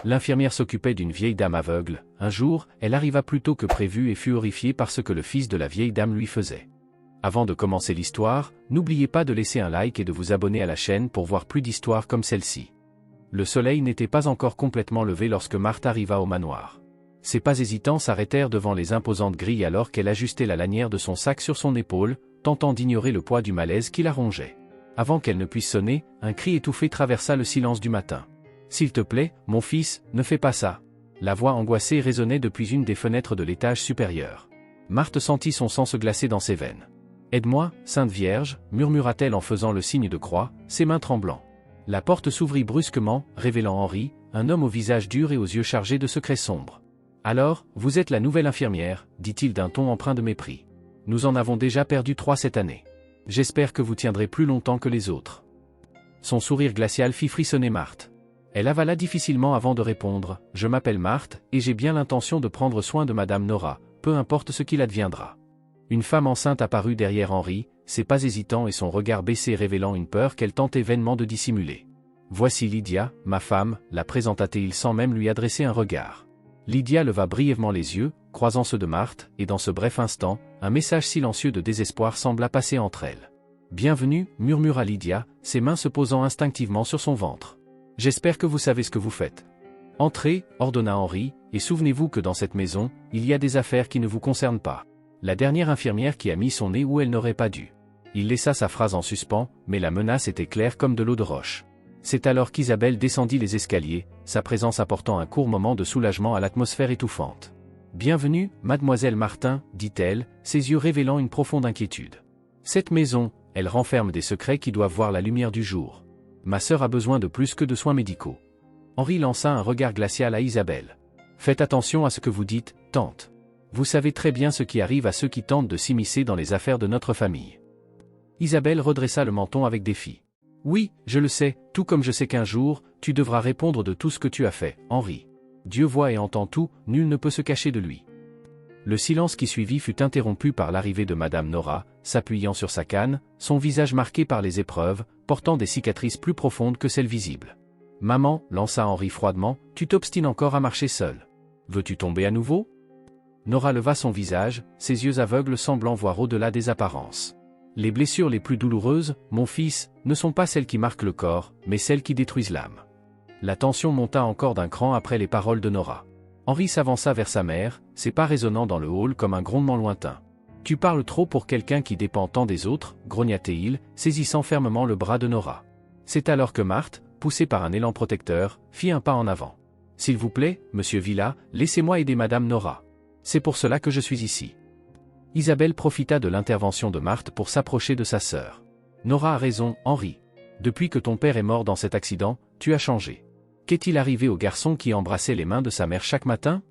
L'infirmière s'occupait d'une vieille dame aveugle. Un jour, elle arriva plus tôt que prévu et fut horrifiée par ce que le fils de la vieille dame lui faisait. Avant de commencer l'histoire, n'oubliez pas de laisser un like et de vous abonner à la chaîne pour voir plus d'histoires comme celle-ci. Le soleil n'était pas encore complètement levé lorsque Marthe arriva au manoir. Ses pas hésitants s'arrêtèrent devant les imposantes grilles alors qu'elle ajustait la lanière de son sac sur son épaule, tentant d'ignorer le poids du malaise qui la rongeait. Avant qu'elle ne puisse sonner, un cri étouffé traversa le silence du matin. « S'il te plaît, mon fils, ne fais pas ça !» La voix angoissée résonnait depuis une des fenêtres de l'étage supérieur. Marthe sentit son sang se glacer dans ses veines. « Aide-moi, Sainte Vierge » murmura-t-elle en faisant le signe de croix, ses mains tremblant. La porte s'ouvrit brusquement, révélant Henri, un homme au visage dur et aux yeux chargés de secrets sombres. « Alors, vous êtes la nouvelle infirmière » dit-il d'un ton empreint de mépris. « Nous en avons déjà perdu 3 cette année. J'espère que vous tiendrez plus longtemps que les autres. » Son sourire glacial fit frissonner Marthe. Elle avala difficilement avant de répondre « Je m'appelle Marthe, et j'ai bien l'intention de prendre soin de Madame Nora, peu importe ce qu'il adviendra. » Une femme enceinte apparut derrière Henri, ses pas hésitants et son regard baissé révélant une peur qu'elle tentait vainement de dissimuler. « Voici Lydia, ma femme » la présenta-t-il sans même lui adresser un regard. Lydia leva brièvement les yeux, croisant ceux de Marthe, et dans ce bref instant, un message silencieux de désespoir sembla passer entre elles. « Bienvenue » murmura Lydia, ses mains se posant instinctivement sur son ventre. « J'espère que vous savez ce que vous faites. »« Entrez » ordonna Henri, « et souvenez-vous que dans cette maison, il y a des affaires qui ne vous concernent pas. » La dernière infirmière qui a mis son nez où elle n'aurait pas dû. Il laissa sa phrase en suspens, mais la menace était claire comme de l'eau de roche. C'est alors qu'Isabelle descendit les escaliers, sa présence apportant un court moment de soulagement à l'atmosphère étouffante. « Bienvenue, mademoiselle Martin » dit-elle, ses yeux révélant une profonde inquiétude. « Cette maison, elle renferme des secrets qui doivent voir la lumière du jour. Ma sœur a besoin de plus que de soins médicaux. » Henri lança un regard glacial à Isabelle. « Faites attention à ce que vous dites, tante. Vous savez très bien ce qui arrive à ceux qui tentent de s'immiscer dans les affaires de notre famille. » Isabelle redressa le menton avec défi. « Oui, je le sais, tout comme je sais qu'un jour, tu devras répondre de tout ce que tu as fait, Henri. Dieu voit et entend tout, nul ne peut se cacher de lui. » Le silence qui suivit fut interrompu par l'arrivée de Madame Nora, s'appuyant sur sa canne, son visage marqué par les épreuves, portant des cicatrices plus profondes que celles visibles. « Maman » lança Henri froidement, « tu t'obstines encore à marcher seul. Veux-tu tomber à nouveau ?» Nora leva son visage, ses yeux aveugles semblant voir au-delà des apparences. « Les blessures les plus douloureuses, mon fils, ne sont pas celles qui marquent le corps, mais celles qui détruisent l'âme. » La tension monta encore d'un cran après les paroles de Nora. Henri s'avança vers sa mère, ses pas résonnant dans le hall comme un grondement lointain. « Tu parles trop pour quelqu'un qui dépend tant des autres » grogna-t-il, saisissant fermement le bras de Nora. C'est alors que Marthe, poussée par un élan protecteur, fit un pas en avant. « S'il vous plaît, monsieur Villa, laissez-moi aider Madame Nora. C'est pour cela que je suis ici. » Isabelle profita de l'intervention de Marthe pour s'approcher de sa sœur. « Nora a raison, Henri. Depuis que ton père est mort dans cet accident, tu as changé. Qu'est-il arrivé au garçon qui embrassait les mains de sa mère chaque matin ?»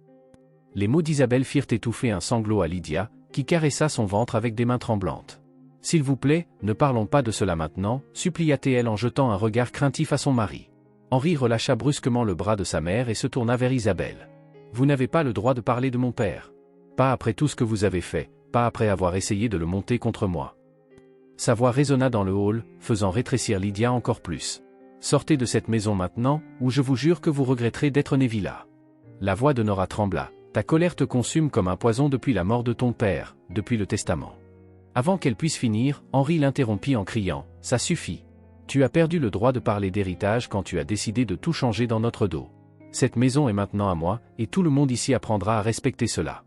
Les mots d'Isabelle firent étouffer un sanglot à Lydia, qui caressa son ventre avec des mains tremblantes. « S'il vous plaît, ne parlons pas de cela maintenant » supplia-t-elle en jetant un regard craintif à son mari. Henri relâcha brusquement le bras de sa mère et se tourna vers Isabelle. « Vous n'avez pas le droit de parler de mon père. Pas après tout ce que vous avez fait, pas après avoir essayé de le monter contre moi. » Sa voix résonna dans le hall, faisant rétrécir Lydia encore plus. « Sortez de cette maison maintenant, ou je vous jure que vous regretterez d'être né là. » La voix de Nora trembla. « Ta colère te consume comme un poison depuis la mort de ton père, depuis le testament. » Avant qu'elle puisse finir, Henri l'interrompit en criant « Ça suffit. Tu as perdu le droit de parler d'héritage quand tu as décidé de tout changer dans notre dos. Cette maison est maintenant à moi, et tout le monde ici apprendra à respecter cela. »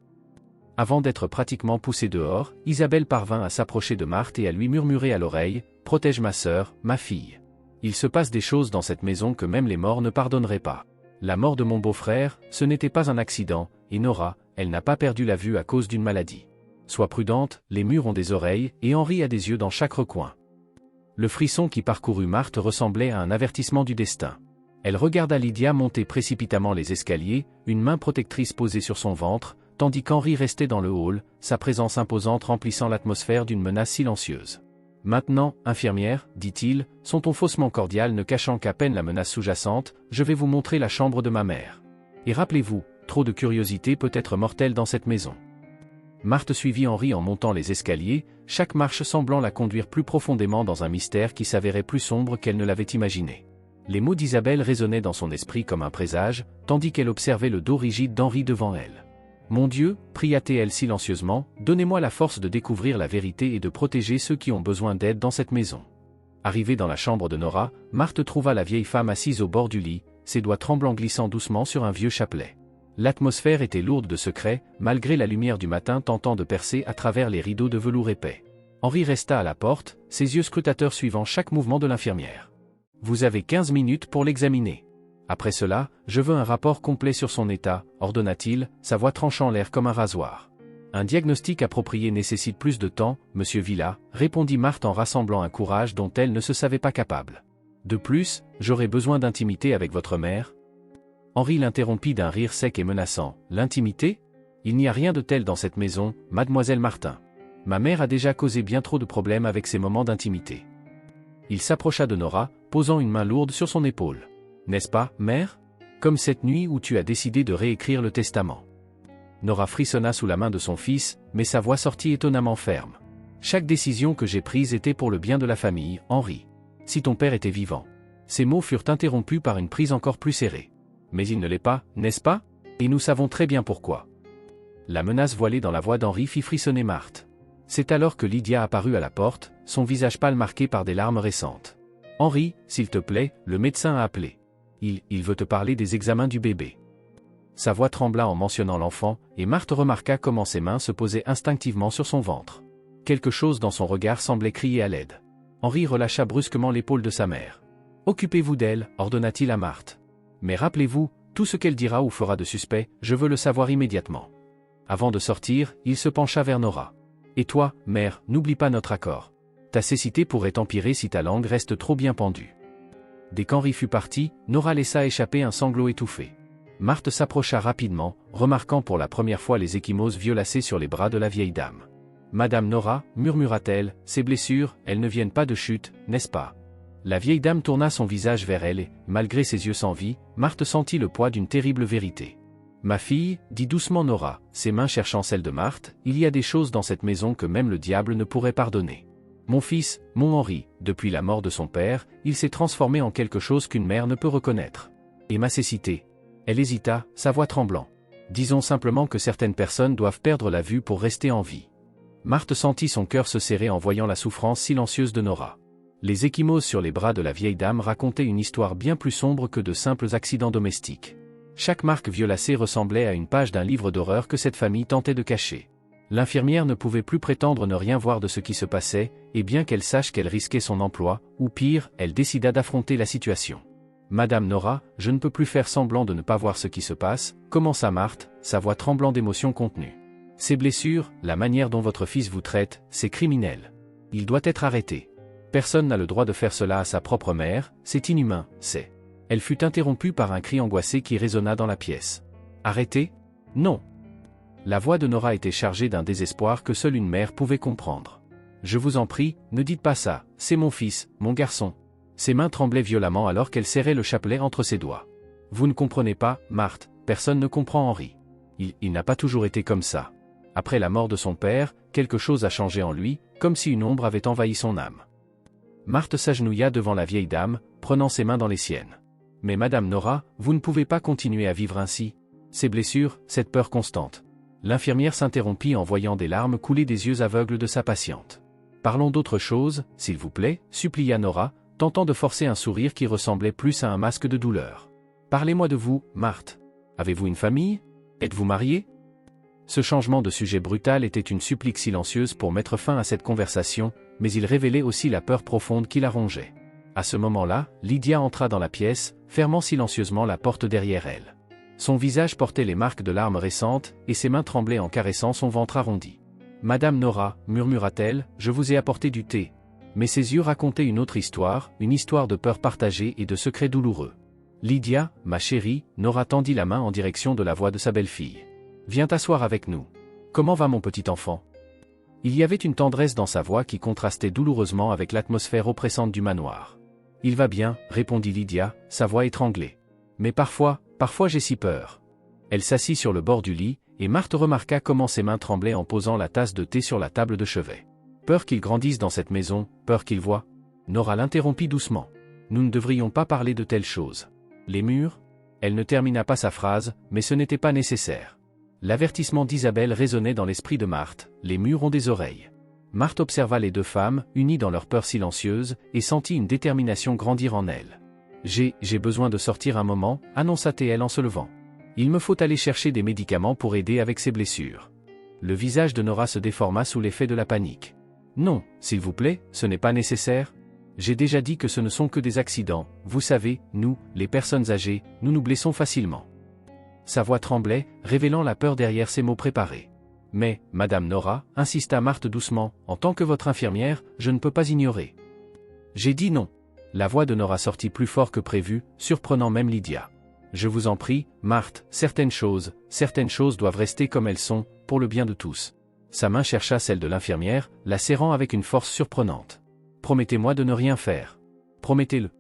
Avant d'être pratiquement poussée dehors, Isabelle parvint à s'approcher de Marthe et à lui murmurer à l'oreille « Protège ma sœur, ma fille. Il se passe des choses dans cette maison que même les morts ne pardonneraient pas. La mort de mon beau-frère, ce n'était pas un accident, et Nora, elle n'a pas perdu la vue à cause d'une maladie. Sois prudente, les murs ont des oreilles, et Henri a des yeux dans chaque recoin. » Le frisson qui parcourut Marthe ressemblait à un avertissement du destin. Elle regarda Lydia monter précipitamment les escaliers, une main protectrice posée sur son ventre, tandis qu'Henri restait dans le hall, sa présence imposante remplissant l'atmosphère d'une menace silencieuse. « Maintenant, infirmière, dit-il, son ton faussement cordial ne cachant qu'à peine la menace sous-jacente, je vais vous montrer la chambre de ma mère. Et rappelez-vous, trop de curiosité peut être mortelle dans cette maison. » Marthe suivit Henri en montant les escaliers, chaque marche semblant la conduire plus profondément dans un mystère qui s'avérait plus sombre qu'elle ne l'avait imaginé. Les mots d'Isabelle résonnaient dans son esprit comme un présage, tandis qu'elle observait le dos rigide d'Henri devant elle. « Mon Dieu, pria-t-elle silencieusement, donnez-moi la force de découvrir la vérité et de protéger ceux qui ont besoin d'aide dans cette maison. » Arrivée dans la chambre de Nora, Marthe trouva la vieille femme assise au bord du lit, ses doigts tremblants glissant doucement sur un vieux chapelet. L'atmosphère était lourde de secrets, malgré la lumière du matin tentant de percer à travers les rideaux de velours épais. Henri resta à la porte, ses yeux scrutateurs suivant chaque mouvement de l'infirmière. « Vous avez 15 minutes pour l'examiner. Après cela, je veux un rapport complet sur son état, ordonna-t-il, sa voix tranchant l'air comme un rasoir. Un diagnostic approprié nécessite plus de temps, monsieur Villa, répondit Marthe en rassemblant un courage dont elle ne se savait pas capable. De plus, j'aurai besoin d'intimité avec votre mère. Henri l'interrompit d'un rire sec et menaçant. L'intimité? Il n'y a rien de tel dans cette maison, mademoiselle Martin. Ma mère a déjà causé bien trop de problèmes avec ces moments d'intimité. Il s'approcha de Nora, posant une main lourde sur son épaule. N'est-ce pas, mère? Comme cette nuit où tu as décidé de réécrire le testament. Nora frissonna sous la main de son fils, mais sa voix sortit étonnamment ferme. Chaque décision que j'ai prise était pour le bien de la famille, Henri. Si ton père était vivant. Ces mots furent interrompus par une prise encore plus serrée. Mais il ne l'est pas, n'est-ce pas? Et nous savons très bien pourquoi. La menace voilée dans la voix d'Henri fit frissonner Marthe. C'est alors que Lydia apparut à la porte, son visage pâle marqué par des larmes récentes. « Henri, s'il te plaît, le médecin a appelé. Il veut te parler des examens du bébé. » Sa voix trembla en mentionnant l'enfant, et Marthe remarqua comment ses mains se posaient instinctivement sur son ventre. Quelque chose dans son regard semblait crier à l'aide. Henri relâcha brusquement l'épaule de sa mère. « Occupez-vous d'elle, ordonna-t-il à Marthe. Mais rappelez-vous, tout ce qu'elle dira ou fera de suspect, je veux le savoir immédiatement. » Avant de sortir, il se pencha vers Nora. « Et toi, mère, n'oublie pas notre accord. Ta cécité pourrait empirer si ta langue reste trop bien pendue. » Dès qu'Henri fut parti, Nora laissa échapper un sanglot étouffé. Marthe s'approcha rapidement, remarquant pour la première fois les ecchymoses violacées sur les bras de la vieille dame. « Madame Nora, murmura-t-elle, ces blessures, elles ne viennent pas de chute, n'est-ce pas ?» La vieille dame tourna son visage vers elle et, malgré ses yeux sans vie, Marthe sentit le poids d'une terrible vérité. « Ma fille, dit doucement Nora, ses mains cherchant celles de Marthe, il y a des choses dans cette maison que même le diable ne pourrait pardonner. Mon fils, mon Henri, depuis la mort de son père, il s'est transformé en quelque chose qu'une mère ne peut reconnaître. Et ma cécité. » Elle hésita, sa voix tremblant. « Disons simplement que certaines personnes doivent perdre la vue pour rester en vie. » Marthe sentit son cœur se serrer en voyant la souffrance silencieuse de Nora. Les ecchymoses sur les bras de la vieille dame racontaient une histoire bien plus sombre que de simples accidents domestiques. Chaque marque violacée ressemblait à une page d'un livre d'horreur que cette famille tentait de cacher. L'infirmière ne pouvait plus prétendre ne rien voir de ce qui se passait, et bien qu'elle sache qu'elle risquait son emploi, ou pire, elle décida d'affronter la situation. « Madame Nora, je ne peux plus faire semblant de ne pas voir ce qui se passe, » commença Marthe, sa voix tremblant d'émotion contenue. « Ces blessures, la manière dont votre fils vous traite, c'est criminel. Il doit être arrêté. Personne n'a le droit de faire cela à sa propre mère, c'est inhumain, c'est... » Elle fut interrompue par un cri angoissé qui résonna dans la pièce. « Arrêté? Non. » La voix de Nora était chargée d'un désespoir que seule une mère pouvait comprendre. « Je vous en prie, ne dites pas ça, c'est mon fils, mon garçon. » Ses mains tremblaient violemment alors qu'elle serrait le chapelet entre ses doigts. « Vous ne comprenez pas, Marthe, personne ne comprend Henri. Il n'a pas toujours été comme ça. Après la mort de son père, quelque chose a changé en lui, comme si une ombre avait envahi son âme. » Marthe s'agenouilla devant la vieille dame, prenant ses mains dans les siennes. « Mais Madame Nora, vous ne pouvez pas continuer à vivre ainsi. Ces blessures, cette peur constante. » L'infirmière s'interrompit en voyant des larmes couler des yeux aveugles de sa patiente. « Parlons d'autre chose, s'il vous plaît, » supplia Nora, tentant de forcer un sourire qui ressemblait plus à un masque de douleur. « Parlez-moi de vous, Marthe. Avez-vous une famille? Êtes-vous mariée ?» Ce changement de sujet brutal était une supplique silencieuse pour mettre fin à cette conversation, mais il révélait aussi la peur profonde qui la rongeait. À ce moment-là, Lydia entra dans la pièce, fermant silencieusement la porte derrière elle. Son visage portait les marques de larmes récentes, et ses mains tremblaient en caressant son ventre arrondi. « Madame Nora, murmura-t-elle, je vous ai apporté du thé. » Mais ses yeux racontaient une autre histoire, une histoire de peur partagée et de secrets douloureux. « Lydia, ma chérie » Nora tendit la main en direction de la voix de sa belle-fille. « Viens t'asseoir avec nous. Comment va mon petit enfant ?» Il y avait une tendresse dans sa voix qui contrastait douloureusement avec l'atmosphère oppressante du manoir. « Il va bien, » répondit Lydia, sa voix étranglée. « Mais parfois j'ai si peur. » Elle s'assit sur le bord du lit, et Marthe remarqua comment ses mains tremblaient en posant la tasse de thé sur la table de chevet. « Peur qu'il grandisse dans cette maison, peur qu'il voie. » Nora l'interrompit doucement. « Nous ne devrions pas parler de telles choses. Les murs? Elle ne termina pas sa phrase, mais ce n'était pas nécessaire. L'avertissement d'Isabelle résonnait dans l'esprit de Marthe, les murs ont des oreilles. Marthe observa les deux femmes, unies dans leur peur silencieuse, et sentit une détermination grandir en elles. J'ai besoin de sortir un moment, annonça-t-elle en se levant. Il me faut aller chercher des médicaments pour aider avec ses blessures. Le visage de Nora se déforma sous l'effet de la panique. Non, s'il vous plaît, ce n'est pas nécessaire. J'ai déjà dit que ce ne sont que des accidents, vous savez, nous, les personnes âgées, nous nous blessons facilement. Sa voix tremblait, révélant la peur derrière ses mots préparés. Mais, Madame Nora, insista Marthe doucement, en tant que votre infirmière, je ne peux pas ignorer. J'ai dit non. La voix de Nora sortit plus fort que prévu, surprenant même Lydia. Je vous en prie, Marthe, certaines choses doivent rester comme elles sont, pour le bien de tous. Sa main chercha celle de l'infirmière, la serrant avec une force surprenante. Promettez-moi de ne rien faire. Promettez-le.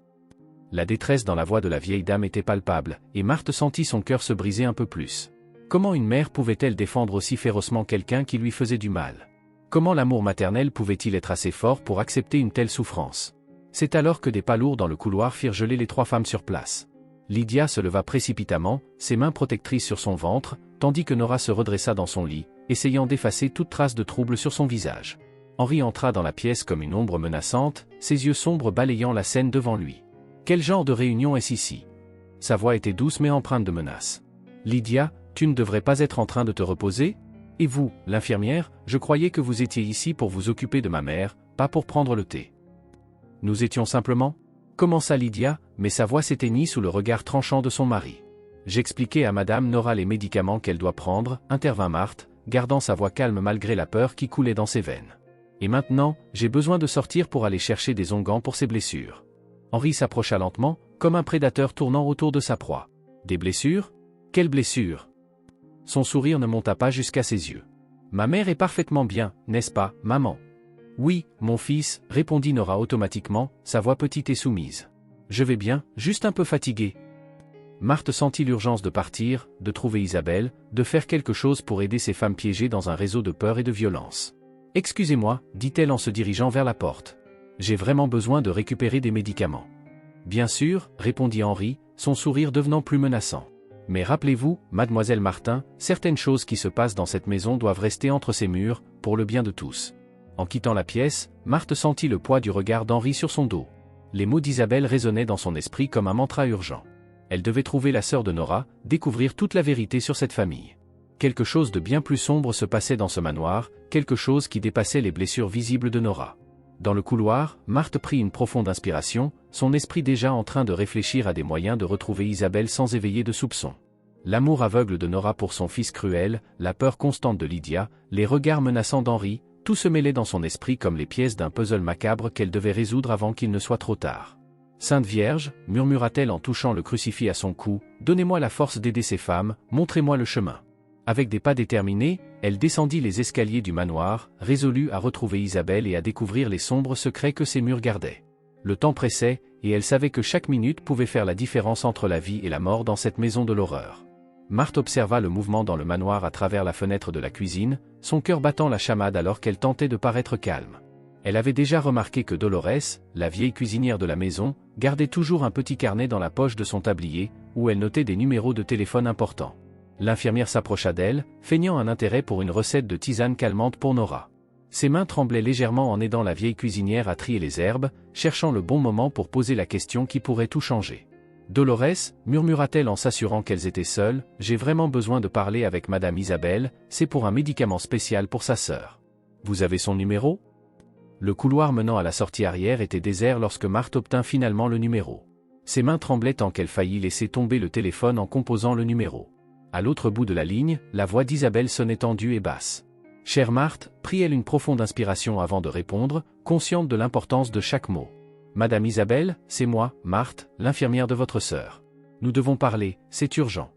La détresse dans la voix de la vieille dame était palpable, et Marthe sentit son cœur se briser un peu plus. Comment une mère pouvait-elle défendre aussi férocement quelqu'un qui lui faisait du mal? Comment l'amour maternel pouvait-il être assez fort pour accepter une telle souffrance? C'est alors que des pas lourds dans le couloir firent geler les trois femmes sur place. Lydia se leva précipitamment, ses mains protectrices sur son ventre, tandis que Nora se redressa dans son lit, essayant d'effacer toute trace de trouble sur son visage. Henri entra dans la pièce comme une ombre menaçante, ses yeux sombres balayant la scène devant lui. Quel genre de réunion est-ce ici? Sa voix était douce mais empreinte de menace. Lydia, tu ne devrais pas être en train de te reposer? Et vous, l'infirmière, je croyais que vous étiez ici pour vous occuper de ma mère, pas pour prendre le thé. Nous étions simplement? Commença Lydia, mais sa voix s'éteignit sous le regard tranchant de son mari. J'expliquais à Madame Nora les médicaments qu'elle doit prendre, intervint Marthe, gardant sa voix calme malgré la peur qui coulait dans ses veines. Et maintenant, j'ai besoin de sortir pour aller chercher des onguents pour ses blessures. Henri s'approcha lentement, comme un prédateur tournant autour de sa proie. Des blessures? Quelles blessures? Son sourire ne monta pas jusqu'à ses yeux. Ma mère est parfaitement bien, n'est-ce pas, maman? Oui, mon fils, répondit Nora automatiquement, sa voix petite et soumise. Je vais bien, juste un peu fatiguée. Marthe sentit l'urgence de partir, de trouver Isabelle, de faire quelque chose pour aider ces femmes piégées dans un réseau de peur et de violence. Excusez-moi, dit-elle en se dirigeant vers la porte. J'ai vraiment besoin de récupérer des médicaments. Bien sûr, répondit Henri, son sourire devenant plus menaçant. Mais rappelez-vous, mademoiselle Martin, certaines choses qui se passent dans cette maison doivent rester entre ces murs, pour le bien de tous. En quittant la pièce, Marthe sentit le poids du regard d'Henri sur son dos. Les mots d'Isabelle résonnaient dans son esprit comme un mantra urgent. Elle devait trouver la sœur de Nora, découvrir toute la vérité sur cette famille. Quelque chose de bien plus sombre se passait dans ce manoir, quelque chose qui dépassait les blessures visibles de Nora. Dans le couloir, Marthe prit une profonde inspiration, son esprit déjà en train de réfléchir à des moyens de retrouver Isabelle sans éveiller de soupçons. L'amour aveugle de Nora pour son fils cruel, la peur constante de Lydia, les regards menaçants d'Henri, tout se mêlait dans son esprit comme les pièces d'un puzzle macabre qu'elle devait résoudre avant qu'il ne soit trop tard. Sainte Vierge, murmura-t-elle en touchant le crucifix à son cou, donnez-moi la force d'aider ces femmes, montrez-moi le chemin. Avec des pas déterminés, elle descendit les escaliers du manoir, résolue à retrouver Isabelle et à découvrir les sombres secrets que ces murs gardaient. Le temps pressait, et elle savait que chaque minute pouvait faire la différence entre la vie et la mort dans cette maison de l'horreur. Marthe observa le mouvement dans le manoir à travers la fenêtre de la cuisine, son cœur battant la chamade alors qu'elle tentait de paraître calme. Elle avait déjà remarqué que Dolores, la vieille cuisinière de la maison, gardait toujours un petit carnet dans la poche de son tablier, où elle notait des numéros de téléphone importants. L'infirmière s'approcha d'elle, feignant un intérêt pour une recette de tisane calmante pour Nora. Ses mains tremblaient légèrement en aidant la vieille cuisinière à trier les herbes, cherchant le bon moment pour poser la question qui pourrait tout changer. Dolores, murmura-t-elle en s'assurant qu'elles étaient seules, j'ai vraiment besoin de parler avec Madame Isabelle, c'est pour un médicament spécial pour sa sœur. Vous avez son numéro? Le couloir menant à la sortie arrière était désert lorsque Marthe obtint finalement le numéro. Ses mains tremblaient tant qu'elle faillit laisser tomber le téléphone en composant le numéro. À l'autre bout de la ligne, la voix d'Isabelle sonnait tendue et basse. Chère Marthe, prit-elle une profonde inspiration avant de répondre, consciente de l'importance de chaque mot. Madame Isabelle, c'est moi, Marthe, l'infirmière de votre sœur. Nous devons parler, c'est urgent.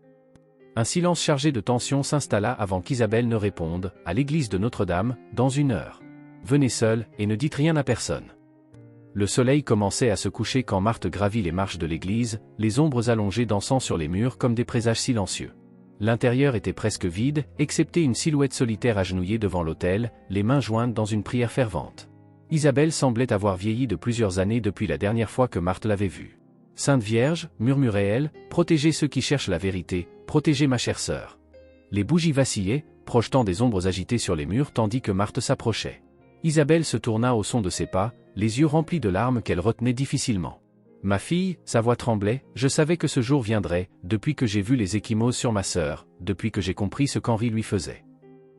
Un silence chargé de tension s'installa avant qu'Isabelle ne réponde, à l'église de Notre-Dame, dans 1 heure. Venez seule, et ne dites rien à personne. Le soleil commençait à se coucher quand Marthe gravit les marches de l'église, les ombres allongées dansant sur les murs comme des présages silencieux. L'intérieur était presque vide, excepté une silhouette solitaire agenouillée devant l'autel, les mains jointes dans une prière fervente. Isabelle semblait avoir vieilli de plusieurs années depuis la dernière fois que Marthe l'avait vue. « Sainte Vierge, murmurait-elle, protégez ceux qui cherchent la vérité, protégez ma chère sœur. » Les bougies vacillaient, projetant des ombres agitées sur les murs tandis que Marthe s'approchait. Isabelle se tourna au son de ses pas, les yeux remplis de larmes qu'elle retenait difficilement. « Ma fille », sa voix tremblait, « je savais que ce jour viendrait, depuis que j'ai vu les ecchymoses sur ma sœur, depuis que j'ai compris ce qu'Henri lui faisait. »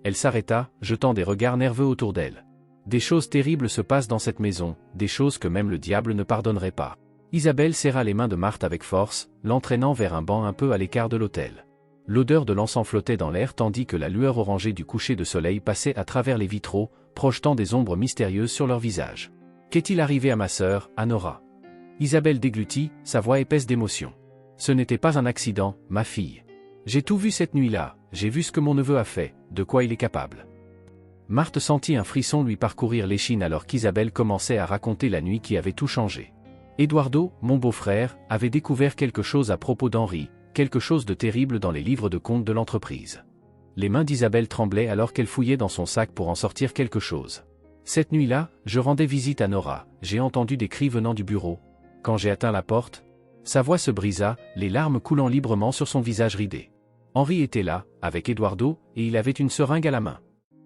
Elle s'arrêta, jetant des regards nerveux autour d'elle. Des choses terribles se passent dans cette maison, des choses que même le diable ne pardonnerait pas. Isabelle serra les mains de Marthe avec force, l'entraînant vers un banc un peu à l'écart de l'autel. L'odeur de l'encens flottait dans l'air tandis que la lueur orangée du coucher de soleil passait à travers les vitraux, projetant des ombres mystérieuses sur leurs visages. « Qu'est-il arrivé à ma sœur, à Nora ?» Isabelle déglutit, sa voix épaisse d'émotion. « Ce n'était pas un accident, ma fille. J'ai tout vu cette nuit-là, j'ai vu ce que mon neveu a fait, de quoi il est capable. » Marthe sentit un frisson lui parcourir l'échine alors qu'Isabelle commençait à raconter la nuit qui avait tout changé. Eduardo, mon beau-frère, avait découvert quelque chose à propos d'Henri, quelque chose de terrible dans les livres de comptes de l'entreprise. Les mains d'Isabelle tremblaient alors qu'elle fouillait dans son sac pour en sortir quelque chose. Cette nuit-là, je rendais visite à Nora, j'ai entendu des cris venant du bureau. Quand j'ai atteint la porte, sa voix se brisa, les larmes coulant librement sur son visage ridé. Henri était là, avec Eduardo, et il avait une seringue à la main.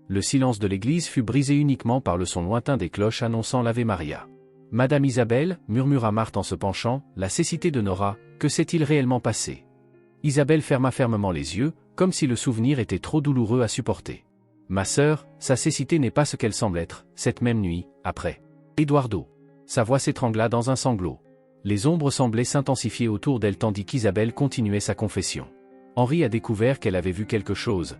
Le silence de l'église fut brisé uniquement par le son lointain des cloches annonçant l'Ave Maria. « Madame Isabelle, murmura Marthe en se penchant, la cécité de Nora, que s'est-il réellement passé ?» Isabelle ferma fermement les yeux, comme si le souvenir était trop douloureux à supporter. « Ma sœur, sa cécité n'est pas ce qu'elle semble être, cette même nuit, après. Eduardo. » Sa voix s'étrangla dans un sanglot. Les ombres semblaient s'intensifier autour d'elle tandis qu'Isabelle continuait sa confession. Henri a découvert qu'elle avait vu quelque chose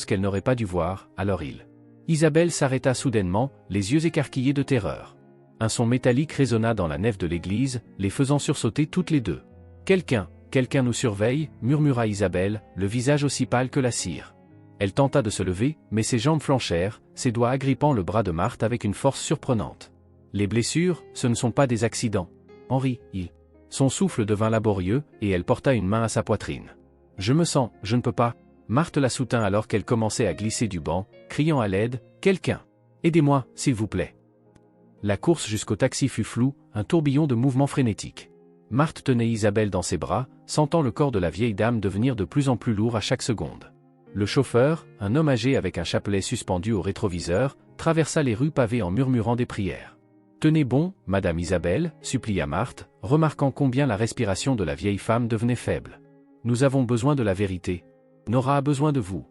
qu'elle n'aurait pas dû voir, alors il. Isabelle s'arrêta soudainement, les yeux écarquillés de terreur. Un son métallique résonna dans la nef de l'église, les faisant sursauter toutes les deux. « Quelqu'un nous surveille, murmura Isabelle, le visage aussi pâle que la cire. Elle tenta de se lever, mais ses jambes flanchèrent, ses doigts agrippant le bras de Marthe avec une force surprenante. Les blessures, ce ne sont pas des accidents. Henri, il. Son souffle devint laborieux, et elle porta une main à sa poitrine. Je me sens, je ne peux pas. Marthe la soutint alors qu'elle commençait à glisser du banc, criant à l'aide, quelqu'un. Aidez-moi, s'il vous plaît. La course jusqu'au taxi fut floue, un tourbillon de mouvements frénétiques. Marthe tenait Isabelle dans ses bras, sentant le corps de la vieille dame devenir de plus en plus lourd à chaque seconde. Le chauffeur, un homme âgé avec un chapelet suspendu au rétroviseur, traversa les rues pavées en murmurant des prières. « Tenez bon, Madame Isabelle, supplia Marthe, remarquant combien la respiration de la vieille femme devenait faible. Nous avons besoin de la vérité. Nora a besoin de vous. »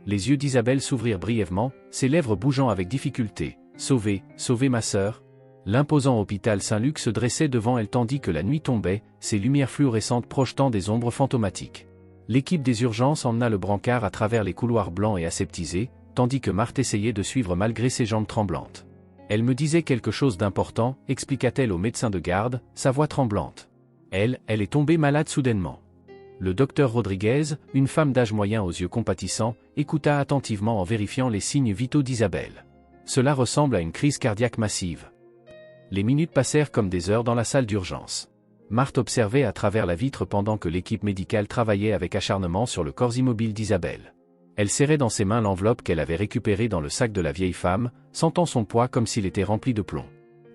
Les yeux d'Isabelle s'ouvrirent brièvement, ses lèvres bougeant avec difficulté. « Sauvez, sauvez ma sœur. » L'imposant hôpital Saint-Luc se dressait devant elle tandis que la nuit tombait, ses lumières fluorescentes projetant des ombres fantomatiques. L'équipe des urgences emmena le brancard à travers les couloirs blancs et aseptisés, tandis que Marthe essayait de suivre malgré ses jambes tremblantes. « Elle me disait quelque chose d'important, expliqua-t-elle au médecin de garde, sa voix tremblante. Elle est tombée malade soudainement. » Le docteur Rodriguez, une femme d'âge moyen aux yeux compatissants, écouta attentivement en vérifiant les signes vitaux d'Isabelle. « Cela ressemble à une crise cardiaque massive. » Les minutes passèrent comme des heures dans la salle d'urgence. Marthe observait à travers la vitre pendant que l'équipe médicale travaillait avec acharnement sur le corps immobile d'Isabelle. Elle serrait dans ses mains l'enveloppe qu'elle avait récupérée dans le sac de la vieille femme, sentant son poids comme s'il était rempli de plomb.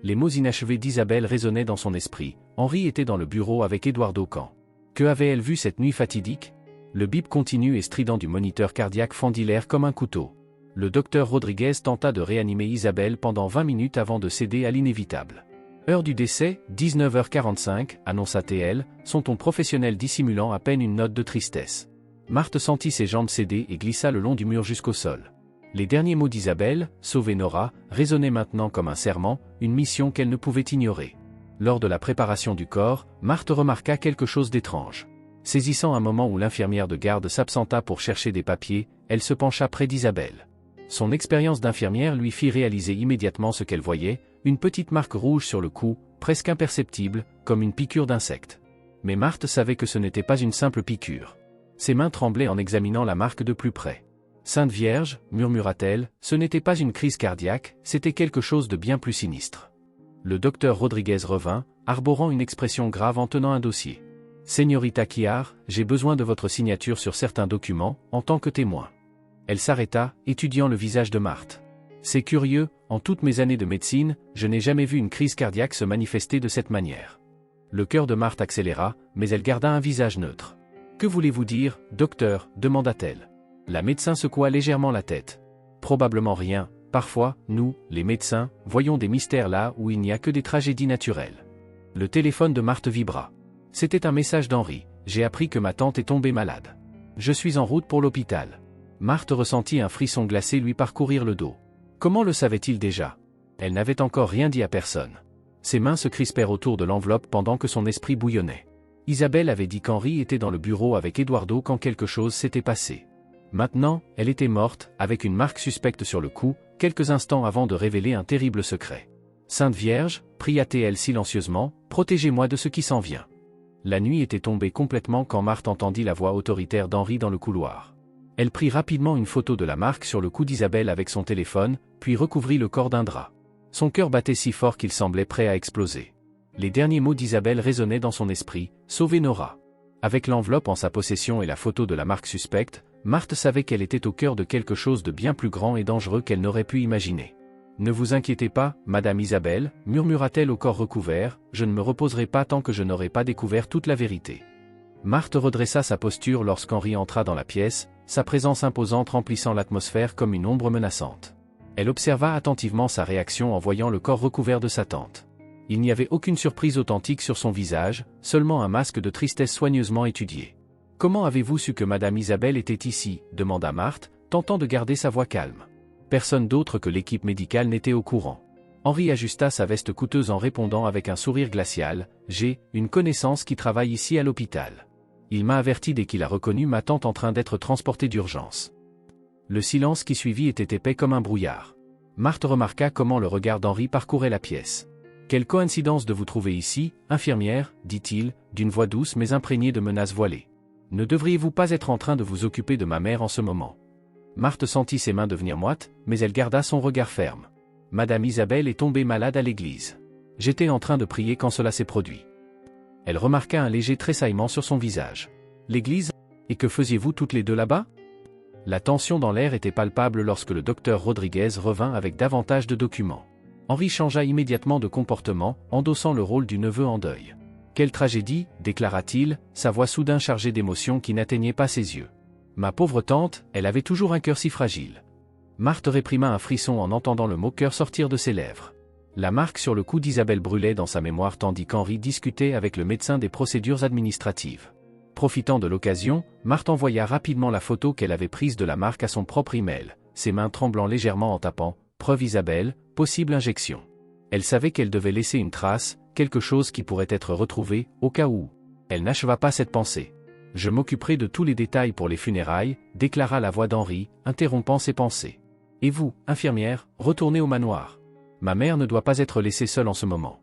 Les mots inachevés d'Isabelle résonnaient dans son esprit. Henri était dans le bureau avec Eduardo quand. Que avait-elle vu cette nuit fatidique? Le bip continu et strident du moniteur cardiaque fendit l'air comme un couteau. Le docteur Rodriguez tenta de réanimer Isabelle pendant 20 minutes avant de céder à l'inévitable. Heure du décès, 19h45, annonça TL, son ton professionnel dissimulant à peine une note de tristesse. Marthe sentit ses jambes céder et glissa le long du mur jusqu'au sol. Les derniers mots d'Isabelle, sauver Nora, résonnaient maintenant comme un serment, une mission qu'elle ne pouvait ignorer. Lors de la préparation du corps, Marthe remarqua quelque chose d'étrange. Saisissant un moment où l'infirmière de garde s'absenta pour chercher des papiers, elle se pencha près d'Isabelle. Son expérience d'infirmière lui fit réaliser immédiatement ce qu'elle voyait, une petite marque rouge sur le cou, presque imperceptible, comme une piqûre d'insecte. Mais Marthe savait que ce n'était pas une simple piqûre. Ses mains tremblaient en examinant la marque de plus près. « Sainte Vierge, murmura-t-elle, ce n'était pas une crise cardiaque, c'était quelque chose de bien plus sinistre. » Le docteur Rodriguez revint, arborant une expression grave en tenant un dossier. « Señorita Chiar, j'ai besoin de votre signature sur certains documents, en tant que témoin. » Elle s'arrêta, étudiant le visage de Marthe. « C'est curieux, en toutes mes années de médecine, je n'ai jamais vu une crise cardiaque se manifester de cette manière. Le cœur de Marthe accéléra, mais elle garda un visage neutre. Que voulez-vous dire, docteur, demanda-t-elle. La médecin secoua légèrement la tête. Probablement rien, parfois, nous, les médecins, voyons des mystères là où il n'y a que des tragédies naturelles. Le téléphone de Marthe vibra. C'était un message d'Henri. J'ai appris que ma tante est tombée malade. Je suis en route pour l'hôpital. Marthe ressentit un frisson glacé lui parcourir le dos. Comment le savait-il déjà? Elle n'avait encore rien dit à personne. Ses mains se crispèrent autour de l'enveloppe pendant que son esprit bouillonnait. Isabelle avait dit qu'Henri était dans le bureau avec Eduardo quand quelque chose s'était passé. Maintenant, elle était morte, avec une marque suspecte sur le cou, quelques instants avant de révéler un terrible secret. Sainte Vierge, pria-t-elle silencieusement, protégez-moi de ce qui s'en vient. La nuit était tombée complètement quand Marthe entendit la voix autoritaire d'Henri dans le couloir. Elle prit rapidement une photo de la marque sur le cou d'Isabelle avec son téléphone, puis recouvrit le corps d'un drap. Son cœur battait si fort qu'il semblait prêt à exploser. Les derniers mots d'Isabelle résonnaient dans son esprit, « Sauvez Nora ». Avec l'enveloppe en sa possession et la photo de la marque suspecte, Marthe savait qu'elle était au cœur de quelque chose de bien plus grand et dangereux qu'elle n'aurait pu imaginer. « Ne vous inquiétez pas, Madame Isabelle, murmura-t-elle au corps recouvert, je ne me reposerai pas tant que je n'aurai pas découvert toute la vérité. » Marthe redressa sa posture lorsqu'Henri entra dans la pièce, sa présence imposante remplissant l'atmosphère comme une ombre menaçante. Elle observa attentivement sa réaction en voyant le corps recouvert de sa tante. Il n'y avait aucune surprise authentique sur son visage, seulement un masque de tristesse soigneusement étudié. « Comment avez-vous su que Madame Isabelle était ici » demanda Marthe, tentant de garder sa voix calme. Personne d'autre que l'équipe médicale n'était au courant. Henri ajusta sa veste coûteuse en répondant avec un sourire glacial, « J'ai une connaissance qui travaille ici à l'hôpital. Il m'a averti dès qu'il a reconnu ma tante en train d'être transportée d'urgence. » Le silence qui suivit était épais comme un brouillard. Marthe remarqua comment le regard d'Henri parcourait la pièce. « Quelle coïncidence de vous trouver ici, infirmière, dit-il, d'une voix douce mais imprégnée de menaces voilées. Ne devriez-vous pas être en train de vous occuper de ma mère en ce moment ?» Marthe sentit ses mains devenir moites, mais elle garda son regard ferme. « Madame Isabelle est tombée malade à l'église. J'étais en train de prier quand cela s'est produit. » Elle remarqua un léger tressaillement sur son visage. « L'église? Et que faisiez-vous toutes les deux là-bas » La tension dans l'air était palpable lorsque le docteur Rodriguez revint avec davantage de documents. Henri changea immédiatement de comportement, endossant le rôle du neveu en deuil. « Quelle tragédie » déclara-t-il, sa voix soudain chargée d'émotions qui n'atteignaient pas ses yeux. « Ma pauvre tante, elle avait toujours un cœur si fragile. » Marthe réprima un frisson en entendant le mot cœur sortir de ses lèvres. La marque sur le cou d'Isabelle brûlait dans sa mémoire tandis qu'Henri discutait avec le médecin des procédures administratives. Profitant de l'occasion, Marthe envoya rapidement la photo qu'elle avait prise de la marque à son propre email, ses mains tremblant légèrement en tapant « Preuve Isabelle, possible injection ». Elle savait qu'elle devait laisser une trace, quelque chose qui pourrait être retrouvé, au cas où. Elle n'acheva pas cette pensée. « Je m'occuperai de tous les détails pour les funérailles », déclara la voix d'Henri, interrompant ses pensées. « Et vous, infirmière, retournez au manoir. Ma mère ne doit pas être laissée seule en ce moment. »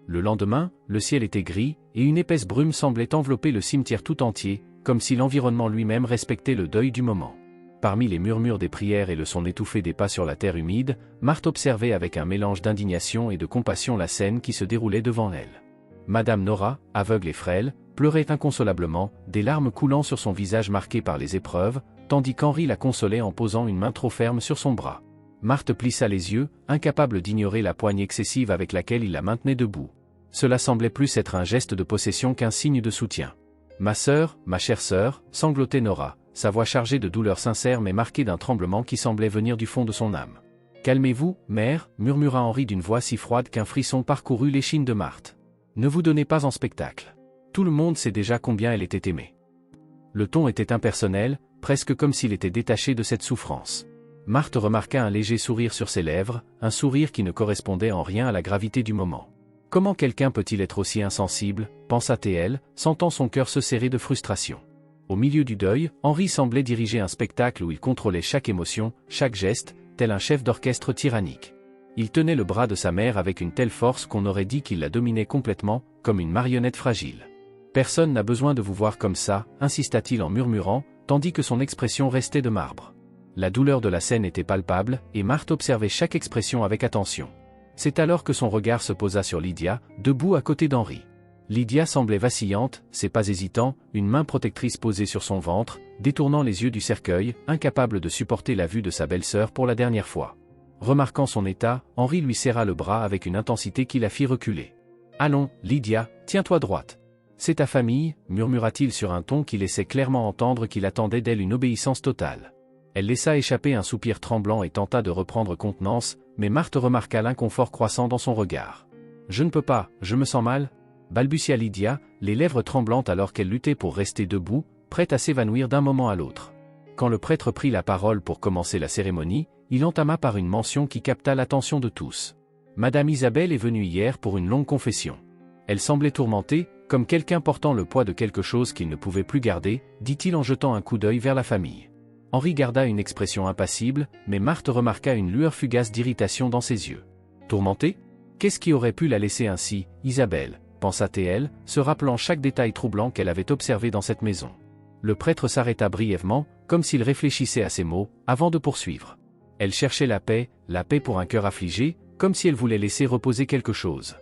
Le lendemain, le ciel était gris, et une épaisse brume semblait envelopper le cimetière tout entier, comme si l'environnement lui-même respectait le deuil du moment. Parmi les murmures des prières et le son étouffé des pas sur la terre humide, Marthe observait avec un mélange d'indignation et de compassion la scène qui se déroulait devant elle. Madame Nora, aveugle et frêle, pleurait inconsolablement, des larmes coulant sur son visage marqué par les épreuves, tandis qu'Henri la consolait en posant une main trop ferme sur son bras. Marthe plissa les yeux, incapable d'ignorer la poigne excessive avec laquelle il la maintenait debout. Cela semblait plus être un geste de possession qu'un signe de soutien. « Ma sœur, ma chère sœur » sanglotait Nora, sa voix chargée de douleur sincère mais marquée d'un tremblement qui semblait venir du fond de son âme. « Calmez-vous, mère » murmura Henri d'une voix si froide qu'un frisson parcourut l'échine de Marthe. « Ne vous donnez pas en spectacle. Tout le monde sait déjà combien elle était aimée. » Le ton était impersonnel, presque comme s'il était détaché de cette souffrance. Marthe remarqua un léger sourire sur ses lèvres, un sourire qui ne correspondait en rien à la gravité du moment. Comment quelqu'un peut-il être aussi insensible, pensa-t-elle, sentant son cœur se serrer de frustration. Au milieu du deuil, Henri semblait diriger un spectacle où il contrôlait chaque émotion, chaque geste, tel un chef d'orchestre tyrannique. Il tenait le bras de sa mère avec une telle force qu'on aurait dit qu'il la dominait complètement, comme une marionnette fragile. « Personne n'a besoin de vous voir comme ça » insista-t-il en murmurant, tandis que son expression restait de marbre. La douleur de la scène était palpable, et Marthe observait chaque expression avec attention. C'est alors que son regard se posa sur Lydia, debout à côté d'Henri. Lydia semblait vacillante, ses pas hésitants, une main protectrice posée sur son ventre, détournant les yeux du cercueil, incapable de supporter la vue de sa belle-sœur pour la dernière fois. « Remarquant son état, Henri lui serra le bras avec une intensité qui la fit reculer. « Allons, Lydia, tiens-toi droite. C'est ta famille, murmura-t-il sur un ton qui laissait clairement entendre qu'il attendait d'elle une obéissance totale. Elle laissa échapper un soupir tremblant et tenta de reprendre contenance, mais Marthe remarqua l'inconfort croissant dans son regard. « Je ne peux pas, je me sens mal » balbutia Lydia, les lèvres tremblantes alors qu'elle luttait pour rester debout, prête à s'évanouir d'un moment à l'autre. Quand le prêtre prit la parole pour commencer la cérémonie, il entama par une mention qui capta l'attention de tous. « Madame Isabelle est venue hier pour une longue confession. Elle semblait tourmentée, comme quelqu'un portant le poids de quelque chose qu'il ne pouvait plus garder, dit-il en jetant un coup d'œil vers la famille. Henri garda une expression impassible, mais Marthe remarqua une lueur fugace d'irritation dans ses yeux. Tourmentée ? Qu'est-ce qui aurait pu la laisser ainsi, Isabelle, pensa-t-elle, se rappelant chaque détail troublant qu'elle avait observé dans cette maison. Le prêtre s'arrêta brièvement, comme s'il réfléchissait à ces mots, avant de poursuivre. Elle cherchait la paix pour un cœur affligé, comme si elle voulait laisser reposer quelque chose.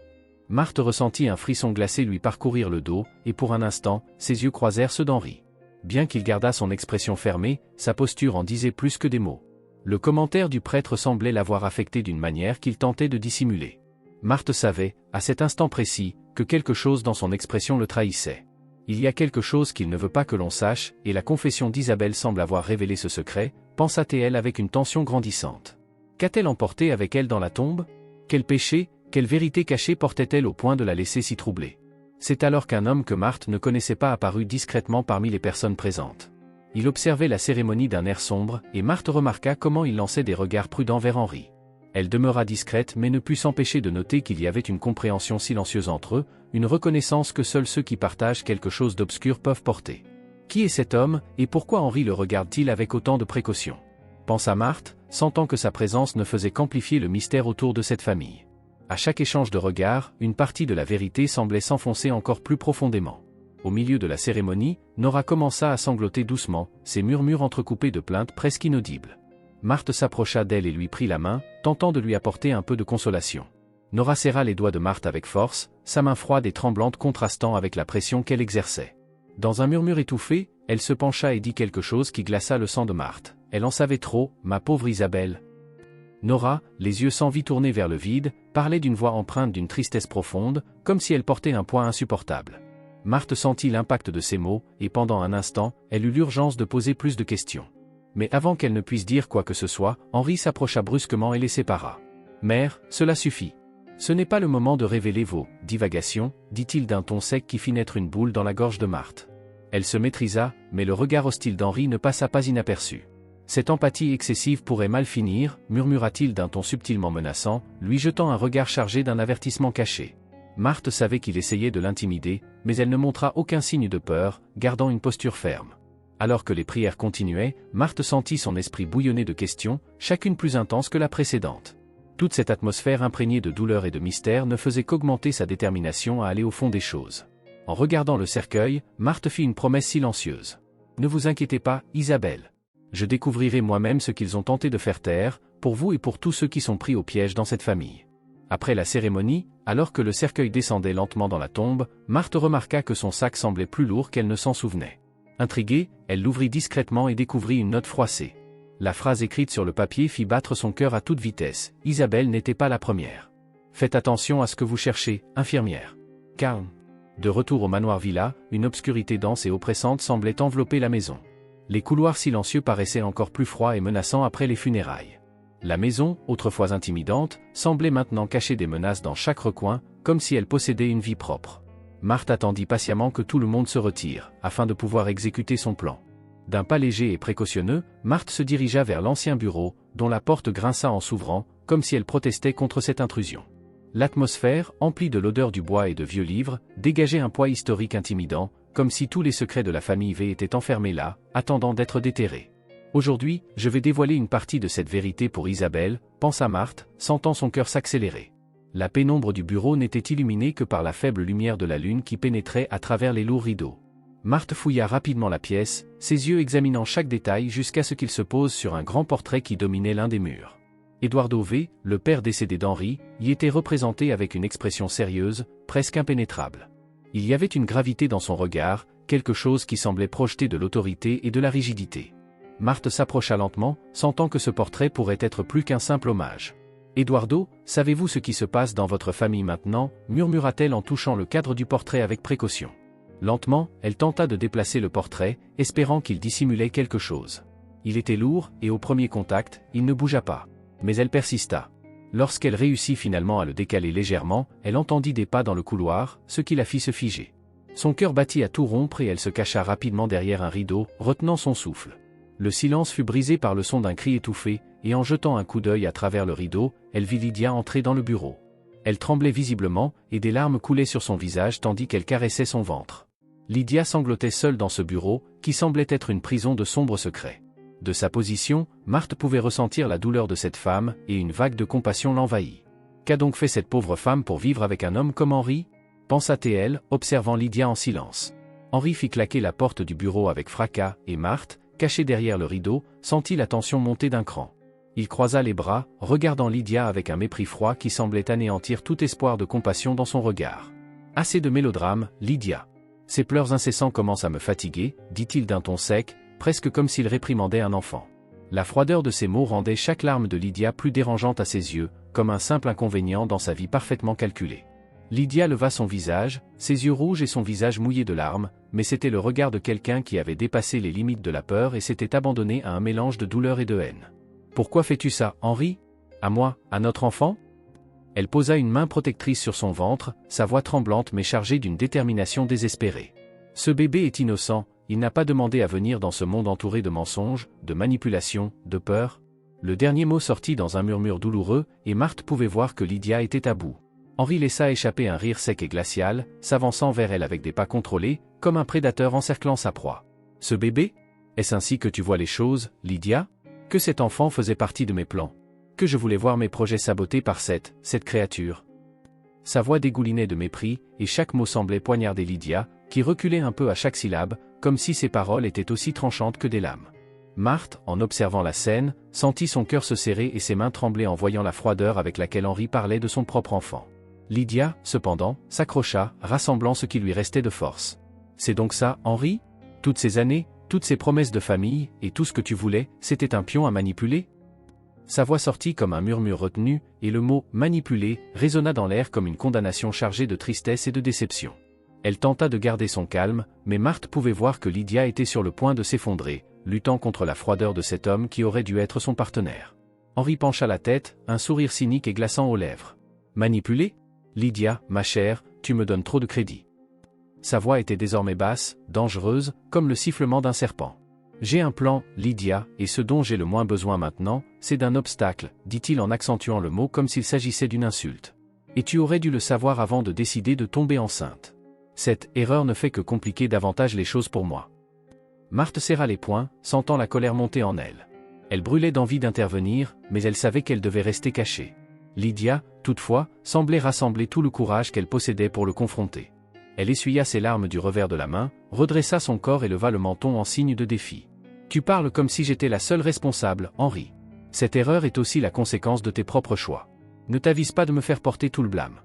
Marthe ressentit un frisson glacé lui parcourir le dos, et pour un instant, ses yeux croisèrent ceux d'Henri. Bien qu'il gardât son expression fermée, sa posture en disait plus que des mots. Le commentaire du prêtre semblait l'avoir affecté d'une manière qu'il tentait de dissimuler. Marthe savait, à cet instant précis, que quelque chose dans son expression le trahissait. Il y a quelque chose qu'il ne veut pas que l'on sache, et la confession d'Isabelle semble avoir révélé ce secret, pensa-t-elle avec une tension grandissante. Qu'a-t-elle emporté avec elle dans la tombe ? Quel péché, quelle vérité cachée portait-elle au point de la laisser si troublée ? C'est alors qu'un homme que Marthe ne connaissait pas apparut discrètement parmi les personnes présentes. Il observait la cérémonie d'un air sombre, et Marthe remarqua comment il lançait des regards prudents vers Henri. Elle demeura discrète mais ne put s'empêcher de noter qu'il y avait une compréhension silencieuse entre eux, une reconnaissance que seuls ceux qui partagent quelque chose d'obscur peuvent porter. Qui est cet homme, et pourquoi Henri le regarde-t-il avec autant de précaution ? Pensa Marthe, sentant que sa présence ne faisait qu'amplifier le mystère autour de cette famille. À chaque échange de regards, une partie de la vérité semblait s'enfoncer encore plus profondément. Au milieu de la cérémonie, Nora commença à sangloter doucement, ses murmures entrecoupés de plaintes presque inaudibles. Marthe s'approcha d'elle et lui prit la main, tentant de lui apporter un peu de consolation. Nora serra les doigts de Marthe avec force, sa main froide et tremblante contrastant avec la pression qu'elle exerçait. Dans un murmure étouffé, elle se pencha et dit quelque chose qui glaça le sang de Marthe. Elle en savait trop, ma pauvre Isabelle. Nora, les yeux sans vie tournés vers le vide, parlait d'une voix empreinte d'une tristesse profonde, comme si elle portait un poids insupportable. Marthe sentit l'impact de ces mots, et pendant un instant, elle eut l'urgence de poser plus de questions. Mais avant qu'elle ne puisse dire quoi que ce soit, Henri s'approcha brusquement et les sépara. « Mère, cela suffit. Ce n'est pas le moment de révéler vos divagations, dit-il d'un ton sec qui fit naître une boule dans la gorge de Marthe. Elle se maîtrisa, mais le regard hostile d'Henri ne passa pas inaperçu. Cette empathie excessive pourrait mal finir, murmura-t-il d'un ton subtilement menaçant, lui jetant un regard chargé d'un avertissement caché. Marthe savait qu'il essayait de l'intimider, mais elle ne montra aucun signe de peur, gardant une posture ferme. Alors que les prières continuaient, Marthe sentit son esprit bouillonner de questions, chacune plus intense que la précédente. Toute cette atmosphère imprégnée de douleur et de mystère ne faisait qu'augmenter sa détermination à aller au fond des choses. En regardant le cercueil, Marthe fit une promesse silencieuse. « Ne vous inquiétez pas, Isabelle. Je découvrirai moi-même ce qu'ils ont tenté de faire taire, pour vous et pour tous ceux qui sont pris au piège dans cette famille. » Après la cérémonie, alors que le cercueil descendait lentement dans la tombe, Marthe remarqua que son sac semblait plus lourd qu'elle ne s'en souvenait. Intriguée, elle l'ouvrit discrètement et découvrit une note froissée. La phrase écrite sur le papier fit battre son cœur à toute vitesse. Isabelle n'était pas la première. « Faites attention à ce que vous cherchez, infirmière. » Calme. De retour au manoir Villa, une obscurité dense et oppressante semblait envelopper la maison. Les couloirs silencieux paraissaient encore plus froids et menaçants après les funérailles. La maison, autrefois intimidante, semblait maintenant cacher des menaces dans chaque recoin, comme si elle possédait une vie propre. Marthe attendit patiemment que tout le monde se retire, afin de pouvoir exécuter son plan. D'un pas léger et précautionneux, Marthe se dirigea vers l'ancien bureau, dont la porte grinça en s'ouvrant, comme si elle protestait contre cette intrusion. L'atmosphère, emplie de l'odeur du bois et de vieux livres, dégageait un poids historique intimidant, comme si tous les secrets de la famille V étaient enfermés là, attendant d'être déterrés. Aujourd'hui, je vais dévoiler une partie de cette vérité pour Isabelle, pensa Marthe, sentant son cœur s'accélérer. La pénombre du bureau n'était illuminée que par la faible lumière de la lune qui pénétrait à travers les lourds rideaux. Marthe fouilla rapidement la pièce, ses yeux examinant chaque détail jusqu'à ce qu'il se pose sur un grand portrait qui dominait l'un des murs. Eduardo V, le père décédé d'Henri, y était représenté avec une expression sérieuse, presque impénétrable. Il y avait une gravité dans son regard, quelque chose qui semblait projeter de l'autorité et de la rigidité. Marthe s'approcha lentement, sentant que ce portrait pourrait être plus qu'un simple hommage. « Eduardo, savez-vous ce qui se passe dans votre famille maintenant » murmura-t-elle en touchant le cadre du portrait avec précaution. Lentement, elle tenta de déplacer le portrait, espérant qu'il dissimulait quelque chose. Il était lourd, et au premier contact, il ne bougea pas. Mais elle persista. Lorsqu'elle réussit finalement à le décaler légèrement, elle entendit des pas dans le couloir, ce qui la fit se figer. Son cœur battit à tout rompre et elle se cacha rapidement derrière un rideau, retenant son souffle. Le silence fut brisé par le son d'un cri étouffé, et en jetant un coup d'œil à travers le rideau, elle vit Lydia entrer dans le bureau. Elle tremblait visiblement, et des larmes coulaient sur son visage tandis qu'elle caressait son ventre. Lydia sanglotait seule dans ce bureau, qui semblait être une prison de sombres secrets. De sa position, Marthe pouvait ressentir la douleur de cette femme, et une vague de compassion l'envahit. Qu'a donc fait cette pauvre femme pour vivre avec un homme comme Henri ? Pensa-t-elle, observant Lydia en silence. Henri fit claquer la porte du bureau avec fracas, et Marthe, cachée derrière le rideau, sentit la tension monter d'un cran. Il croisa les bras, regardant Lydia avec un mépris froid qui semblait anéantir tout espoir de compassion dans son regard. « Assez de mélodrame, Lydia. Ces pleurs incessants commencent à me fatiguer, dit-il d'un ton sec, presque comme s'il réprimandait un enfant. La froideur de ces mots rendait chaque larme de Lydia plus dérangeante à ses yeux, comme un simple inconvénient dans sa vie parfaitement calculée. Lydia leva son visage, ses yeux rouges et son visage mouillé de larmes, mais c'était le regard de quelqu'un qui avait dépassé les limites de la peur et s'était abandonné à un mélange de douleur et de haine. « Pourquoi fais-tu ça, Henri ? À moi, à notre enfant ?» Elle posa une main protectrice sur son ventre, sa voix tremblante mais chargée d'une détermination désespérée. « Ce bébé est innocent, il n'a pas demandé à venir dans ce monde entouré de mensonges, de manipulations, de peur. » Le dernier mot sortit dans un murmure douloureux, et Marthe pouvait voir que Lydia était à bout. Henri laissa échapper un rire sec et glacial, s'avançant vers elle avec des pas contrôlés, comme un prédateur encerclant sa proie. « Ce bébé ? Est-ce ainsi que tu vois les choses, Lydia ? Que cet enfant faisait partie de mes plans. Que je voulais voir mes projets sabotés par cette créature. » Sa voix dégoulinait de mépris, et chaque mot semblait poignarder Lydia, qui reculait un peu à chaque syllabe, comme si ses paroles étaient aussi tranchantes que des lames. Marthe, en observant la scène, sentit son cœur se serrer et ses mains trembler en voyant la froideur avec laquelle Henri parlait de son propre enfant. Lydia, cependant, s'accrocha, rassemblant ce qui lui restait de force. « C'est donc ça, Henri ? Toutes ces années, toutes ces promesses de famille, et tout ce que tu voulais, c'était un pion à manipuler ?» Sa voix sortit comme un murmure retenu, et le mot « manipuler » résonna dans l'air comme une condamnation chargée de tristesse et de déception. Elle tenta de garder son calme, mais Marthe pouvait voir que Lydia était sur le point de s'effondrer, luttant contre la froideur de cet homme qui aurait dû être son partenaire. Henri pencha la tête, un sourire cynique et glaçant aux lèvres. « Manipuler ? Lydia, ma chère, tu me donnes trop de crédit. » Sa voix était désormais basse, dangereuse, comme le sifflement d'un serpent. « J'ai un plan, Lydia, et ce dont j'ai le moins besoin maintenant, c'est d'un obstacle, dit-il en accentuant le mot comme s'il s'agissait d'une insulte. Et tu aurais dû le savoir avant de décider de tomber enceinte. Cette erreur ne fait que compliquer davantage les choses pour moi. » Marthe serra les poings, sentant la colère monter en elle. Elle brûlait d'envie d'intervenir, mais elle savait qu'elle devait rester cachée. Lydia, toutefois, semblait rassembler tout le courage qu'elle possédait pour le confronter. Elle essuya ses larmes du revers de la main, redressa son corps et leva le menton en signe de défi. « Tu parles comme si j'étais la seule responsable, Henri. Cette erreur est aussi la conséquence de tes propres choix. Ne t'avise pas de me faire porter tout le blâme. »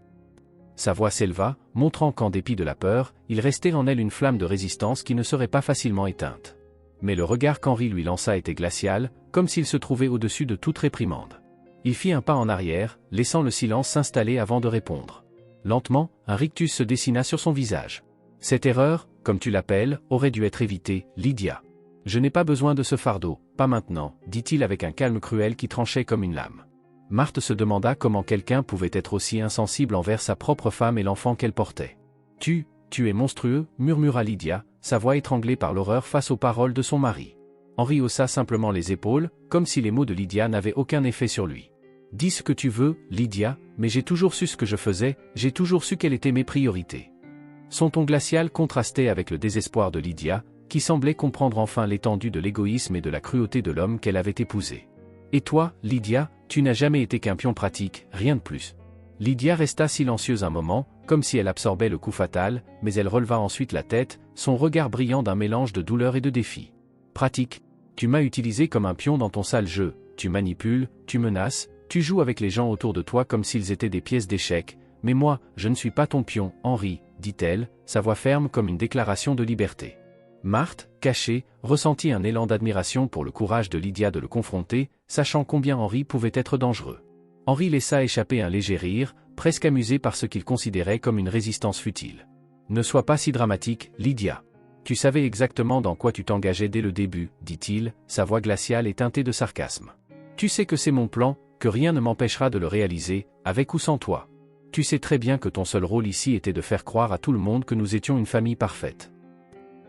Sa voix s'éleva, montrant qu'en dépit de la peur, il restait en elle une flamme de résistance qui ne serait pas facilement éteinte. Mais le regard qu'Henri lui lança était glacial, comme s'il se trouvait au-dessus de toute réprimande. Il fit un pas en arrière, laissant le silence s'installer avant de répondre. Lentement, un rictus se dessina sur son visage. « Cette erreur, comme tu l'appelles, aurait dû être évitée, Lydia. Je n'ai pas besoin de ce fardeau, pas maintenant, dit-il avec un calme cruel qui tranchait comme une lame. Marthe se demanda comment quelqu'un pouvait être aussi insensible envers sa propre femme et l'enfant qu'elle portait. « Tu es monstrueux, murmura Lydia, sa voix étranglée par l'horreur face aux paroles de son mari. Henri haussa simplement les épaules, comme si les mots de Lydia n'avaient aucun effet sur lui. « Dis ce que tu veux, Lydia, mais j'ai toujours su ce que je faisais, j'ai toujours su quelles étaient mes priorités. » Son ton glacial contrastait avec le désespoir de Lydia, qui semblait comprendre enfin l'étendue de l'égoïsme et de la cruauté de l'homme qu'elle avait épousé. « Et toi, Lydia, tu n'as jamais été qu'un pion pratique, rien de plus. » Lydia resta silencieuse un moment, comme si elle absorbait le coup fatal, mais elle releva ensuite la tête, son regard brillant d'un mélange de douleur et de défi. « Pratique. Tu m'as utilisé comme un pion dans ton sale jeu, tu manipules, tu menaces, tu joues avec les gens autour de toi comme s'ils étaient des pièces d'échecs, mais moi, je ne suis pas ton pion, Henri, dit-elle, sa voix ferme comme une déclaration de liberté. Marthe, cachée, ressentit un élan d'admiration pour le courage de Lydia de le confronter, sachant combien Henri pouvait être dangereux. Henri laissa échapper un léger rire, presque amusé par ce qu'il considérait comme une résistance futile. « Ne sois pas si dramatique, Lydia. Tu savais exactement dans quoi tu t'engageais dès le début, dit-il, sa voix glaciale et teintée de sarcasme. Tu sais que c'est mon plan, que rien ne m'empêchera de le réaliser, avec ou sans toi. Tu sais très bien que ton seul rôle ici était de faire croire à tout le monde que nous étions une famille parfaite. »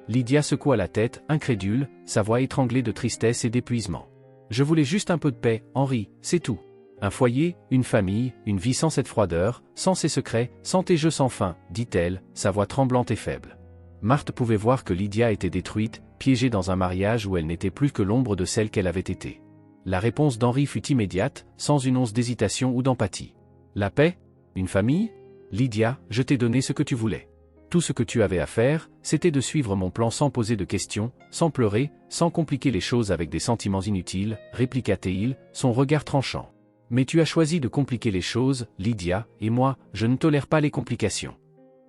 Lydia secoua la tête, incrédule, sa voix étranglée de tristesse et d'épuisement. « Je voulais juste un peu de paix, Henri, c'est tout. Un foyer, une famille, une vie sans cette froideur, sans ces secrets, sans tes jeux sans fin, dit-elle, sa voix tremblante et faible. Marthe pouvait voir que Lydia était détruite, piégée dans un mariage où elle n'était plus que l'ombre de celle qu'elle avait été. La réponse d'Henri fut immédiate, sans une once d'hésitation ou d'empathie. « La paix ? Une famille ? Lydia, je t'ai donné ce que tu voulais. Tout ce que tu avais à faire, c'était de suivre mon plan sans poser de questions, sans pleurer, sans compliquer les choses avec des sentiments inutiles, répliqua-t-il, son regard tranchant. Mais tu as choisi de compliquer les choses, Lydia, et moi, je ne tolère pas les complications. »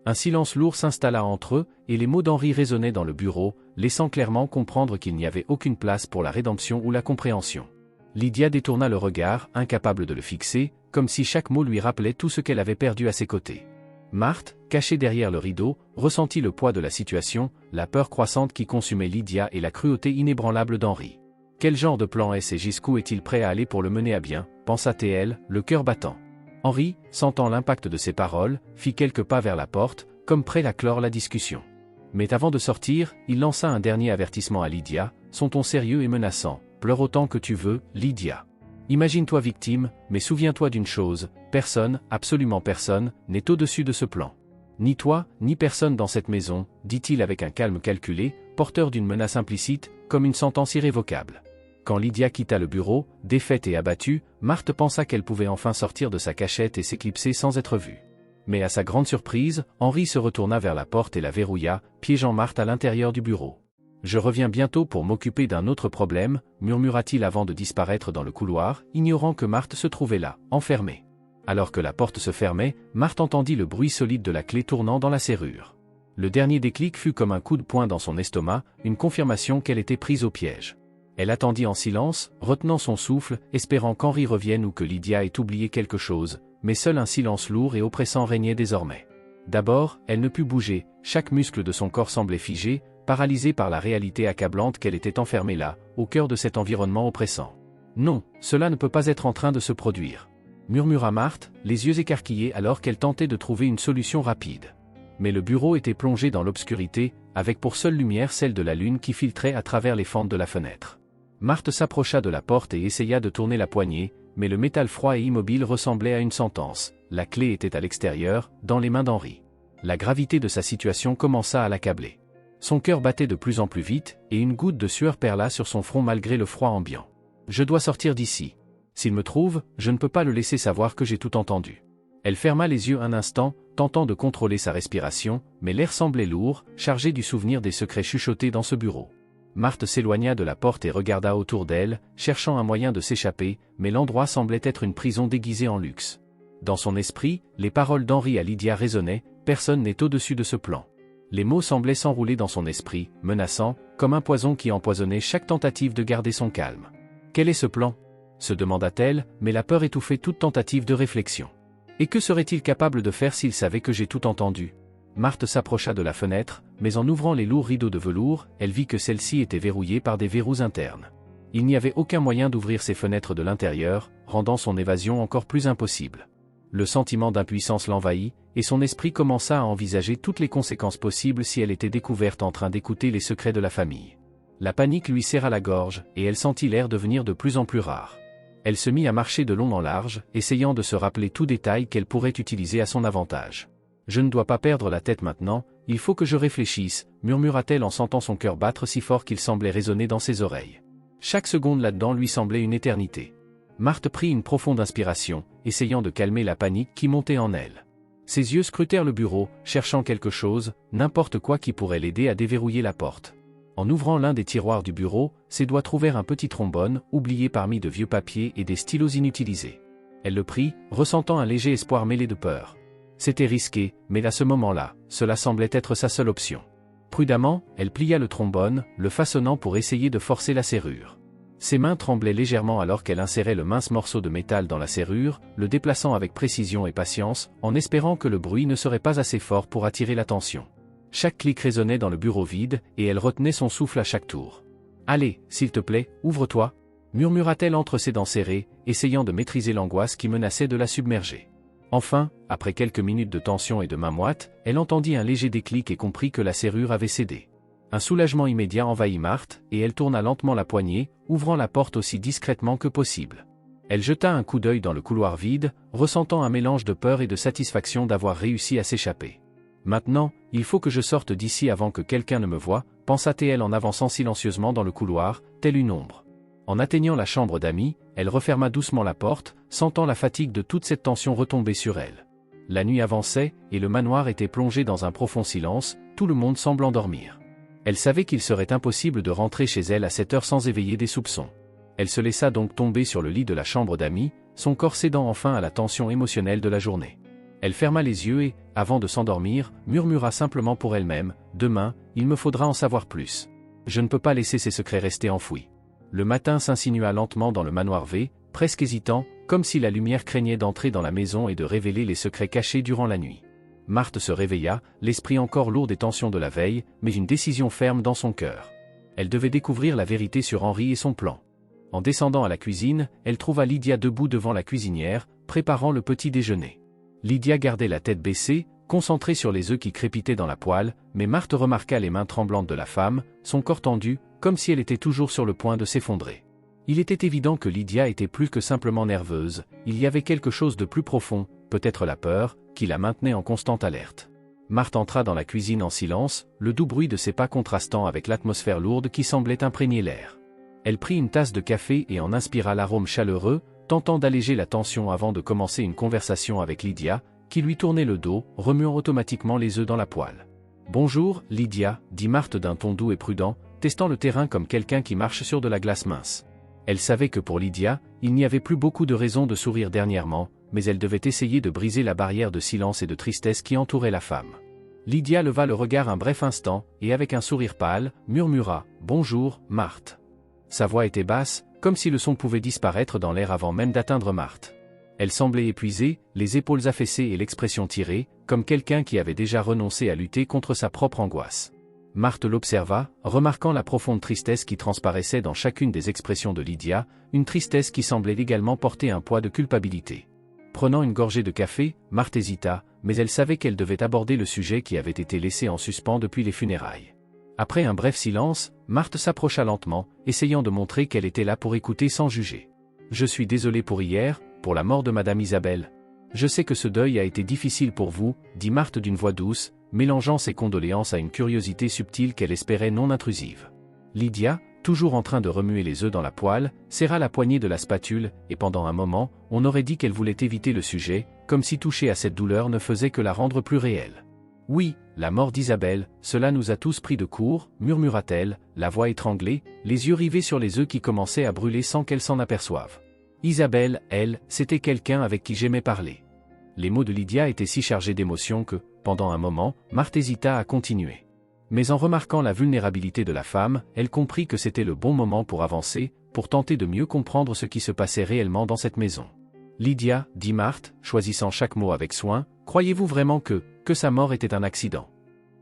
Un silence lourd s'installa entre eux, et les mots d'Henri résonnaient dans le bureau, laissant clairement comprendre qu'il n'y avait aucune place pour la rédemption ou la compréhension. Lydia détourna le regard, incapable de le fixer, comme si chaque mot lui rappelait tout ce qu'elle avait perdu à ses côtés. Marthe, cachée derrière le rideau, ressentit le poids de la situation, la peur croissante qui consumait Lydia et la cruauté inébranlable d'Henri. Quel genre de plan est-ce et jusqu'où est-il prêt à aller pour le mener à bien, pensa-t-elle, le cœur battant. Henri, sentant l'impact de ses paroles, fit quelques pas vers la porte, comme prêt à clore la discussion. Mais avant de sortir, il lança un dernier avertissement à Lydia, son ton sérieux et menaçant. « Pleure autant que tu veux, Lydia. Imagine-toi victime, mais souviens-toi d'une chose, personne, absolument personne, n'est au-dessus de ce plan. Ni toi, ni personne dans cette maison, dit-il avec un calme calculé, porteur d'une menace implicite, comme une sentence irrévocable. » Quand Lydia quitta le bureau, défaite et abattue, Marthe pensa qu'elle pouvait enfin sortir de sa cachette et s'éclipser sans être vue. Mais à sa grande surprise, Henri se retourna vers la porte et la verrouilla, piégeant Marthe à l'intérieur du bureau. « Je reviens bientôt pour m'occuper d'un autre problème, » murmura-t-il avant de disparaître dans le couloir, ignorant que Marthe se trouvait là, enfermée. Alors que la porte se fermait, Marthe entendit le bruit solide de la clé tournant dans la serrure. Le dernier déclic fut comme un coup de poing dans son estomac, une confirmation qu'elle était prise au piège. Elle attendit en silence, retenant son souffle, espérant qu'Henri revienne ou que Lydia ait oublié quelque chose, mais seul un silence lourd et oppressant régnait désormais. D'abord, elle ne put bouger, chaque muscle de son corps semblait figé, paralysé par la réalité accablante qu'elle était enfermée là, au cœur de cet environnement oppressant. « Non, cela ne peut pas être en train de se produire. » murmura Marthe, les yeux écarquillés alors qu'elle tentait de trouver une solution rapide. Mais le bureau était plongé dans l'obscurité, avec pour seule lumière celle de la lune qui filtrait à travers les fentes de la fenêtre. Marthe s'approcha de la porte et essaya de tourner la poignée, mais le métal froid et immobile ressemblait à une sentence. La clé était à l'extérieur, dans les mains d'Henri. La gravité de sa situation commença à l'accabler. Son cœur battait de plus en plus vite, et une goutte de sueur perla sur son front malgré le froid ambiant. « Je dois sortir d'ici. S'il me trouve, je ne peux pas le laisser savoir que j'ai tout entendu. » Elle ferma les yeux un instant, tentant de contrôler sa respiration, mais l'air semblait lourd, chargé du souvenir des secrets chuchotés dans ce bureau. Marthe s'éloigna de la porte et regarda autour d'elle, cherchant un moyen de s'échapper, mais l'endroit semblait être une prison déguisée en luxe. Dans son esprit, les paroles d'Henri à Lydia résonnaient, « Personne n'est au-dessus de ce plan. » Les mots semblaient s'enrouler dans son esprit, menaçants, comme un poison qui empoisonnait chaque tentative de garder son calme. « Quel est ce plan ?» se demanda-t-elle, mais la peur étouffait toute tentative de réflexion. « Et que serait-il capable de faire s'il savait que j'ai tout entendu ?» Marthe s'approcha de la fenêtre, mais en ouvrant les lourds rideaux de velours, elle vit que celle-ci était verrouillée par des verrous internes. Il n'y avait aucun moyen d'ouvrir ces fenêtres de l'intérieur, rendant son évasion encore plus impossible. Le sentiment d'impuissance l'envahit, et son esprit commença à envisager toutes les conséquences possibles si elle était découverte en train d'écouter les secrets de la famille. La panique lui serra la gorge, et elle sentit l'air devenir de plus en plus rare. Elle se mit à marcher de long en large, essayant de se rappeler tout détail qu'elle pourrait utiliser à son avantage. « Je ne dois pas perdre la tête maintenant, il faut que je réfléchisse », murmura-t-elle en sentant son cœur battre si fort qu'il semblait résonner dans ses oreilles. Chaque seconde là-dedans lui semblait une éternité. Marthe prit une profonde inspiration, essayant de calmer la panique qui montait en elle. Ses yeux scrutèrent le bureau, cherchant quelque chose, n'importe quoi qui pourrait l'aider à déverrouiller la porte. En ouvrant l'un des tiroirs du bureau, ses doigts trouvèrent un petit trombone, oublié parmi de vieux papiers et des stylos inutilisés. Elle le prit, ressentant un léger espoir mêlé de peur. C'était risqué, mais à ce moment-là, cela semblait être sa seule option. Prudemment, elle plia le trombone, le façonnant pour essayer de forcer la serrure. Ses mains tremblaient légèrement alors qu'elle insérait le mince morceau de métal dans la serrure, le déplaçant avec précision et patience, en espérant que le bruit ne serait pas assez fort pour attirer l'attention. Chaque clic résonnait dans le bureau vide, et elle retenait son souffle à chaque tour. « Allez, s'il te plaît, ouvre-toi » murmura-t-elle entre ses dents serrées, essayant de maîtriser l'angoisse qui menaçait de la submerger. Enfin, après quelques minutes de tension et de mains moites, elle entendit un léger déclic et comprit que la serrure avait cédé. Un soulagement immédiat envahit Marthe, et elle tourna lentement la poignée, ouvrant la porte aussi discrètement que possible. Elle jeta un coup d'œil dans le couloir vide, ressentant un mélange de peur et de satisfaction d'avoir réussi à s'échapper. « Maintenant, il faut que je sorte d'ici avant que quelqu'un ne me voie », pensa-t-elle en avançant silencieusement dans le couloir, telle une ombre. En atteignant la chambre d'amis, elle referma doucement la porte, sentant la fatigue de toute cette tension retomber sur elle. La nuit avançait, et le manoir était plongé dans un profond silence, tout le monde semblant dormir. Elle savait qu'il serait impossible de rentrer chez elle à cette heure sans éveiller des soupçons. Elle se laissa donc tomber sur le lit de la chambre d'amis, son corps cédant enfin à la tension émotionnelle de la journée. Elle ferma les yeux et, avant de s'endormir, murmura simplement pour elle-même, « Demain, il me faudra en savoir plus. Je ne peux pas laisser ces secrets rester enfouis. » Le matin s'insinua lentement dans le manoir V, presque hésitant, comme si la lumière craignait d'entrer dans la maison et de révéler les secrets cachés durant la nuit. Marthe se réveilla, l'esprit encore lourd des tensions de la veille, mais une décision ferme dans son cœur. Elle devait découvrir la vérité sur Henri et son plan. En descendant à la cuisine, elle trouva Lydia debout devant la cuisinière, préparant le petit déjeuner. Lydia gardait la tête baissée, concentrée sur les œufs qui crépitaient dans la poêle, mais Marthe remarqua les mains tremblantes de la femme, son corps tendu, comme si elle était toujours sur le point de s'effondrer. Il était évident que Lydia était plus que simplement nerveuse, il y avait quelque chose de plus profond, peut-être la peur, qui la maintenait en constante alerte. Marthe entra dans la cuisine en silence, le doux bruit de ses pas contrastant avec l'atmosphère lourde qui semblait imprégner l'air. Elle prit une tasse de café et en inspira l'arôme chaleureux, tentant d'alléger la tension avant de commencer une conversation avec Lydia, qui lui tournait le dos, remuant automatiquement les œufs dans la poêle. « Bonjour, Lydia » dit Marthe d'un ton doux et prudent, testant le terrain comme quelqu'un qui marche sur de la glace mince. Elle savait que pour Lydia, il n'y avait plus beaucoup de raisons de sourire dernièrement, mais elle devait essayer de briser la barrière de silence et de tristesse qui entourait la femme. Lydia leva le regard un bref instant, et avec un sourire pâle, murmura « Bonjour, Marthe ». Sa voix était basse, comme si le son pouvait disparaître dans l'air avant même d'atteindre Marthe. Elle semblait épuisée, les épaules affaissées et l'expression tirée, comme quelqu'un qui avait déjà renoncé à lutter contre sa propre angoisse. Marthe l'observa, remarquant la profonde tristesse qui transparaissait dans chacune des expressions de Lydia, une tristesse qui semblait également porter un poids de culpabilité. Prenant une gorgée de café, Marthe hésita, mais elle savait qu'elle devait aborder le sujet qui avait été laissé en suspens depuis les funérailles. Après un bref silence, Marthe s'approcha lentement, essayant de montrer qu'elle était là pour écouter sans juger. « Je suis désolée pour hier, pour la mort de Madame Isabelle. Je sais que ce deuil a été difficile pour vous, » dit Marthe d'une voix douce, mélangeant ses condoléances à une curiosité subtile qu'elle espérait non intrusive. Lydia, toujours en train de remuer les œufs dans la poêle, serra la poignée de la spatule, et pendant un moment, on aurait dit qu'elle voulait éviter le sujet, comme si toucher à cette douleur ne faisait que la rendre plus réelle. « Oui, la mort d'Isabelle, cela nous a tous pris de court, » murmura-t-elle, la voix étranglée, les yeux rivés sur les œufs qui commençaient à brûler sans qu'elle s'en aperçoive. Isabelle, elle, c'était quelqu'un avec qui j'aimais parler. Les mots de Lydia étaient si chargés d'émotion que, pendant un moment, Marthe hésita à continuer. Mais en remarquant la vulnérabilité de la femme, elle comprit que c'était le bon moment pour avancer, pour tenter de mieux comprendre ce qui se passait réellement dans cette maison. « Lydia, » dit Marthe, choisissant chaque mot avec soin, « croyez-vous vraiment que sa mort était un accident ?»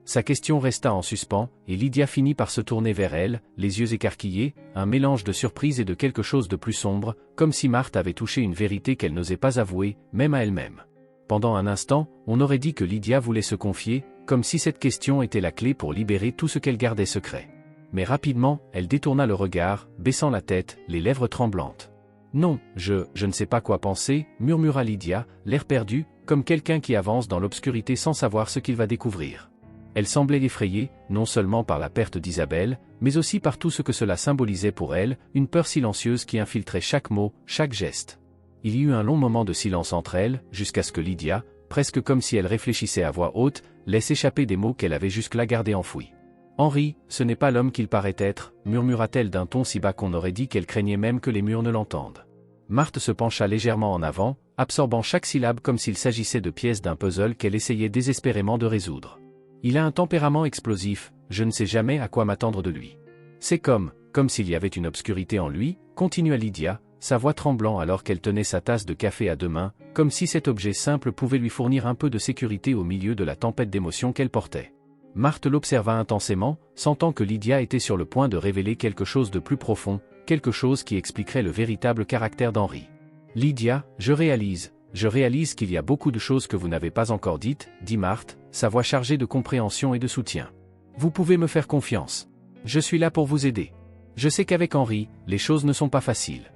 Sa question resta en suspens, et Lydia finit par se tourner vers elle, les yeux écarquillés, un mélange de surprise et de quelque chose de plus sombre, comme si Marthe avait touché une vérité qu'elle n'osait pas avouer, même à elle-même. Pendant un instant, on aurait dit que Lydia voulait se confier, comme si cette question était la clé pour libérer tout ce qu'elle gardait secret. Mais rapidement, elle détourna le regard, baissant la tête, les lèvres tremblantes. « Non, je ne sais pas quoi penser » murmura Lydia, l'air perdu, comme quelqu'un qui avance dans l'obscurité sans savoir ce qu'il va découvrir. Elle semblait effrayée, non seulement par la perte d'Isabelle, mais aussi par tout ce que cela symbolisait pour elle, une peur silencieuse qui infiltrait chaque mot, chaque geste. Il y eut un long moment de silence entre elles, jusqu'à ce que Lydia, presque comme si elle réfléchissait à voix haute, laisse échapper des mots qu'elle avait jusque-là gardés enfouis. « Henri, ce n'est pas l'homme qu'il paraît être » murmura-t-elle d'un ton si bas qu'on aurait dit qu'elle craignait même que les murs ne l'entendent. Marthe se pencha légèrement en avant, absorbant chaque syllabe comme s'il s'agissait de pièces d'un puzzle qu'elle essayait désespérément de résoudre. « Il a un tempérament explosif, je ne sais jamais à quoi m'attendre de lui. C'est comme s'il y avait une obscurité en lui, continua Lydia, sa voix tremblant alors qu'elle tenait sa tasse de café à deux mains, comme si cet objet simple pouvait lui fournir un peu de sécurité au milieu de la tempête d'émotions qu'elle portait. Marthe l'observa intensément, sentant que Lydia était sur le point de révéler quelque chose de plus profond, quelque chose qui expliquerait le véritable caractère d'Henri. « Lydia, je réalise qu'il y a beaucoup de choses que vous n'avez pas encore dites, dit Marthe, sa voix chargée de compréhension et de soutien. Vous pouvez me faire confiance. Je suis là pour vous aider. Je sais qu'avec Henri, les choses ne sont pas faciles. »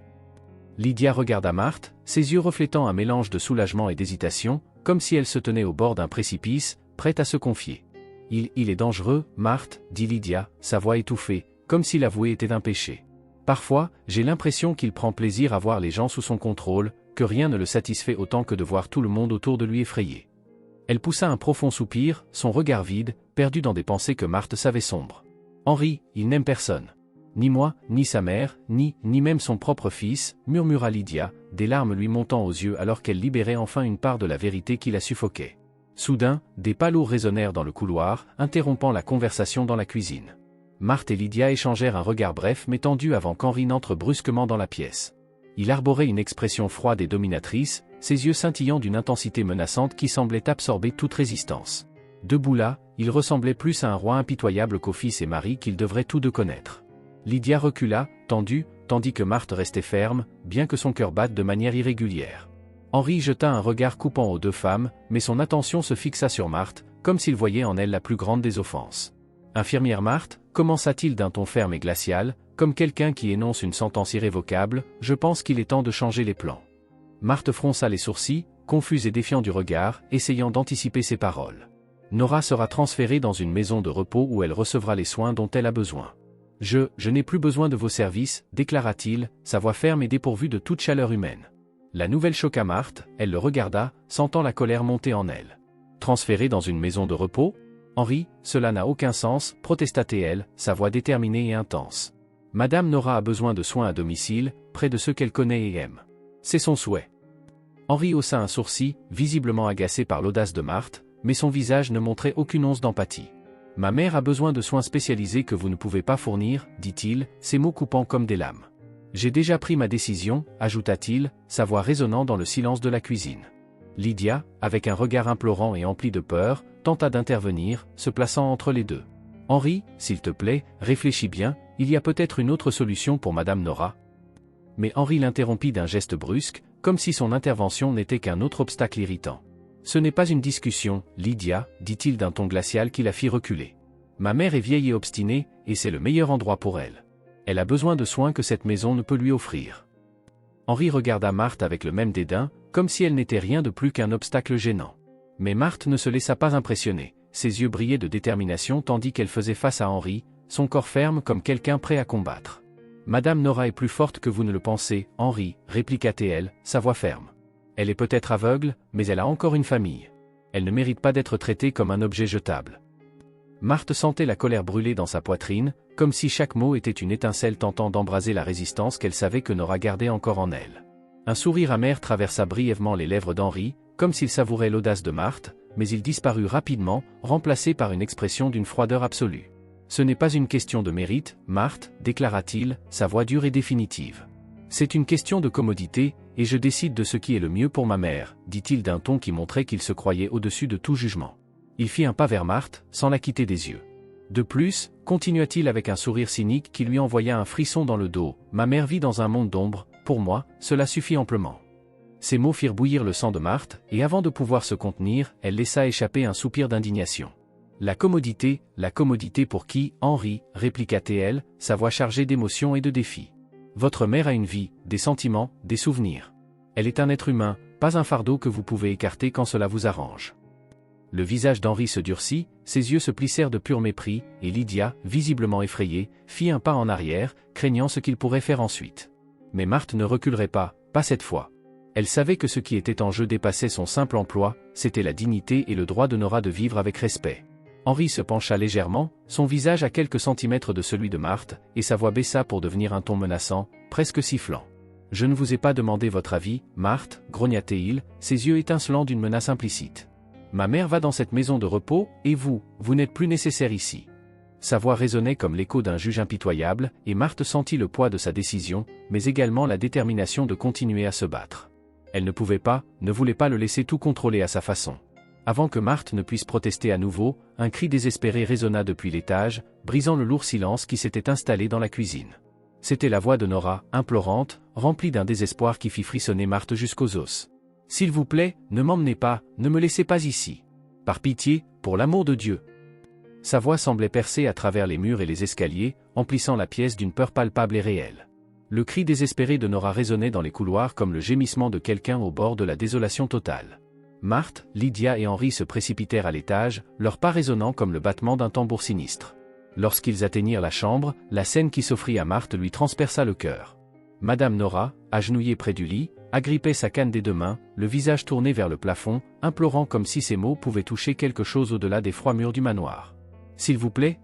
Lydia regarda Marthe, ses yeux reflétant un mélange de soulagement et d'hésitation, comme si elle se tenait au bord d'un précipice, prête à se confier. « Il est dangereux, Marthe, dit Lydia, sa voix étouffée, comme si l'avouer était un péché. Parfois, j'ai l'impression qu'il prend plaisir à voir les gens sous son contrôle, que rien ne le satisfait autant que de voir tout le monde autour de lui effrayé. » Elle poussa un profond soupir, son regard vide, perdu dans des pensées que Marthe savait sombres. « Henri, il n'aime personne. Ni moi, ni sa mère, ni même son propre fils, murmura Lydia, des larmes lui montant aux yeux alors qu'elle libérait enfin une part de la vérité qui la suffoquait. Soudain, des pas lourds résonnèrent dans le couloir, interrompant la conversation dans la cuisine. Marthe et Lydia échangèrent un regard bref mais tendu avant qu'Henri n'entre brusquement dans la pièce. Il arborait une expression froide et dominatrice, ses yeux scintillant d'une intensité menaçante qui semblait absorber toute résistance. Debout là, il ressemblait plus à un roi impitoyable qu'au fils et mari qu'ils devraient tous deux connaître. Lydia recula, tendue, tandis que Marthe restait ferme, bien que son cœur batte de manière irrégulière. Henri jeta un regard coupant aux deux femmes, mais son attention se fixa sur Marthe, comme s'il voyait en elle la plus grande des offenses. « Infirmière Marthe, commença-t-il d'un ton ferme et glacial, comme quelqu'un qui énonce une sentence irrévocable, je pense qu'il est temps de changer les plans. » Marthe fronça les sourcils, confuse et défiant du regard, essayant d'anticiper ses paroles. « Nora sera transférée dans une maison de repos où elle recevra les soins dont elle a besoin. Je n'ai plus besoin de vos services, déclara-t-il, sa voix ferme et dépourvue de toute chaleur humaine. La nouvelle choqua Marthe, elle le regarda, sentant la colère monter en elle. Transférée dans une maison de repos ? Henri, cela n'a aucun sens, protesta-t-elle, sa voix déterminée et intense. Madame Nora a besoin de soins à domicile, près de ceux qu'elle connaît et aime. C'est son souhait. Henri haussa un sourcil, visiblement agacé par l'audace de Marthe, mais son visage ne montrait aucune once d'empathie. « Ma mère a besoin de soins spécialisés que vous ne pouvez pas fournir, dit-il, ses mots coupant comme des lames. J'ai déjà pris ma décision, ajouta-t-il, sa voix résonnant dans le silence de la cuisine. Lydia, avec un regard implorant et empli de peur, tenta d'intervenir, se plaçant entre les deux. « Henri, s'il te plaît, réfléchis bien, il y a peut-être une autre solution pour Madame Nora. » Mais Henri l'interrompit d'un geste brusque, comme si son intervention n'était qu'un autre obstacle irritant. « Ce n'est pas une discussion, Lydia, dit-il d'un ton glacial qui la fit reculer. Ma mère est vieille et obstinée, et c'est le meilleur endroit pour elle. Elle a besoin de soins que cette maison ne peut lui offrir. » Henri regarda Marthe avec le même dédain, comme si elle n'était rien de plus qu'un obstacle gênant. Mais Marthe ne se laissa pas impressionner, ses yeux brillaient de détermination tandis qu'elle faisait face à Henri, son corps ferme comme quelqu'un prêt à combattre. « Madame Nora est plus forte que vous ne le pensez, Henri, répliqua-t-elle, sa voix ferme. Elle est peut-être aveugle, mais elle a encore une famille. Elle ne mérite pas d'être traitée comme un objet jetable. » Marthe sentait la colère brûler dans sa poitrine, comme si chaque mot était une étincelle tentant d'embraser la résistance qu'elle savait que Nora gardait encore en elle. Un sourire amer traversa brièvement les lèvres d'Henri, comme s'il savourait l'audace de Marthe, mais il disparut rapidement, remplacé par une expression d'une froideur absolue. « Ce n'est pas une question de mérite, Marthe, déclara-t-il, sa voix dure et définitive. C'est une question de commodité, et je décide de ce qui est le mieux pour ma mère, dit-il d'un ton qui montrait qu'il se croyait au-dessus de tout jugement. Il fit un pas vers Marthe, sans la quitter des yeux. De plus, continua-t-il avec un sourire cynique qui lui envoya un frisson dans le dos, ma mère vit dans un monde d'ombre, pour moi, cela suffit amplement. Ces mots firent bouillir le sang de Marthe, et avant de pouvoir se contenir, elle laissa échapper un soupir d'indignation. La commodité pour qui, Henri, répliqua-t-elle, sa voix chargée d'émotion et de défi. Votre mère a une vie, des sentiments, des souvenirs. Elle est un être humain, pas un fardeau que vous pouvez écarter quand cela vous arrange. Le visage d'Henri se durcit, ses yeux se plissèrent de pur mépris, et Lydia, visiblement effrayée, fit un pas en arrière, craignant ce qu'il pourrait faire ensuite. Mais Marthe ne reculerait pas cette fois. Elle savait que ce qui était en jeu dépassait son simple emploi, c'était la dignité et le droit de Nora de vivre avec respect. Henri se pencha légèrement, son visage à quelques centimètres de celui de Marthe, et sa voix baissa pour devenir un ton menaçant, presque sifflant. « Je ne vous ai pas demandé votre avis, Marthe, grogna-t-il, ses yeux étincelants d'une menace implicite. Ma mère va dans cette maison de repos, et vous n'êtes plus nécessaire ici. » Sa voix résonnait comme l'écho d'un juge impitoyable, et Marthe sentit le poids de sa décision, mais également la détermination de continuer à se battre. Elle ne pouvait pas, ne voulait pas le laisser tout contrôler à sa façon. Avant que Marthe ne puisse protester à nouveau, un cri désespéré résonna depuis l'étage, brisant le lourd silence qui s'était installé dans la cuisine. C'était la voix de Nora, implorante, remplie d'un désespoir qui fit frissonner Marthe jusqu'aux os. « S'il vous plaît, ne m'emmenez pas, ne me laissez pas ici. Par pitié, pour l'amour de Dieu. » Sa voix semblait percer à travers les murs et les escaliers, emplissant la pièce d'une peur palpable et réelle. Le cri désespéré de Nora résonnait dans les couloirs comme le gémissement de quelqu'un au bord de la désolation totale. Marthe, Lydia et Henri se précipitèrent à l'étage, leurs pas résonnant comme le battement d'un tambour sinistre. Lorsqu'ils atteignirent la chambre, la scène qui s'offrit à Marthe lui transperça le cœur. Madame Nora, agenouillée près du lit, agrippait sa canne des deux mains, le visage tourné vers le plafond, implorant comme si ces mots pouvaient toucher quelque chose au-delà des froids murs du manoir. « S'il vous plaît,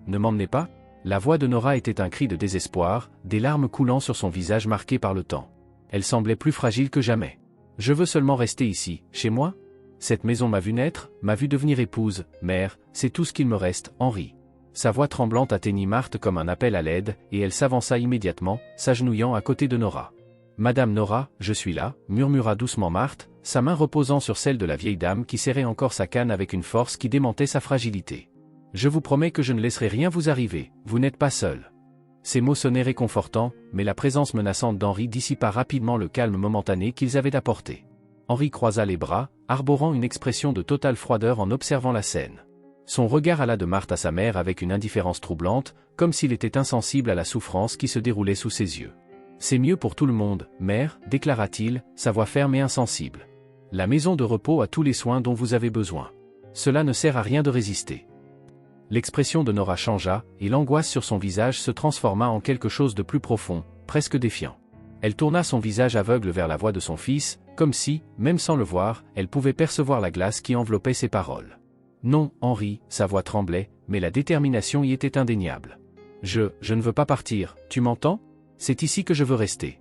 ne m'emmenez pas » La voix de Nora était un cri de désespoir, des larmes coulant sur son visage marqué par le temps. Elle semblait plus fragile que jamais. « Je veux seulement rester ici, chez moi. Cette maison m'a vu naître, m'a vu devenir épouse, mère, c'est tout ce qu'il me reste, Henri. » Sa voix tremblante atteignit Marthe comme un appel à l'aide, et elle s'avança immédiatement, s'agenouillant à côté de Nora. « Madame Nora, je suis là » murmura doucement Marthe, sa main reposant sur celle de la vieille dame qui serrait encore sa canne avec une force qui démentait sa fragilité. « Je vous promets que je ne laisserai rien vous arriver, vous n'êtes pas seul. » Ces mots sonnaient réconfortants, mais la présence menaçante d'Henri dissipa rapidement le calme momentané qu'ils avaient apporté. Henri croisa les bras, arborant une expression de totale froideur en observant la scène. Son regard alla de Marthe à sa mère avec une indifférence troublante, comme s'il était insensible à la souffrance qui se déroulait sous ses yeux. « C'est mieux pour tout le monde, mère, déclara-t-il, sa voix ferme et insensible. La maison de repos a tous les soins dont vous avez besoin. Cela ne sert à rien de résister. » L'expression de Nora changea, et l'angoisse sur son visage se transforma en quelque chose de plus profond, presque défiant. Elle tourna son visage aveugle vers la voix de son fils, comme si, même sans le voir, elle pouvait percevoir la glace qui enveloppait ses paroles. « Non, Henri » sa voix tremblait, mais la détermination y était indéniable. « Je ne veux pas partir, tu m'entends ? C'est ici que je veux rester. »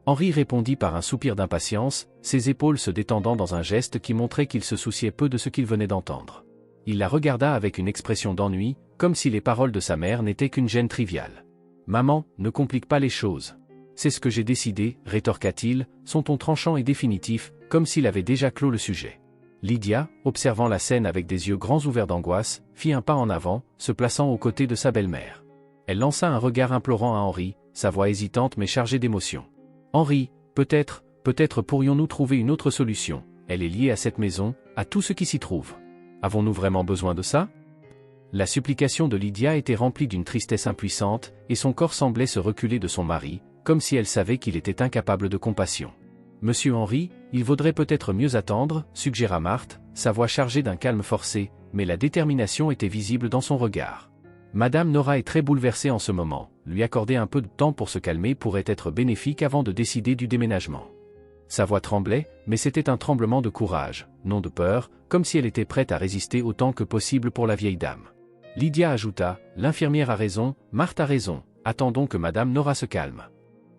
Henri répondit par un soupir d'impatience, ses épaules se détendant dans un geste qui montrait qu'il se souciait peu de ce qu'il venait d'entendre. Il la regarda avec une expression d'ennui, comme si les paroles de sa mère n'étaient qu'une gêne triviale. « Maman, ne complique pas les choses. C'est ce que j'ai décidé, rétorqua-t-il, son ton tranchant et définitif, comme s'il avait déjà clos le sujet. Lydia, observant la scène avec des yeux grands ouverts d'angoisse, fit un pas en avant, se plaçant aux côtés de sa belle-mère. Elle lança un regard implorant à Henri, sa voix hésitante mais chargée d'émotion. « Henri, peut-être pourrions-nous trouver une autre solution. Elle est liée à cette maison, à tout ce qui s'y trouve. Avons-nous vraiment besoin de ça ?» La supplication de Lydia était remplie d'une tristesse impuissante, et son corps semblait se reculer de son mari, comme si elle savait qu'il était incapable de compassion. « Monsieur Henri, il vaudrait peut-être mieux attendre, » suggéra Marthe, sa voix chargée d'un calme forcé, mais la détermination était visible dans son regard. Madame Nora est très bouleversée en ce moment, lui accorder un peu de temps pour se calmer pourrait être bénéfique avant de décider du déménagement. Sa voix tremblait, mais c'était un tremblement de courage, non de peur, comme si elle était prête à résister autant que possible pour la vieille dame. Lydia ajouta, « L'infirmière a raison, Marthe a raison, attendons que Madame Nora se calme. »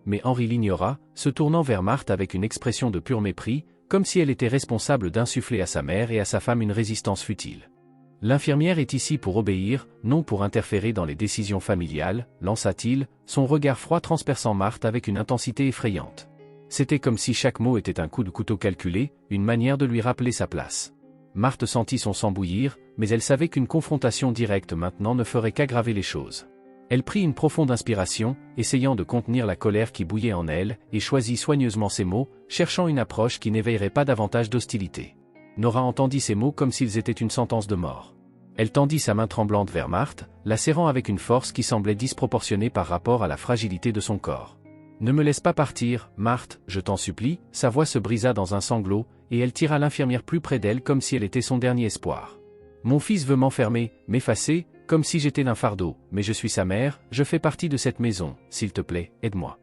Mais Henri l'ignora, se tournant vers Marthe avec une expression de pur mépris, comme si elle était responsable d'insuffler à sa mère et à sa femme une résistance futile. « L'infirmière est ici pour obéir, non pour interférer dans les décisions familiales, » lança-t-il, son regard froid transperçant Marthe avec une intensité effrayante. C'était comme si chaque mot était un coup de couteau calculé, une manière de lui rappeler sa place. Marthe sentit son sang bouillir, mais elle savait qu'une confrontation directe maintenant ne ferait qu'aggraver les choses. Elle prit une profonde inspiration, essayant de contenir la colère qui bouillait en elle, et choisit soigneusement ses mots, cherchant une approche qui n'éveillerait pas davantage d'hostilité. Nora entendit ces mots comme s'ils étaient une sentence de mort. Elle tendit sa main tremblante vers Marthe, la serrant avec une force qui semblait disproportionnée par rapport à la fragilité de son corps. « Ne me laisse pas partir, Marthe, je t'en supplie » Sa voix se brisa dans un sanglot, et elle tira l'infirmière plus près d'elle comme si elle était son dernier espoir. « Mon fils veut m'enfermer, m'effacer, comme si j'étais un fardeau, mais je suis sa mère, je fais partie de cette maison, s'il te plaît, aide-moi. »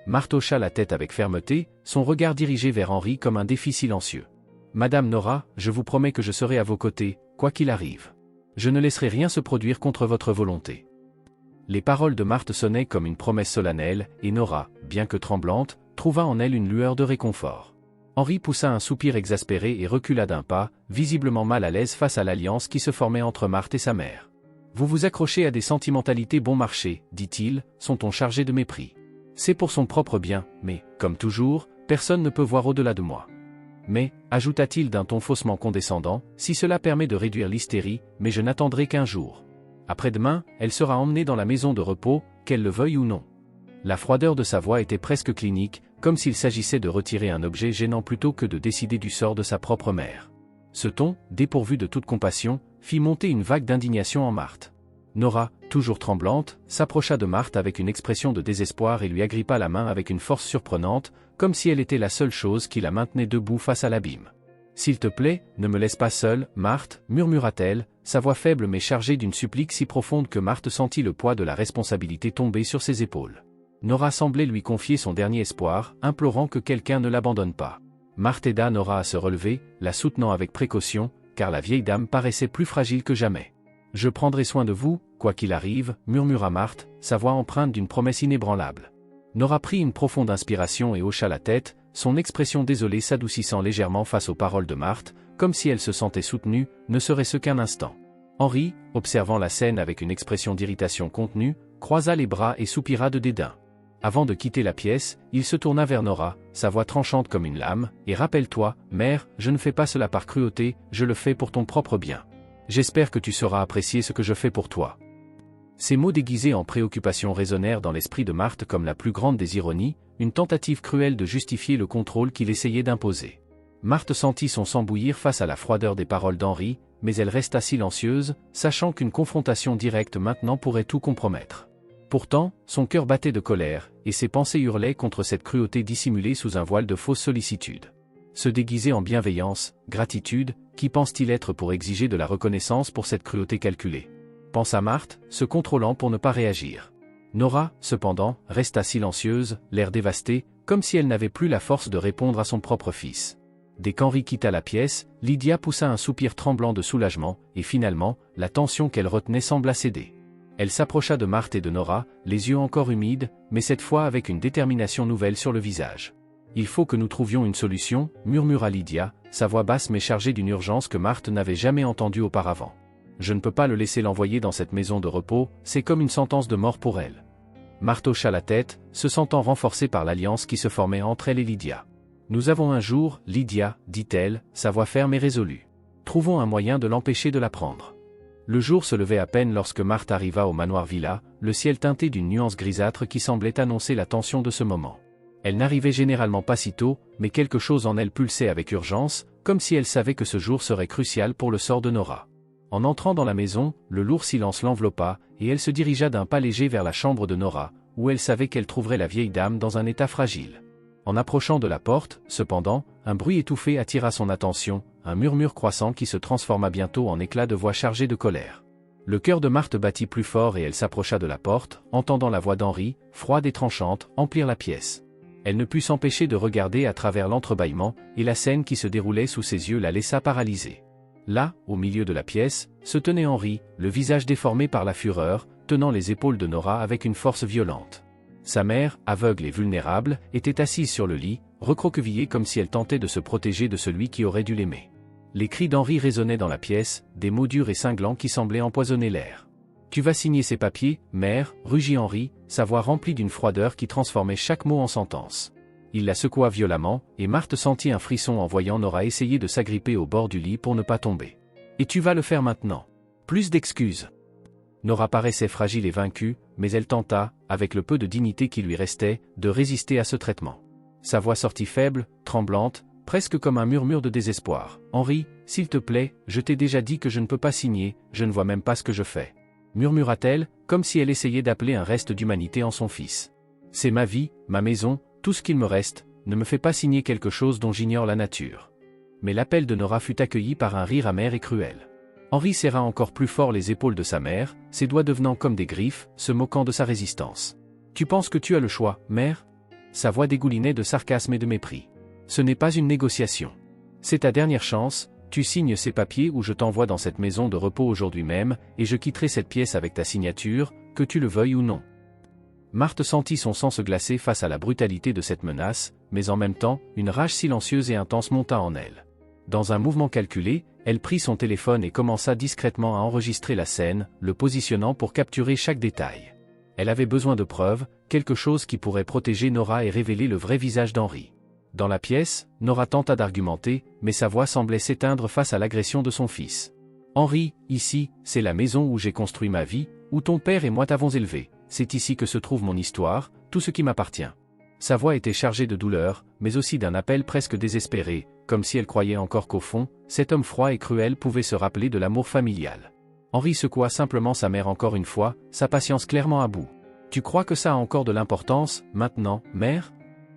Marthe hocha la tête avec fermeté, son regard dirigé vers Henri comme un défi silencieux. « Madame Nora, je vous promets que je serai à vos côtés, quoi qu'il arrive. Je ne laisserai rien se produire contre votre volonté. » Les paroles de Marthe sonnaient comme une promesse solennelle, et Nora, bien que tremblante, trouva en elle une lueur de réconfort. Henri poussa un soupir exaspéré et recula d'un pas, visiblement mal à l'aise face à l'alliance qui se formait entre Marthe et sa mère. Vous vous accrochez à des sentimentalités bon marché, dit-il, son ton chargé de mépris. C'est pour son propre bien, mais, comme toujours, personne ne peut voir au-delà de moi. Mais, ajouta-t-il d'un ton faussement condescendant, si cela permet de réduire l'hystérie, mais je n'attendrai qu'un jour. Après-demain, elle sera emmenée dans la maison de repos, qu'elle le veuille ou non. La froideur de sa voix était presque clinique, comme s'il s'agissait de retirer un objet gênant plutôt que de décider du sort de sa propre mère. Ce ton, dépourvu de toute compassion, fit monter une vague d'indignation en Marthe. Nora, toujours tremblante, s'approcha de Marthe avec une expression de désespoir et lui agrippa la main avec une force surprenante, comme si elle était la seule chose qui la maintenait debout face à l'abîme. « S'il te plaît, ne me laisse pas seule, Marthe, murmura-t-elle, sa voix faible mais chargée d'une supplique si profonde que Marthe sentit le poids de la responsabilité tomber sur ses épaules. Nora semblait lui confier son dernier espoir, implorant que quelqu'un ne l'abandonne pas. Marthe aida Nora à se relever, la soutenant avec précaution, car la vieille dame paraissait plus fragile que jamais. « Je prendrai soin de vous, quoi qu'il arrive, murmura Marthe, sa voix empreinte d'une promesse inébranlable. Nora prit une profonde inspiration et hocha la tête, son expression désolée s'adoucissant légèrement face aux paroles de Marthe, comme si elle se sentait soutenue, ne serait-ce qu'un instant. Henri, observant la scène avec une expression d'irritation contenue, croisa les bras et soupira de dédain. Avant de quitter la pièce, il se tourna vers Nora, sa voix tranchante comme une lame, et rappelle-toi, mère, je ne fais pas cela par cruauté, je le fais pour ton propre bien. J'espère que tu sauras apprécier ce que je fais pour toi. Ces mots déguisés en préoccupation résonnèrent dans l'esprit de Marthe comme la plus grande des ironies, une tentative cruelle de justifier le contrôle qu'il essayait d'imposer. Marthe sentit son sang bouillir face à la froideur des paroles d'Henri, mais elle resta silencieuse, sachant qu'une confrontation directe maintenant pourrait tout compromettre. Pourtant, son cœur battait de colère, et ses pensées hurlaient contre cette cruauté dissimulée sous un voile de fausse sollicitude. Se déguiser en bienveillance, gratitude, qui pense-t-il être pour exiger de la reconnaissance pour cette cruauté calculée ? Pensa Marthe, se contrôlant pour ne pas réagir. Nora, cependant, resta silencieuse, l'air dévasté, comme si elle n'avait plus la force de répondre à son propre fils. Dès qu'Henri quitta la pièce, Lydia poussa un soupir tremblant de soulagement, et finalement, la tension qu'elle retenait sembla céder. Elle s'approcha de Marthe et de Nora, les yeux encore humides, mais cette fois avec une détermination nouvelle sur le visage. « Il faut que nous trouvions une solution, » murmura Lydia, sa voix basse mais chargée d'une urgence que Marthe n'avait jamais entendue auparavant. « Je ne peux pas le laisser l'envoyer dans cette maison de repos, c'est comme une sentence de mort pour elle. » Marthe hocha la tête, se sentant renforcée par l'alliance qui se formait entre elle et Lydia. « Nous avons un jour, Lydia, dit-elle, sa voix ferme et résolue. Trouvons un moyen de l'empêcher de la prendre. » Le jour se levait à peine lorsque Marthe arriva au manoir Villa, le ciel teinté d'une nuance grisâtre qui semblait annoncer la tension de ce moment. Elle n'arrivait généralement pas si tôt, mais quelque chose en elle pulsait avec urgence, comme si elle savait que ce jour serait crucial pour le sort de Nora. En entrant dans la maison, le lourd silence l'enveloppa, et elle se dirigea d'un pas léger vers la chambre de Nora, où elle savait qu'elle trouverait la vieille dame dans un état fragile. En approchant de la porte, cependant, un bruit étouffé attira son attention, un murmure croissant qui se transforma bientôt en éclat de voix chargée de colère. Le cœur de Marthe battit plus fort et elle s'approcha de la porte, entendant la voix d'Henri, froide et tranchante, emplir la pièce. Elle ne put s'empêcher de regarder à travers l'entrebâillement, et la scène qui se déroulait sous ses yeux la laissa paralysée. Là, au milieu de la pièce, se tenait Henri, le visage déformé par la fureur, tenant les épaules de Nora avec une force violente. Sa mère, aveugle et vulnérable, était assise sur le lit, recroquevillée comme si elle tentait de se protéger de celui qui aurait dû l'aimer. Les cris d'Henri résonnaient dans la pièce, des mots durs et cinglants qui semblaient empoisonner l'air. « Tu vas signer ces papiers, mère » rugit Henri, sa voix remplie d'une froideur qui transformait chaque mot en sentence. Il la secoua violemment, et Marthe sentit un frisson en voyant Nora essayer de s'agripper au bord du lit pour ne pas tomber. « Et tu vas le faire maintenant. Plus d'excuses. » Nora paraissait fragile et vaincue, mais elle tenta, avec le peu de dignité qui lui restait, de résister à ce traitement. Sa voix sortit faible, tremblante, presque comme un murmure de désespoir. « Henri, s'il te plaît, je t'ai déjà dit que je ne peux pas signer, je ne vois même pas ce que je fais. » murmura-t-elle, comme si elle essayait d'appeler un reste d'humanité en son fils. « C'est ma vie, ma maison, tout ce qu'il me reste, ne me fais pas signer quelque chose dont j'ignore la nature. » Mais l'appel de Nora fut accueilli par un rire amer et cruel. Henri serra encore plus fort les épaules de sa mère, ses doigts devenant comme des griffes, se moquant de sa résistance. « Tu penses que tu as le choix, mère ?» Sa voix dégoulinait de sarcasme et de mépris. « Ce n'est pas une négociation. C'est ta dernière chance, tu signes ces papiers ou je t'envoie dans cette maison de repos aujourd'hui même, et je quitterai cette pièce avec ta signature, que tu le veuilles ou non. » Marthe sentit son sang se glacer face à la brutalité de cette menace, mais en même temps, une rage silencieuse et intense monta en elle. Dans un mouvement calculé, elle prit son téléphone et commença discrètement à enregistrer la scène, le positionnant pour capturer chaque détail. Elle avait besoin de preuves, quelque chose qui pourrait protéger Nora et révéler le vrai visage d'Henri. Dans la pièce, Nora tenta d'argumenter, mais sa voix semblait s'éteindre face à l'agression de son fils. « Henri, ici, c'est la maison où j'ai construit ma vie, où ton père et moi t'avons élevé. C'est ici que se trouve mon histoire, tout ce qui m'appartient. » Sa voix était chargée de douleur, mais aussi d'un appel presque désespéré, comme si elle croyait encore qu'au fond, cet homme froid et cruel pouvait se rappeler de l'amour familial. Henri secoua simplement sa mère encore une fois, sa patience clairement à bout. « Tu crois que ça a encore de l'importance, maintenant, mère ?»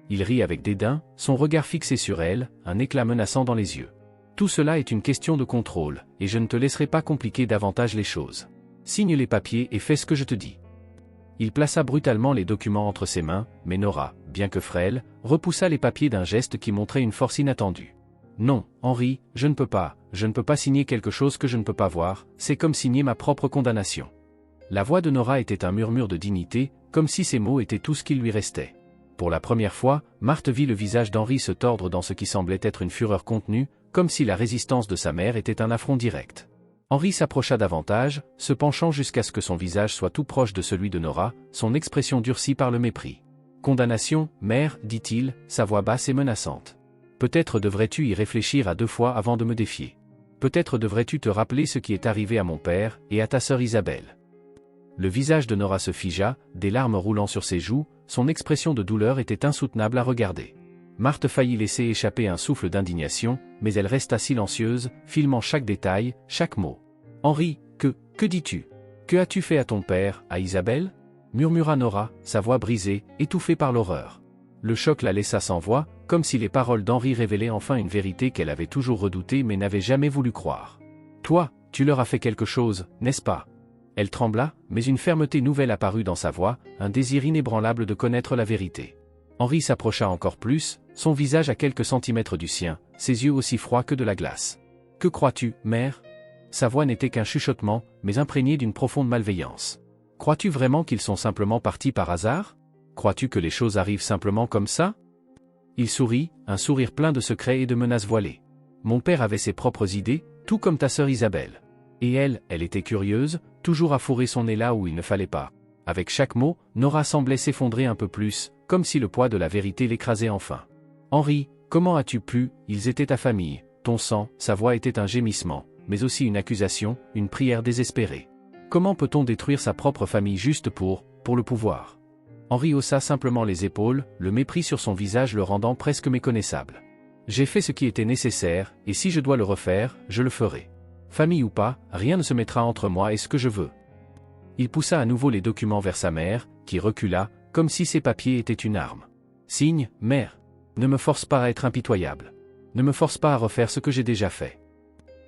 Il rit avec dédain, son regard fixé sur elle, un éclat menaçant dans les yeux. « Tout cela est une question de contrôle, et je ne te laisserai pas compliquer davantage les choses. Signe les papiers et fais ce que je te dis. » Il plaça brutalement les documents entre ses mains, mais Nora, bien que frêle, repoussa les papiers d'un geste qui montrait une force inattendue. « Non, Henri, je ne peux pas signer quelque chose que je ne peux pas voir, c'est comme signer ma propre condamnation. » La voix de Nora était un murmure de dignité, comme si ces mots étaient tout ce qu'il lui restait. Pour la première fois, Marthe vit le visage d'Henri se tordre dans ce qui semblait être une fureur contenue, comme si la résistance de sa mère était un affront direct. Henri s'approcha davantage, se penchant jusqu'à ce que son visage soit tout proche de celui de Nora, son expression durcie par le mépris. « Condamnation, mère, dit-il, sa voix basse et menaçante. Peut-être devrais-tu y réfléchir à 2 fois avant de me défier. Peut-être devrais-tu te rappeler ce qui est arrivé à mon père et à ta sœur Isabelle. » Le visage de Nora se figea, des larmes roulant sur ses joues, son expression de douleur était insoutenable à regarder. Marthe faillit laisser échapper un souffle d'indignation, mais elle resta silencieuse, filmant chaque détail, chaque mot. « Henri, que dis-tu? Que as-tu fait à ton père, à Isabelle ?» murmura Nora, sa voix brisée, étouffée par l'horreur. Le choc la laissa sans voix, comme si les paroles d'Henri révélaient enfin une vérité qu'elle avait toujours redoutée mais n'avait jamais voulu croire. « Toi, tu leur as fait quelque chose, n'est-ce pas ?» Elle trembla, mais une fermeté nouvelle apparut dans sa voix, un désir inébranlable de connaître la vérité. Henri s'approcha encore plus, son visage à quelques centimètres du sien, ses yeux aussi froids que de la glace. « Que crois-tu, mère ?» Sa voix n'était qu'un chuchotement, mais imprégné d'une profonde malveillance. « Crois-tu vraiment qu'ils sont simplement partis par hasard? Crois-tu que les choses arrivent simplement comme ça ?» Il sourit, un sourire plein de secrets et de menaces voilées. « Mon père avait ses propres idées, tout comme ta sœur Isabelle. Et elle était curieuse, toujours à fourrer son nez là où il ne fallait pas. » Avec chaque mot, Nora semblait s'effondrer un peu plus, comme si le poids de la vérité l'écrasait enfin. « Henri, comment as-tu pu, ils étaient ta famille, ton sang ?» Sa voix était un gémissement, mais aussi une accusation, une prière désespérée. Comment peut-on détruire sa propre famille juste pour le pouvoir? Henri haussa simplement les épaules, le mépris sur son visage le rendant presque méconnaissable. « J'ai fait ce qui était nécessaire, et si je dois le refaire, je le ferai. Famille ou pas, rien ne se mettra entre moi et ce que je veux. » Il poussa à nouveau les documents vers sa mère, qui recula, comme si ces papiers étaient une arme. « Signe, mère. Ne me force pas à être impitoyable. Ne me force pas à refaire ce que j'ai déjà fait. »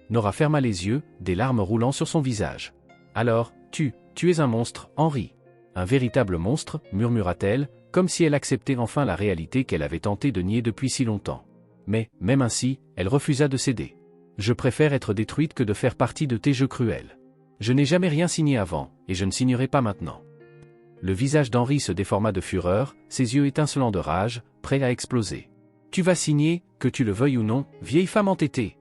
Nora ferma les yeux, des larmes roulant sur son visage. « Alors, tu es un monstre, Henri. Un véritable monstre, murmura-t-elle, comme si elle acceptait enfin la réalité qu'elle avait tenté de nier depuis si longtemps. Mais, même ainsi, elle refusa de céder. « Je préfère être détruite que de faire partie de tes jeux cruels. Je n'ai jamais rien signé avant, et je ne signerai pas maintenant. » Le visage d'Henri se déforma de fureur, ses yeux étincelants de rage, prêts à exploser. « Tu vas signer, que tu le veuilles ou non, vieille femme entêtée !»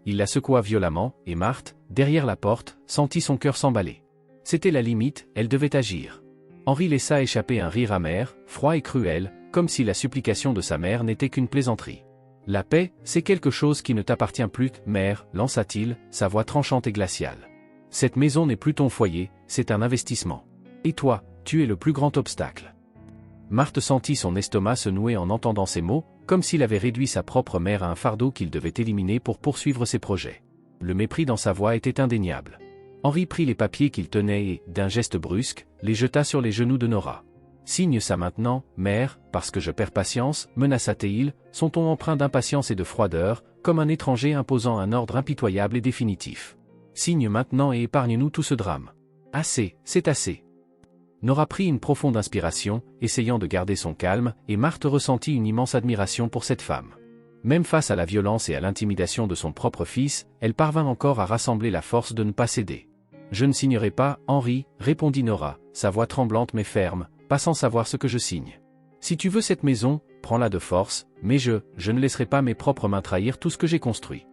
Il la secoua violemment, et Marthe, derrière la porte, sentit son cœur s'emballer. C'était la limite, elle devait agir. Henri laissa échapper un rire amer, froid et cruel, comme si la supplication de sa mère n'était qu'une plaisanterie. « La paix, c'est quelque chose qui ne t'appartient plus, mère, lança-t-il, sa voix tranchante et glaciale. Cette maison n'est plus ton foyer, c'est un investissement. Et toi, tu es le plus grand obstacle. » Marthe sentit son estomac se nouer en entendant ces mots, comme s'il avait réduit sa propre mère à un fardeau qu'il devait éliminer pour poursuivre ses projets. Le mépris dans sa voix était indéniable. Henri prit les papiers qu'il tenait et, d'un geste brusque, les jeta sur les genoux de Nora. « Signe ça maintenant, mère, parce que je perds patience, menaça-t-il, son ton empreint d'impatience et de froideur, comme un étranger imposant un ordre impitoyable et définitif. Signe maintenant et épargne-nous tout ce drame. Assez, c'est assez. » Nora prit une profonde inspiration, essayant de garder son calme, et Marthe ressentit une immense admiration pour cette femme. Même face à la violence et à l'intimidation de son propre fils, elle parvint encore à rassembler la force de ne pas céder. « Je ne signerai pas, Henri, » répondit Nora, sa voix tremblante mais ferme, pas sans savoir ce que je signe. « Si tu veux cette maison, prends-la de force, mais je ne laisserai pas mes propres mains trahir tout ce que j'ai construit. »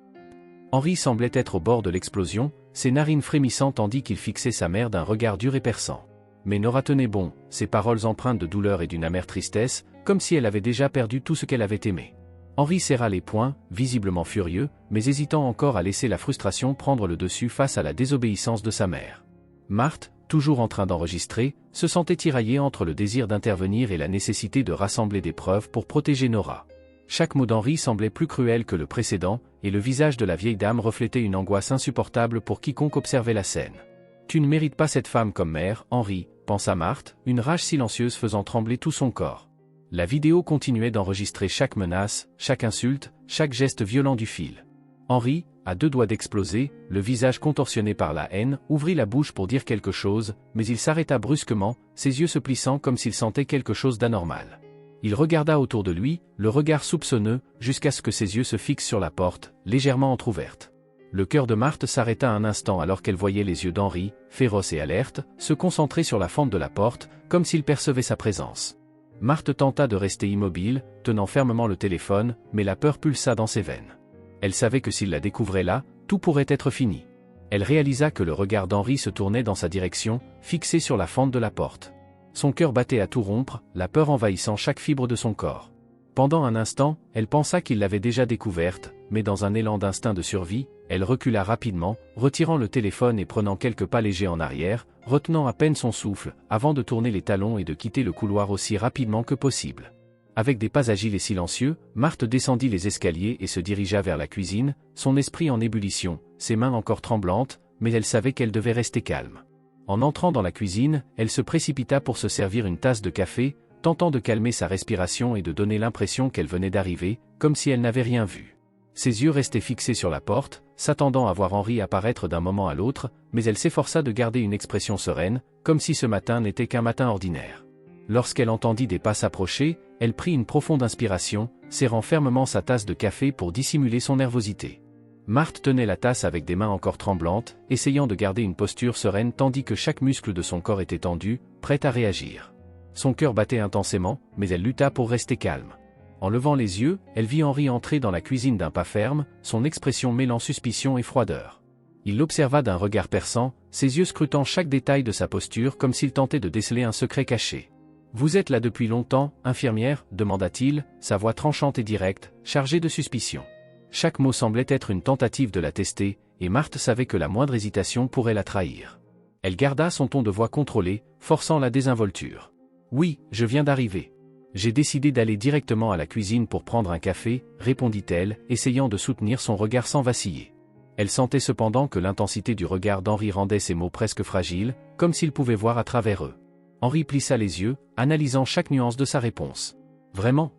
Henri semblait être au bord de l'explosion, ses narines frémissant tandis qu'il fixait sa mère d'un regard dur et perçant. Mais Nora tenait bon, ses paroles empreintes de douleur et d'une amère tristesse, comme si elle avait déjà perdu tout ce qu'elle avait aimé. Henri serra les poings, visiblement furieux, mais hésitant encore à laisser la frustration prendre le dessus face à la désobéissance de sa mère. Marthe, toujours en train d'enregistrer, se sentait tiraillée entre le désir d'intervenir et la nécessité de rassembler des preuves pour protéger Nora. Chaque mot d'Henri semblait plus cruel que le précédent, et le visage de la vieille dame reflétait une angoisse insupportable pour quiconque observait la scène. « Tu ne mérites pas cette femme comme mère, Henri », pensa Marthe, une rage silencieuse faisant trembler tout son corps. La vidéo continuait d'enregistrer chaque menace, chaque insulte, chaque geste violent du fil. Henri, à deux doigts d'exploser, le visage contorsionné par la haine, ouvrit la bouche pour dire quelque chose, mais il s'arrêta brusquement, ses yeux se plissant comme s'il sentait quelque chose d'anormal. Il regarda autour de lui, le regard soupçonneux, jusqu'à ce que ses yeux se fixent sur la porte, légèrement entr'ouverte. Le cœur de Marthe s'arrêta un instant alors qu'elle voyait les yeux d'Henri, féroces et alertes, se concentrer sur la fente de la porte, comme s'il percevait sa présence. Marthe tenta de rester immobile, tenant fermement le téléphone, mais la peur pulsa dans ses veines. Elle savait que s'il la découvrait là, tout pourrait être fini. Elle réalisa que le regard d'Henri se tournait dans sa direction, fixé sur la fente de la porte. Son cœur battait à tout rompre, la peur envahissant chaque fibre de son corps. Pendant un instant, elle pensa qu'il l'avait déjà découverte, mais dans un élan d'instinct de survie, elle recula rapidement, retirant le téléphone et prenant quelques pas légers en arrière, retenant à peine son souffle, avant de tourner les talons et de quitter le couloir aussi rapidement que possible. Avec des pas agiles et silencieux, Marthe descendit les escaliers et se dirigea vers la cuisine, son esprit en ébullition, ses mains encore tremblantes, mais elle savait qu'elle devait rester calme. En entrant dans la cuisine, elle se précipita pour se servir une tasse de café, tentant de calmer sa respiration et de donner l'impression qu'elle venait d'arriver, comme si elle n'avait rien vu. Ses yeux restaient fixés sur la porte, s'attendant à voir Henri apparaître d'un moment à l'autre, mais elle s'efforça de garder une expression sereine, comme si ce matin n'était qu'un matin ordinaire. Lorsqu'elle entendit des pas s'approcher, elle prit une profonde inspiration, serrant fermement sa tasse de café pour dissimuler son nervosité. Marthe tenait la tasse avec des mains encore tremblantes, essayant de garder une posture sereine tandis que chaque muscle de son corps était tendu, prêt à réagir. Son cœur battait intensément, mais elle lutta pour rester calme. En levant les yeux, elle vit Henri entrer dans la cuisine d'un pas ferme, son expression mêlant suspicion et froideur. Il l'observa d'un regard perçant, ses yeux scrutant chaque détail de sa posture comme s'il tentait de déceler un secret caché. « Vous êtes là depuis longtemps, infirmière ?» demanda-t-il, sa voix tranchante et directe, chargée de suspicion. Chaque mot semblait être une tentative de la tester, et Marthe savait que la moindre hésitation pourrait la trahir. Elle garda son ton de voix contrôlé, forçant la désinvolture. « Oui, je viens d'arriver. J'ai décidé d'aller directement à la cuisine pour prendre un café, répondit-elle, essayant de soutenir son regard sans vaciller. Elle sentait cependant que l'intensité du regard d'Henri rendait ses mots presque fragiles, comme s'il pouvait voir à travers eux. Henri plissa les yeux, analysant chaque nuance de sa réponse. Vraiment ?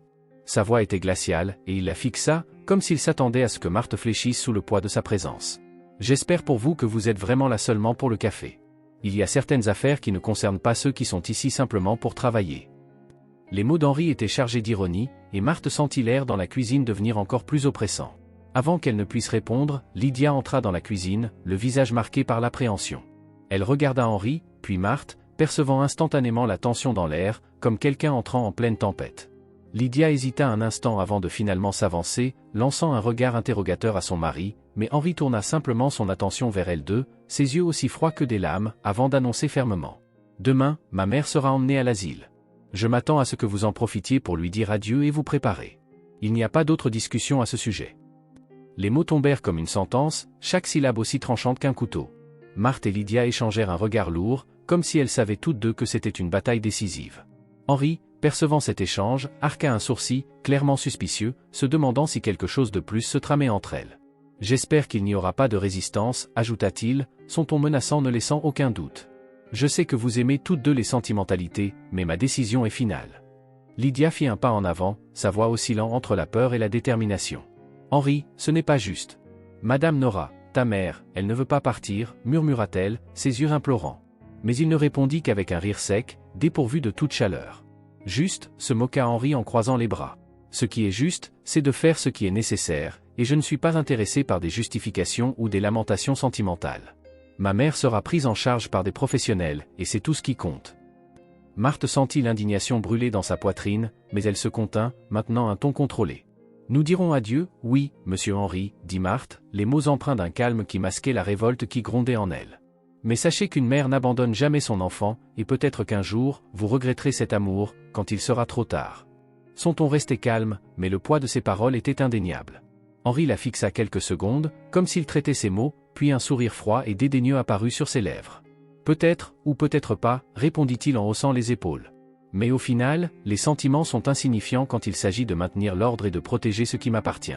Sa voix était glaciale, et il la fixa, comme s'il s'attendait à ce que Marthe fléchisse sous le poids de sa présence. J'espère pour vous que vous êtes vraiment là seulement pour le café. Il y a certaines affaires qui ne concernent pas ceux qui sont ici simplement pour travailler. Les mots d'Henri étaient chargés d'ironie, et Marthe sentit l'air dans la cuisine devenir encore plus oppressant. Avant qu'elle ne puisse répondre, Lydia entra dans la cuisine, le visage marqué par l'appréhension. Elle regarda Henri, puis Marthe, percevant instantanément la tension dans l'air, comme quelqu'un entrant en pleine tempête. Lydia hésita un instant avant de finalement s'avancer, lançant un regard interrogateur à son mari, mais Henri tourna simplement son attention vers elle deux, ses yeux aussi froids que des lames, avant d'annoncer fermement. « Demain, ma mère sera emmenée à l'asile. Je m'attends à ce que vous en profitiez pour lui dire adieu et vous préparer. Il n'y a pas d'autre discussion à ce sujet. » Les mots tombèrent comme une sentence, chaque syllabe aussi tranchante qu'un couteau. Marthe et Lydia échangèrent un regard lourd, comme si elles savaient toutes deux que c'était une bataille décisive. Henri, percevant cet échange, arqua un sourcil, clairement suspicieux, se demandant si quelque chose de plus se tramait entre elles. « J'espère qu'il n'y aura pas de résistance, ajouta-t-il, son ton menaçant ne laissant aucun doute. Je sais que vous aimez toutes deux les sentimentalités, mais ma décision est finale. » Lydia fit un pas en avant, sa voix oscillant entre la peur et la détermination. « Henri, ce n'est pas juste. Madame Nora, ta mère, elle ne veut pas partir, murmura-t-elle, ses yeux implorants. Mais il ne répondit qu'avec un rire sec, dépourvu de toute chaleur. « Juste » se moqua Henri en croisant les bras. « Ce qui est juste, c'est de faire ce qui est nécessaire, et je ne suis pas intéressé par des justifications ou des lamentations sentimentales. Ma mère sera prise en charge par des professionnels, et c'est tout ce qui compte. » Marthe sentit l'indignation brûler dans sa poitrine, mais elle se contint, maintenant un ton contrôlé. « Nous dirons adieu, oui, monsieur Henry, dit Marthe, les mots empreints d'un calme qui masquait la révolte qui grondait en elle. Mais sachez qu'une mère n'abandonne jamais son enfant, et peut-être qu'un jour, vous regretterez cet amour, quand il sera trop tard. Son ton restait calme, mais le poids de ses paroles était indéniable. Henry la fixa quelques secondes, comme s'il traitait ses mots, puis un sourire froid et dédaigneux apparut sur ses lèvres. Peut-être, ou peut-être pas, répondit-il en haussant les épaules. Mais au final, les sentiments sont insignifiants quand il s'agit de maintenir l'ordre et de protéger ce qui m'appartient.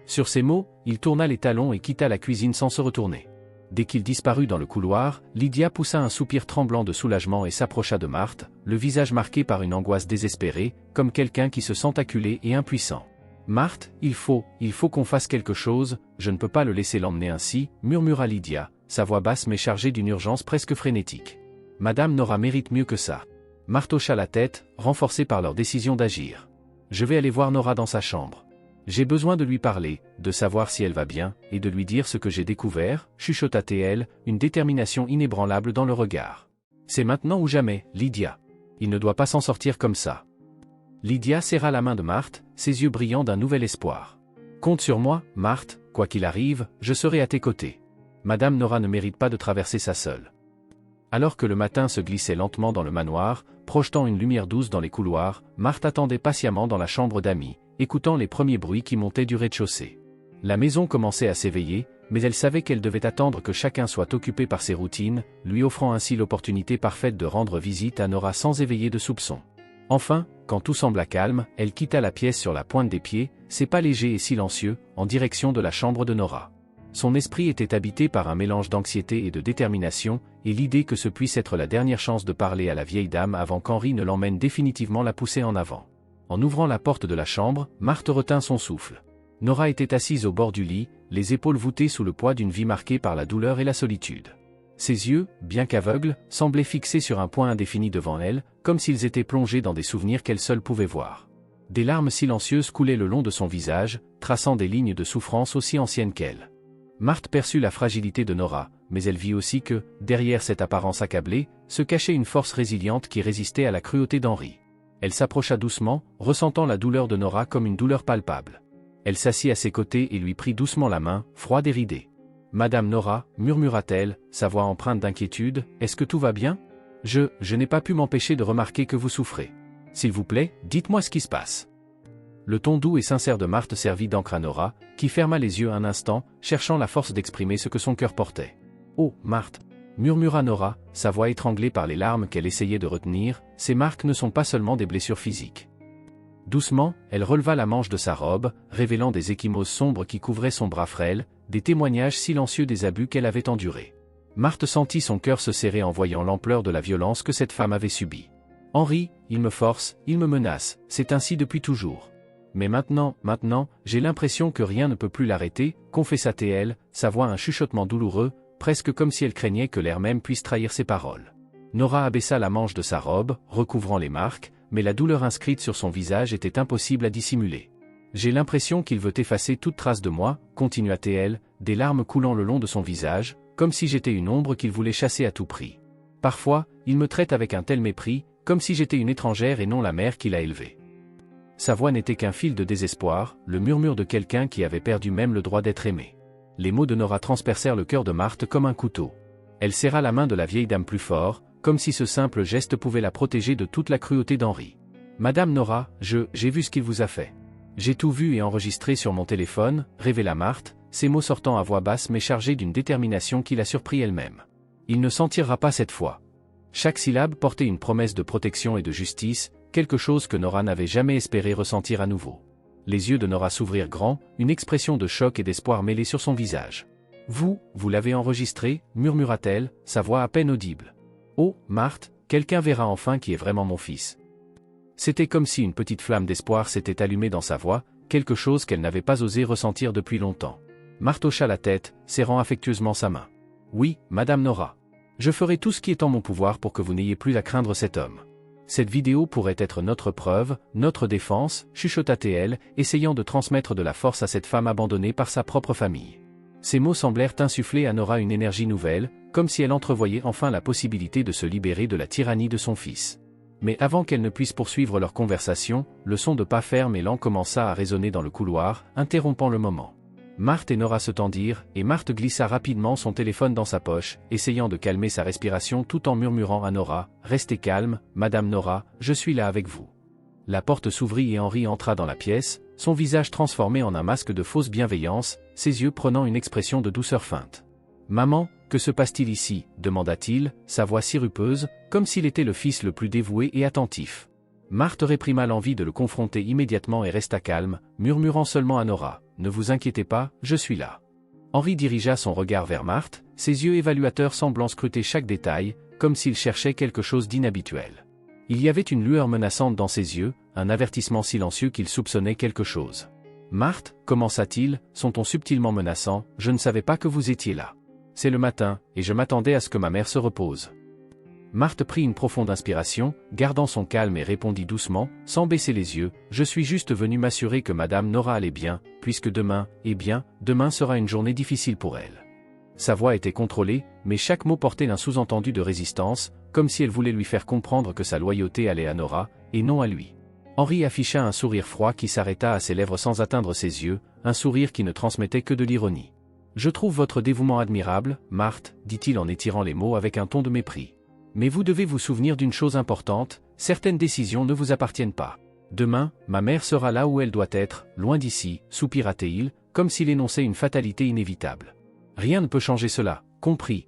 Sur ces mots, il tourna les talons et quitta la cuisine sans se retourner. Dès qu'il disparut dans le couloir, Lydia poussa un soupir tremblant de soulagement et s'approcha de Marthe, le visage marqué par une angoisse désespérée, comme quelqu'un qui se sent acculé et impuissant. « Marthe, il faut qu'on fasse quelque chose, je ne peux pas le laisser l'emmener ainsi, » murmura Lydia, sa voix basse mais chargée d'une urgence presque frénétique. « Madame Nora mérite mieux que ça. » Marthe hocha la tête, renforcée par leur décision d'agir. « Je vais aller voir Nora dans sa chambre. J'ai besoin de lui parler, de savoir si elle va bien, et de lui dire ce que j'ai découvert, » chuchota-t-elle, une détermination inébranlable dans le regard. « C'est maintenant ou jamais, Lydia. Il ne doit pas s'en sortir comme ça. » Lydia serra la main de Marthe, ses yeux brillants d'un nouvel espoir. « Compte sur moi, Marthe, quoi qu'il arrive, je serai à tes côtés. Madame Nora ne mérite pas de traverser ça seule. » Alors que le matin se glissait lentement dans le manoir, projetant une lumière douce dans les couloirs, Marthe attendait patiemment dans la chambre d'Amy, écoutant les premiers bruits qui montaient du rez-de-chaussée. La maison commençait à s'éveiller, mais elle savait qu'elle devait attendre que chacun soit occupé par ses routines, lui offrant ainsi l'opportunité parfaite de rendre visite à Nora sans éveiller de soupçons. Enfin, quand tout sembla calme, elle quitta la pièce sur la pointe des pieds, ses pas légers et silencieux, en direction de la chambre de Nora. Son esprit était habité par un mélange d'anxiété et de détermination, et l'idée que ce puisse être la dernière chance de parler à la vieille dame avant qu'Henry ne l'emmène définitivement la pousser en avant. En ouvrant la porte de la chambre, Marthe retint son souffle. Nora était assise au bord du lit, les épaules voûtées sous le poids d'une vie marquée par la douleur et la solitude. Ses yeux, bien qu'aveugles, semblaient fixés sur un point indéfini devant elle, comme s'ils étaient plongés dans des souvenirs qu'elle seule pouvait voir. Des larmes silencieuses coulaient le long de son visage, traçant des lignes de souffrance aussi anciennes qu'elle. Marthe perçut la fragilité de Nora, mais elle vit aussi que, derrière cette apparence accablée, se cachait une force résiliente qui résistait à la cruauté d'Henry. Elle s'approcha doucement, ressentant la douleur de Nora comme une douleur palpable. Elle s'assit à ses côtés et lui prit doucement la main, froide et ridée. « Madame Nora, » murmura-t-elle, sa voix empreinte d'inquiétude, « est-ce que tout va bien ? Je n'ai pas pu m'empêcher de remarquer que vous souffrez. S'il vous plaît, dites-moi ce qui se passe. » Le ton doux et sincère de Marthe servit d'encre à Nora, qui ferma les yeux un instant, cherchant la force d'exprimer ce que son cœur portait. « Oh, Marthe !» murmura Nora, sa voix étranglée par les larmes qu'elle essayait de retenir, « ces marques ne sont pas seulement des blessures physiques. » Doucement, elle releva la manche de sa robe, révélant des ecchymoses sombres qui couvraient son bras frêle, des témoignages silencieux des abus qu'elle avait endurés. Marthe sentit son cœur se serrer en voyant l'ampleur de la violence que cette femme avait subie. « Henry, il me force, il me menace, c'est ainsi depuis toujours. Mais maintenant, j'ai l'impression que rien ne peut plus l'arrêter, » confessa-t-elle, sa voix un chuchotement douloureux, presque comme si elle craignait que l'air même puisse trahir ses paroles. Nora abaissa la manche de sa robe, recouvrant les marques, mais la douleur inscrite sur son visage était impossible à dissimuler. « J'ai l'impression qu'il veut effacer toute trace de moi, » continua-t-elle, des larmes coulant le long de son visage, comme si j'étais une ombre qu'il voulait chasser à tout prix. « Parfois, il me traite avec un tel mépris, comme si j'étais une étrangère et non la mère qu'il a élevée. » Sa voix n'était qu'un fil de désespoir, le murmure de quelqu'un qui avait perdu même le droit d'être aimé. Les mots de Nora transpercèrent le cœur de Marthe comme un couteau. Elle serra la main de la vieille dame plus fort, comme si ce simple geste pouvait la protéger de toute la cruauté d'Henry. « Madame Nora, j'ai vu ce qu'il vous a fait. J'ai tout vu et enregistré sur mon téléphone, » révéla Marthe, ses mots sortant à voix basse mais chargés d'une détermination qui la surprit elle-même. « Il ne s'en tirera pas cette fois. » Chaque syllabe portait une promesse de protection et de justice, quelque chose que Nora n'avait jamais espéré ressentir à nouveau. Les yeux de Nora s'ouvrirent grands, une expression de choc et d'espoir mêlée sur son visage. « Vous l'avez enregistré » murmura-t-elle, sa voix à peine audible. « Oh, Marthe, quelqu'un verra enfin qui est vraiment mon fils. » C'était comme si une petite flamme d'espoir s'était allumée dans sa voix, quelque chose qu'elle n'avait pas osé ressentir depuis longtemps. Marthe hocha la tête, serrant affectueusement sa main. « Oui, Madame Nora. Je ferai tout ce qui est en mon pouvoir pour que vous n'ayez plus à craindre cet homme. Cette vidéo pourrait être notre preuve, notre défense, » chuchota-t-elle, essayant de transmettre de la force à cette femme abandonnée par sa propre famille. Ces mots semblèrent insuffler à Nora une énergie nouvelle, comme si elle entrevoyait enfin la possibilité de se libérer de la tyrannie de son fils. « Mais avant qu'elle ne puisse poursuivre leur conversation, le son de pas fermes et lents commença à résonner dans le couloir, interrompant le moment. Marthe et Nora se tendirent, et Marthe glissa rapidement son téléphone dans sa poche, essayant de calmer sa respiration tout en murmurant à Nora « Restez calme, Madame Nora, je suis là avec vous ». La porte s'ouvrit et Henri entra dans la pièce, son visage transformé en un masque de fausse bienveillance, ses yeux prenant une expression de douceur feinte. « Maman, que se passe-t-il ici » demanda-t-il, sa voix sirupeuse, comme s'il était le fils le plus dévoué et attentif. Marthe réprima l'envie de le confronter immédiatement et resta calme, murmurant seulement à Nora « Ne vous inquiétez pas, je suis là ». Henri dirigea son regard vers Marthe, ses yeux évaluateurs semblant scruter chaque détail, comme s'il cherchait quelque chose d'inhabituel. Il y avait une lueur menaçante dans ses yeux, un avertissement silencieux qu'il soupçonnait quelque chose. « Marthe, commença-t-il, son ton subtilement menaçant, je ne savais pas que vous étiez là. C'est le matin, et je m'attendais à ce que ma mère se repose. » Marthe prit une profonde inspiration, gardant son calme et répondit doucement, sans baisser les yeux, « Je suis juste venu m'assurer que Madame Nora allait bien, puisque demain, eh bien, demain sera une journée difficile pour elle. » Sa voix était contrôlée, mais chaque mot portait un sous-entendu de résistance, comme si elle voulait lui faire comprendre que sa loyauté allait à Nora, et non à lui. Henri afficha un sourire froid qui s'arrêta à ses lèvres sans atteindre ses yeux, un sourire qui ne transmettait que de l'ironie. « Je trouve votre dévouement admirable, Marthe, dit-il en étirant les mots avec un ton de mépris. Mais vous devez vous souvenir d'une chose importante, certaines décisions ne vous appartiennent pas. Demain, ma mère sera là où elle doit être, loin d'ici, soupira-t-il, comme s'il énonçait une fatalité inévitable. Rien ne peut changer cela, compris.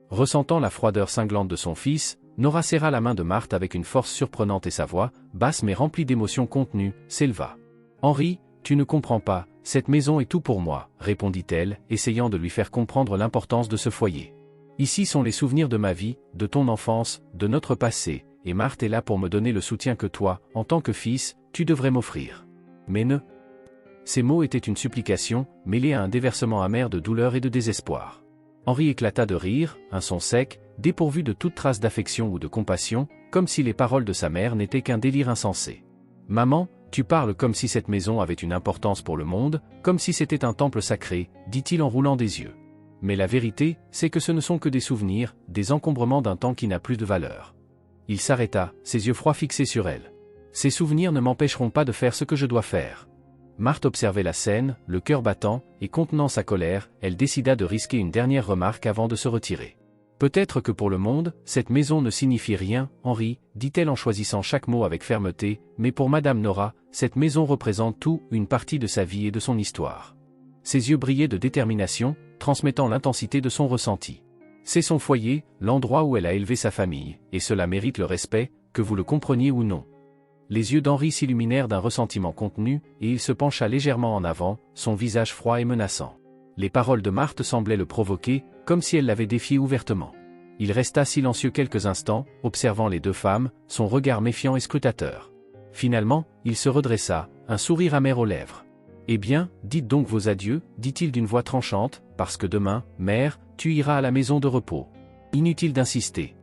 Ressentant la froideur cinglante de son fils, Nora serra la main de Marthe avec une force surprenante et sa voix, basse mais remplie d'émotions contenues, s'éleva. Henri, tu ne comprends pas, cette maison est tout pour moi, répondit-elle, essayant de lui faire comprendre l'importance de ce foyer. Ici sont les souvenirs de ma vie, de ton enfance, de notre passé, et Marthe est là pour me donner le soutien que toi, en tant que fils, tu devrais m'offrir. Mais ne... Ces mots étaient une supplication, mêlée à un déversement amer de douleur et de désespoir. Henri éclata de rire, un son sec, dépourvu de toute trace d'affection ou de compassion, comme si les paroles de sa mère n'étaient qu'un délire insensé. « Maman, tu parles comme si cette maison avait une importance pour le monde, comme si c'était un temple sacré, dit-il en roulant des yeux. Mais la vérité, c'est que ce ne sont que des souvenirs, des encombrements d'un temps qui n'a plus de valeur. » Il s'arrêta, ses yeux froids fixés sur elle. « Ces souvenirs ne m'empêcheront pas de faire ce que je dois faire. » Marthe observait la scène, le cœur battant, et contenant sa colère, elle décida de risquer une dernière remarque avant de se retirer. « Peut-être que pour le monde, cette maison ne signifie rien, Henri, dit-elle en choisissant chaque mot avec fermeté, mais pour Madame Nora, cette maison représente tout, une partie de sa vie et de son histoire. » Ses yeux brillaient de détermination, transmettant l'intensité de son ressenti. C'est son foyer, l'endroit où elle a élevé sa famille, et cela mérite le respect, que vous le compreniez ou non. Les yeux d'Henri s'illuminèrent d'un ressentiment contenu, et il se pencha légèrement en avant, son visage froid et menaçant. Les paroles de Marthe semblaient le provoquer, comme si elle l'avait défié ouvertement. Il resta silencieux quelques instants, observant les deux femmes, son regard méfiant et scrutateur. Finalement, il se redressa, un sourire amer aux lèvres. « Eh bien, dites donc vos adieux, dit-il d'une voix tranchante, parce que demain, mère, tu iras à la maison de repos. Inutile d'insister. »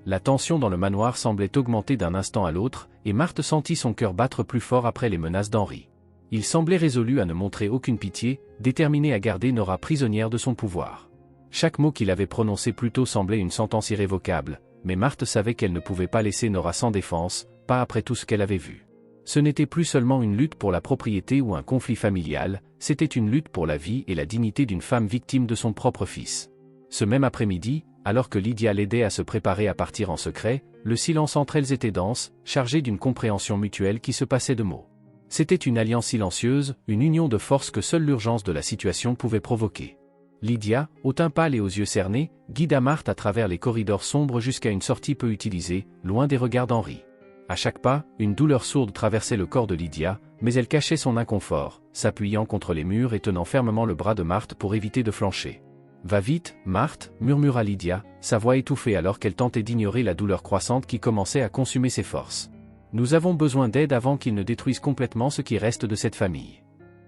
La tension dans le manoir semblait augmenter d'un instant à l'autre, et Marthe sentit son cœur battre plus fort après les menaces d'Henri. Il semblait résolu à ne montrer aucune pitié, déterminé à garder Nora prisonnière de son pouvoir. Chaque mot qu'il avait prononcé plus tôt semblait une sentence irrévocable, mais Marthe savait qu'elle ne pouvait pas laisser Nora sans défense, pas après tout ce qu'elle avait vu. Ce n'était plus seulement une lutte pour la propriété ou un conflit familial, c'était une lutte pour la vie et la dignité d'une femme victime de son propre fils. Ce même après-midi, alors que Lydia l'aidait à se préparer à partir en secret, le silence entre elles était dense, chargé d'une compréhension mutuelle qui se passait de mots. C'était une alliance silencieuse, une union de forces que seule l'urgence de la situation pouvait provoquer. Lydia, au teint pâle et aux yeux cernés, guida Marthe à travers les corridors sombres jusqu'à une sortie peu utilisée, loin des regards d'Henri. À chaque pas, une douleur sourde traversait le corps de Lydia, mais elle cachait son inconfort, s'appuyant contre les murs et tenant fermement le bras de Marthe pour éviter de flancher. « Va vite, Marthe, murmura Lydia, sa voix étouffée alors qu'elle tentait d'ignorer la douleur croissante qui commençait à consumer ses forces. Nous avons besoin d'aide avant qu'ils ne détruisent complètement ce qui reste de cette famille. »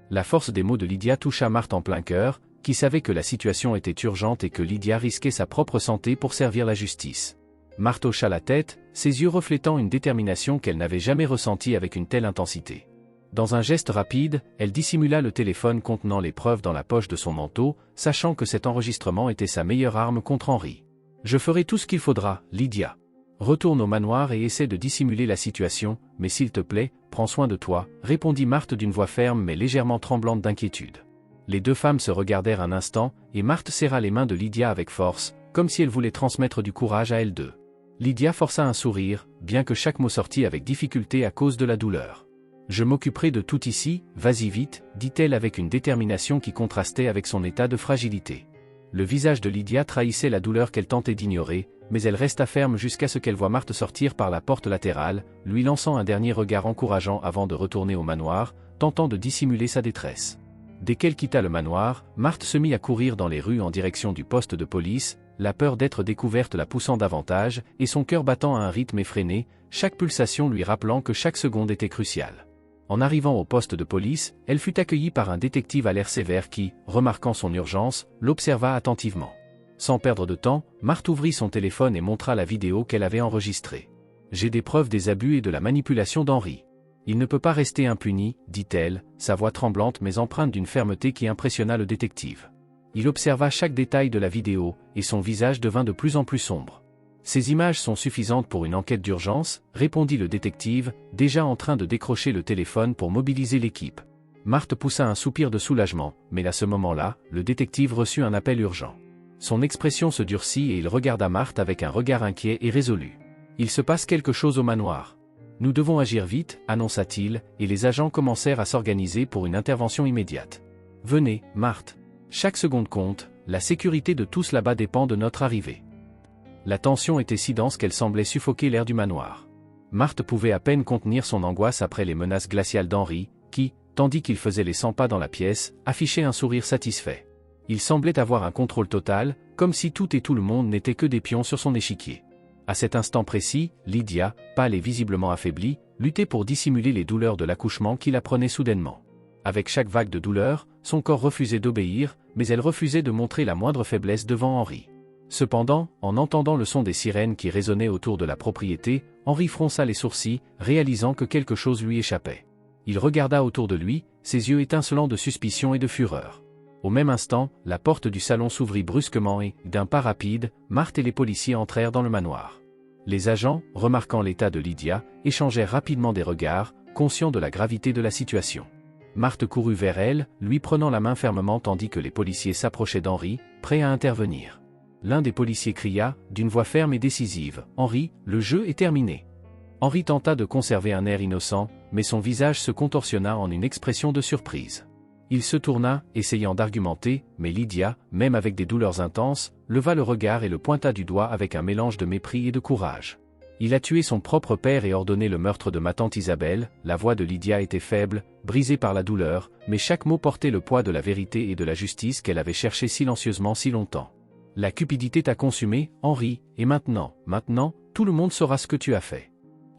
La force des mots de Lydia toucha Marthe en plein cœur, qui savait que la situation était urgente et que Lydia risquait sa propre santé pour servir la justice. Marthe hocha la tête, ses yeux reflétant une détermination qu'elle n'avait jamais ressentie avec une telle intensité. Dans un geste rapide, elle dissimula le téléphone contenant les preuves dans la poche de son manteau, sachant que cet enregistrement était sa meilleure arme contre Henri. « Je ferai tout ce qu'il faudra, Lydia. » Retourne au manoir et essaie de dissimuler la situation, mais s'il te plaît, prends soin de toi, répondit Marthe d'une voix ferme mais légèrement tremblante d'inquiétude. Les deux femmes se regardèrent un instant, et Marthe serra les mains de Lydia avec force, comme si elle voulait transmettre du courage à elles deux. Lydia força un sourire, bien que chaque mot sortit avec difficulté à cause de la douleur. « Je m'occuperai de tout ici, vas-y vite », dit-elle avec une détermination qui contrastait avec son état de fragilité. Le visage de Lydia trahissait la douleur qu'elle tentait d'ignorer, mais elle resta ferme jusqu'à ce qu'elle voie Marthe sortir par la porte latérale, lui lançant un dernier regard encourageant avant de retourner au manoir, tentant de dissimuler sa détresse. Dès qu'elle quitta le manoir, Marthe se mit à courir dans les rues en direction du poste de police, la peur d'être découverte la poussant davantage, et son cœur battant à un rythme effréné, chaque pulsation lui rappelant que chaque seconde était cruciale. En arrivant au poste de police, elle fut accueillie par un détective à l'air sévère qui, remarquant son urgence, l'observa attentivement. Sans perdre de temps, Marthe ouvrit son téléphone et montra la vidéo qu'elle avait enregistrée. « J'ai des preuves des abus et de la manipulation d'Henri. Il ne peut pas rester impuni, dit-elle, sa voix tremblante mais empreinte d'une fermeté qui impressionna le détective. Il observa chaque détail de la vidéo, et son visage devint de plus en plus sombre. « Ces images sont suffisantes pour une enquête d'urgence, répondit le détective, déjà en train de décrocher le téléphone pour mobiliser l'équipe. Marthe poussa un soupir de soulagement, mais à ce moment-là, le détective reçut un appel urgent. Son expression se durcit et il regarda Marthe avec un regard inquiet et résolu. « Il se passe quelque chose au manoir. Nous devons agir vite, annonça-t-il, et les agents commencèrent à s'organiser pour une intervention immédiate. Venez, Marthe. Chaque seconde compte, la sécurité de tous là-bas dépend de notre arrivée. » La tension était si dense qu'elle semblait suffoquer l'air du manoir. Marthe pouvait à peine contenir son angoisse après les menaces glaciales d'Henri, qui, tandis qu'il faisait les 100 pas dans la pièce, affichait un sourire satisfait. Il semblait avoir un contrôle total, comme si tout et tout le monde n'étaient que des pions sur son échiquier. À cet instant précis, Lydia, pâle et visiblement affaiblie, luttait pour dissimuler les douleurs de l'accouchement qui la prenaient soudainement. Avec chaque vague de douleur, son corps refusait d'obéir, mais elle refusait de montrer la moindre faiblesse devant Henri. Cependant, en entendant le son des sirènes qui résonnaient autour de la propriété, Henri fronça les sourcils, réalisant que quelque chose lui échappait. Il regarda autour de lui, ses yeux étincelants de suspicion et de fureur. Au même instant, la porte du salon s'ouvrit brusquement et, d'un pas rapide, Marthe et les policiers entrèrent dans le manoir. Les agents, remarquant l'état de Lydia, échangèrent rapidement des regards, conscients de la gravité de la situation. Marthe courut vers elle, lui prenant la main fermement tandis que les policiers s'approchaient d'Henri, prêts à intervenir. L'un des policiers cria, d'une voix ferme et décisive, « Henri, le jeu est terminé. » Henri tenta de conserver un air innocent, mais son visage se contorsionna en une expression de surprise. Il se tourna, essayant d'argumenter, mais Lydia, même avec des douleurs intenses, leva le regard et le pointa du doigt avec un mélange de mépris et de courage. Il a tué son propre père et ordonné le meurtre de ma tante Isabelle. La voix de Lydia était faible, brisée par la douleur, mais chaque mot portait le poids de la vérité et de la justice qu'elle avait cherché silencieusement si longtemps. La cupidité t'a consumé, Henri, et maintenant, tout le monde saura ce que tu as fait.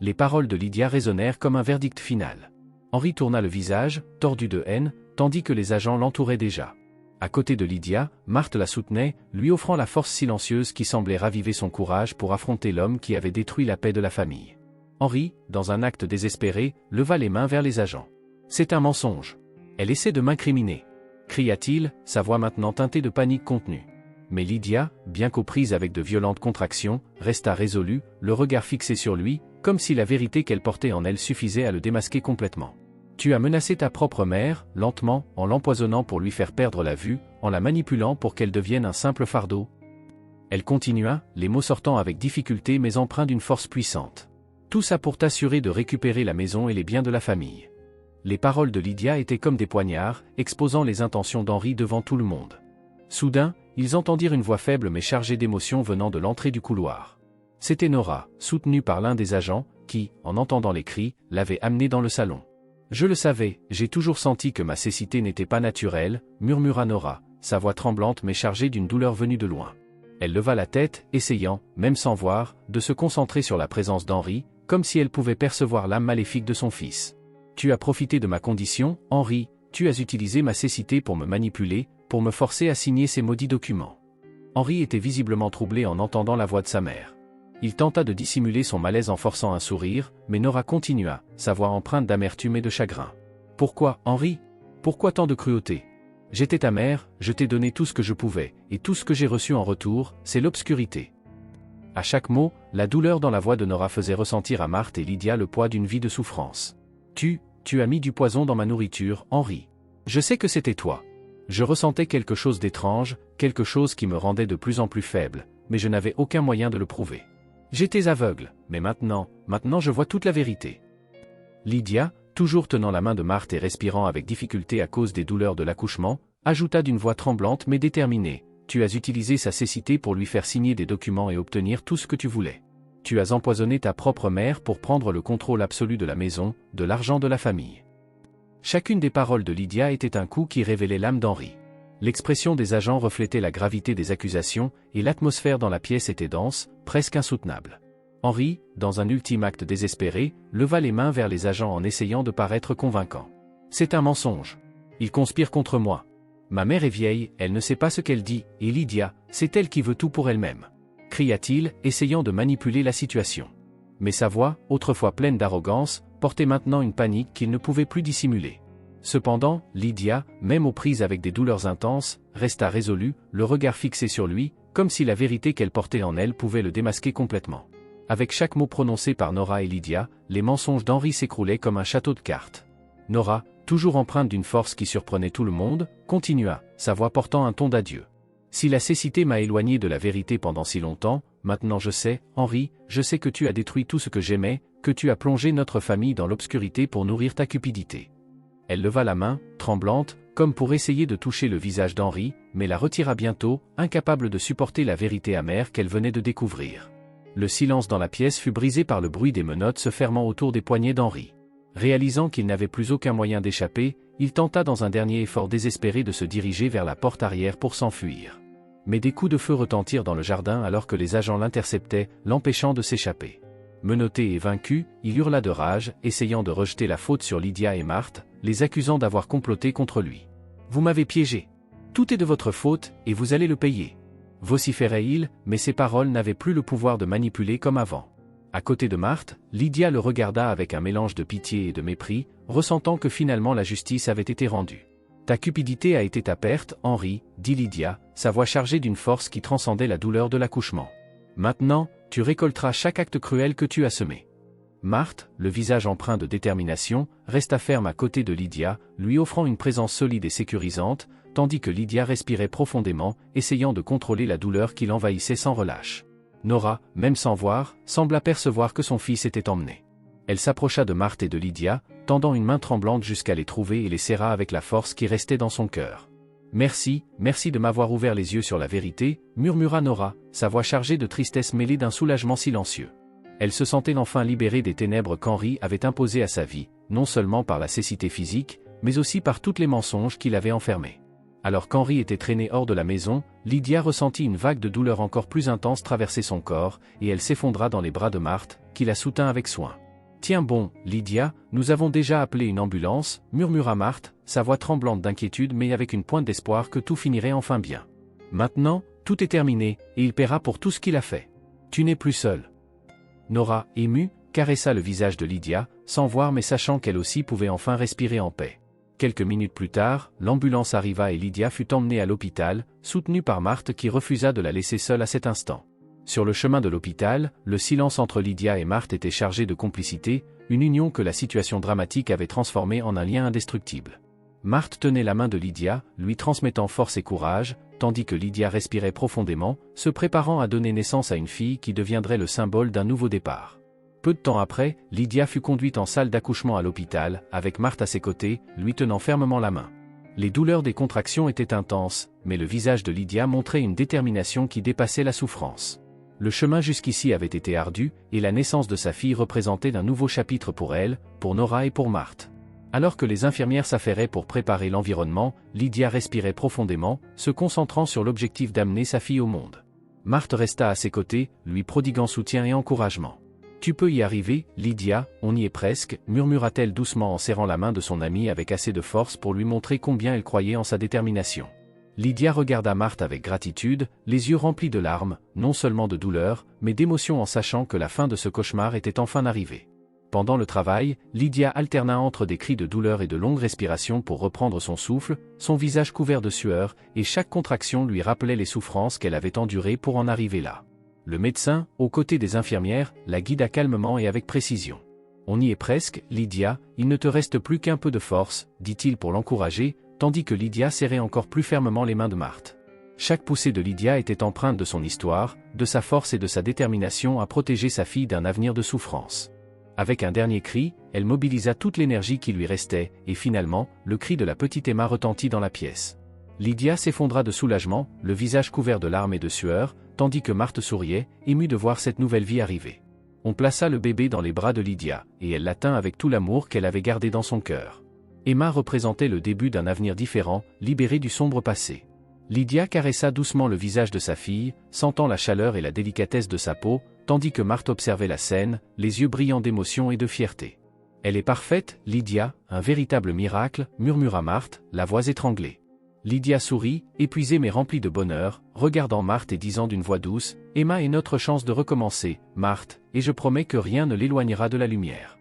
Les paroles de Lydia résonnèrent comme un verdict final. Henri tourna le visage, tordu de haine, tandis que les agents l'entouraient déjà. À côté de Lydia, Marthe la soutenait, lui offrant la force silencieuse qui semblait raviver son courage pour affronter l'homme qui avait détruit la paix de la famille. Henri, dans un acte désespéré, leva les mains vers les agents. « C'est un mensonge. Elle essaie de m'incriminer » cria-t-il, sa voix maintenant teintée de panique contenue. Mais Lydia, bien qu'aux prises avec de violentes contractions, resta résolue, le regard fixé sur lui, comme si la vérité qu'elle portait en elle suffisait à le démasquer complètement. Tu as menacé ta propre mère, lentement, en l'empoisonnant pour lui faire perdre la vue, en la manipulant pour qu'elle devienne un simple fardeau. Elle continua, les mots sortant avec difficulté mais empreints d'une force puissante. Tout ça pour t'assurer de récupérer la maison et les biens de la famille. Les paroles de Lydia étaient comme des poignards, exposant les intentions d'Henri devant tout le monde. Soudain, ils entendirent une voix faible mais chargée d'émotion venant de l'entrée du couloir. C'était Nora, soutenue par l'un des agents, qui, en entendant les cris, l'avait amenée dans le salon. « Je le savais, j'ai toujours senti que ma cécité n'était pas naturelle, » murmura Nora, sa voix tremblante mais chargée d'une douleur venue de loin. Elle leva la tête, essayant, même sans voir, de se concentrer sur la présence d'Henri, comme si elle pouvait percevoir l'âme maléfique de son fils. « Tu as profité de ma condition, Henri, tu as utilisé ma cécité pour me manipuler, pour me forcer à signer ces maudits documents. » Henri était visiblement troublé en entendant la voix de sa mère. Il tenta de dissimuler son malaise en forçant un sourire, mais Nora continua, sa voix empreinte d'amertume et de chagrin. « Pourquoi, Henri? Pourquoi tant de cruauté? J'étais ta mère, je t'ai donné tout ce que je pouvais, et tout ce que j'ai reçu en retour, c'est l'obscurité. À chaque mot, la douleur dans la voix de Nora faisait ressentir à Marthe et Lydia le poids d'une vie de souffrance. Tu as mis du poison dans ma nourriture, Henri. Je sais que c'était toi. Je ressentais quelque chose d'étrange, quelque chose qui me rendait de plus en plus faible, mais je n'avais aucun moyen de le prouver. J'étais aveugle, mais maintenant je vois toute la vérité. Lydia, toujours tenant la main de Marthe et respirant avec difficulté à cause des douleurs de l'accouchement, ajouta d'une voix tremblante mais déterminée, « Tu as utilisé sa cécité pour lui faire signer des documents et obtenir tout ce que tu voulais. Tu as empoisonné ta propre mère pour prendre le contrôle absolu de la maison, de l'argent de la famille. » Chacune des paroles de Lydia était un coup qui révélait l'âme d'Henri. L'expression des agents reflétait la gravité des accusations, et l'atmosphère dans la pièce était dense, presque insoutenable. Henri, dans un ultime acte désespéré, leva les mains vers les agents en essayant de paraître convaincant. « C'est un mensonge. Ils conspirent contre moi. Ma mère est vieille, elle ne sait pas ce qu'elle dit, et Lydia, c'est elle qui veut tout pour elle-même. » cria-t-il, essayant de manipuler la situation. Mais sa voix, autrefois pleine d'arrogance, portait maintenant une panique qu'il ne pouvait plus dissimuler. Cependant, Lydia, même aux prises avec des douleurs intenses, resta résolue, le regard fixé sur lui, comme si la vérité qu'elle portait en elle pouvait le démasquer complètement. Avec chaque mot prononcé par Nora et Lydia, les mensonges d'Henri s'écroulaient comme un château de cartes. Nora, toujours empreinte d'une force qui surprenait tout le monde, continua, sa voix portant un ton d'adieu. « Si la cécité m'a éloigné de la vérité pendant si longtemps, maintenant je sais, Henri, je sais que tu as détruit tout ce que j'aimais, que tu as plongé notre famille dans l'obscurité pour nourrir ta cupidité. » Elle leva la main, tremblante, comme pour essayer de toucher le visage d'Henri, mais la retira bientôt, incapable de supporter la vérité amère qu'elle venait de découvrir. Le silence dans la pièce fut brisé par le bruit des menottes se fermant autour des poignets d'Henri. Réalisant qu'il n'avait plus aucun moyen d'échapper, il tenta dans un dernier effort désespéré de se diriger vers la porte arrière pour s'enfuir. Mais des coups de feu retentirent dans le jardin alors que les agents l'interceptaient, l'empêchant de s'échapper. Menotté et vaincu, il hurla de rage, essayant de rejeter la faute sur Lydia et Marthe, les accusant d'avoir comploté contre lui. « Vous m'avez piégé. Tout est de votre faute, et vous allez le payer. » vociférait-il, mais ses paroles n'avaient plus le pouvoir de manipuler comme avant. À côté de Marthe, Lydia le regarda avec un mélange de pitié et de mépris, ressentant que finalement la justice avait été rendue. « Ta cupidité a été ta perte, Henri, » dit Lydia, sa voix chargée d'une force qui transcendait la douleur de l'accouchement. « Maintenant, tu récolteras chaque acte cruel que tu as semé. » Marthe, le visage empreint de détermination, resta ferme à côté de Lydia, lui offrant une présence solide et sécurisante, tandis que Lydia respirait profondément, essayant de contrôler la douleur qui l'envahissait sans relâche. Nora, même sans voir, sembla percevoir que son fils était emmené. Elle s'approcha de Marthe et de Lydia, tendant une main tremblante jusqu'à les trouver et les serra avec la force qui restait dans son cœur. « Merci, merci de m'avoir ouvert les yeux sur la vérité, » murmura Nora, sa voix chargée de tristesse mêlée d'un soulagement silencieux. Elle se sentait enfin libérée des ténèbres qu'Henri avait imposées à sa vie, non seulement par la cécité physique, mais aussi par tous les mensonges qu'il avait enfermés. Alors qu'Henri était traîné hors de la maison, Lydia ressentit une vague de douleur encore plus intense traverser son corps, et elle s'effondra dans les bras de Marthe, qui la soutint avec soin. « Tiens bon, Lydia, nous avons déjà appelé une ambulance, » murmura Marthe, sa voix tremblante d'inquiétude mais avec une pointe d'espoir que tout finirait enfin bien. « Maintenant, tout est terminé, et il paiera pour tout ce qu'il a fait. Tu n'es plus seule. » Nora, émue, caressa le visage de Lydia, sans voir mais sachant qu'elle aussi pouvait enfin respirer en paix. Quelques minutes plus tard, l'ambulance arriva et Lydia fut emmenée à l'hôpital, soutenue par Marthe qui refusa de la laisser seule à cet instant. Sur le chemin de l'hôpital, le silence entre Lydia et Marthe était chargé de complicité, une union que la situation dramatique avait transformée en un lien indestructible. Marthe tenait la main de Lydia, lui transmettant force et courage, tandis que Lydia respirait profondément, se préparant à donner naissance à une fille qui deviendrait le symbole d'un nouveau départ. Peu de temps après, Lydia fut conduite en salle d'accouchement à l'hôpital, avec Marthe à ses côtés, lui tenant fermement la main. Les douleurs des contractions étaient intenses, mais le visage de Lydia montrait une détermination qui dépassait la souffrance. Le chemin jusqu'ici avait été ardu, et la naissance de sa fille représentait un nouveau chapitre pour elle, pour Nora et pour Marthe. Alors que les infirmières s'affairaient pour préparer l'environnement, Lydia respirait profondément, se concentrant sur l'objectif d'amener sa fille au monde. Marthe resta à ses côtés, lui prodiguant soutien et encouragement. « Tu peux y arriver, Lydia, on y est presque » murmura-t-elle doucement en serrant la main de son amie avec assez de force pour lui montrer combien elle croyait en sa détermination. Lydia regarda Marthe avec gratitude, les yeux remplis de larmes, non seulement de douleur, mais d'émotion en sachant que la fin de ce cauchemar était enfin arrivée. Pendant le travail, Lydia alterna entre des cris de douleur et de longues respirations pour reprendre son souffle, son visage couvert de sueur, et chaque contraction lui rappelait les souffrances qu'elle avait endurées pour en arriver là. Le médecin, aux côtés des infirmières, la guida calmement et avec précision. On y est presque, Lydia, il ne te reste plus qu'un peu de force, dit-il pour l'encourager, tandis que Lydia serrait encore plus fermement les mains de Marthe. Chaque poussée de Lydia était empreinte de son histoire, de sa force et de sa détermination à protéger sa fille d'un avenir de souffrance. Avec un dernier cri, elle mobilisa toute l'énergie qui lui restait, et finalement, le cri de la petite Emma retentit dans la pièce. Lydia s'effondra de soulagement, le visage couvert de larmes et de sueur, tandis que Marthe souriait, émue de voir cette nouvelle vie arriver. On plaça le bébé dans les bras de Lydia, et elle l'atteint avec tout l'amour qu'elle avait gardé dans son cœur. Emma représentait le début d'un avenir différent, libéré du sombre passé. Lydia caressa doucement le visage de sa fille, sentant la chaleur et la délicatesse de sa peau, tandis que Marthe observait la scène, les yeux brillants d'émotion et de fierté. « Elle est parfaite, Lydia, un véritable miracle », murmura Marthe, la voix étranglée. Lydia sourit, épuisée mais remplie de bonheur, regardant Marthe et disant d'une voix douce, « Emma est notre chance de recommencer, Marthe, et je promets que rien ne l'éloignera de la lumière. »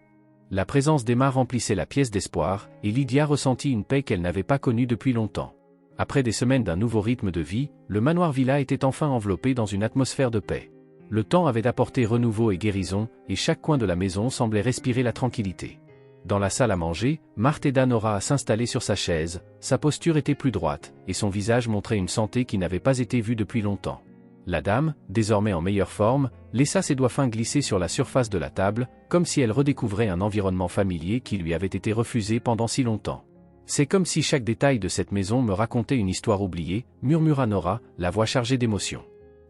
La présence d'Emma remplissait la pièce d'espoir, et Lydia ressentit une paix qu'elle n'avait pas connue depuis longtemps. Après des semaines d'un nouveau rythme de vie, le manoir Villa était enfin enveloppé dans une atmosphère de paix. Le temps avait apporté renouveau et guérison, et chaque coin de la maison semblait respirer la tranquillité. Dans la salle à manger, Marthe aida Nora à s'installer sur sa chaise, sa posture était plus droite, et son visage montrait une santé qui n'avait pas été vue depuis longtemps. La dame, désormais en meilleure forme, laissa ses doigts fins glisser sur la surface de la table, comme si elle redécouvrait un environnement familier qui lui avait été refusé pendant si longtemps. « C'est comme si chaque détail de cette maison me racontait une histoire oubliée », murmura Nora, la voix chargée d'émotion.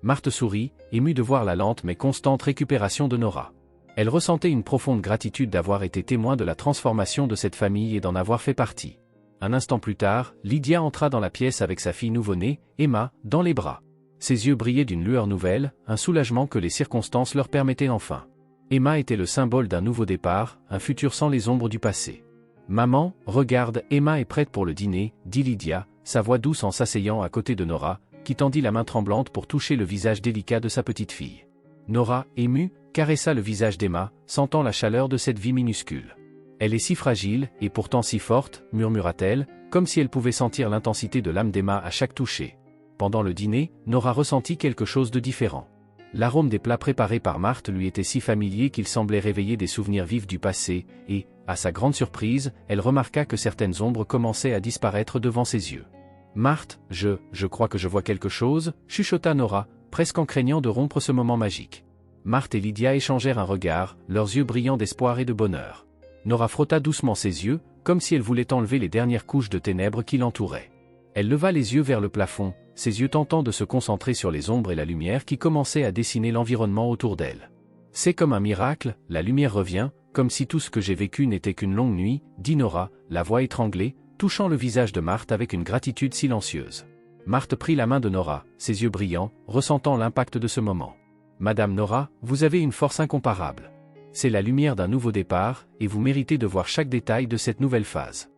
Marthe sourit, émue de voir la lente mais constante récupération de Nora. Elle ressentait une profonde gratitude d'avoir été témoin de la transformation de cette famille et d'en avoir fait partie. Un instant plus tard, Lydia entra dans la pièce avec sa fille nouveau-née, Emma, dans les bras. Ses yeux brillaient d'une lueur nouvelle, un soulagement que les circonstances leur permettaient enfin. Emma était le symbole d'un nouveau départ, un futur sans les ombres du passé. « Maman, regarde, Emma est prête pour le dîner », dit Lydia, sa voix douce en s'asseyant à côté de Nora, qui tendit la main tremblante pour toucher le visage délicat de sa petite fille. Nora, émue, caressa le visage d'Emma, sentant la chaleur de cette vie minuscule. « Elle est si fragile, et pourtant si forte », murmura-t-elle, comme si elle pouvait sentir l'intensité de l'âme d'Emma à chaque toucher. Pendant le dîner, Nora ressentit quelque chose de différent. L'arôme des plats préparés par Marthe lui était si familier qu'il semblait réveiller des souvenirs vifs du passé, et, à sa grande surprise, elle remarqua que certaines ombres commençaient à disparaître devant ses yeux. « Marthe, je crois que je vois quelque chose », chuchota Nora, presque en craignant de rompre ce moment magique. Marthe et Lydia échangèrent un regard, leurs yeux brillants d'espoir et de bonheur. Nora frotta doucement ses yeux, comme si elle voulait enlever les dernières couches de ténèbres qui l'entouraient. Elle leva les yeux vers le plafond, ses yeux tentant de se concentrer sur les ombres et la lumière qui commençaient à dessiner l'environnement autour d'elle. « C'est comme un miracle, la lumière revient, comme si tout ce que j'ai vécu n'était qu'une longue nuit, » dit Nora, la voix étranglée, touchant le visage de Marthe avec une gratitude silencieuse. Marthe prit la main de Nora, ses yeux brillants, ressentant l'impact de ce moment. « Madame Nora, vous avez une force incomparable. C'est la lumière d'un nouveau départ, et vous méritez de voir chaque détail de cette nouvelle phase. »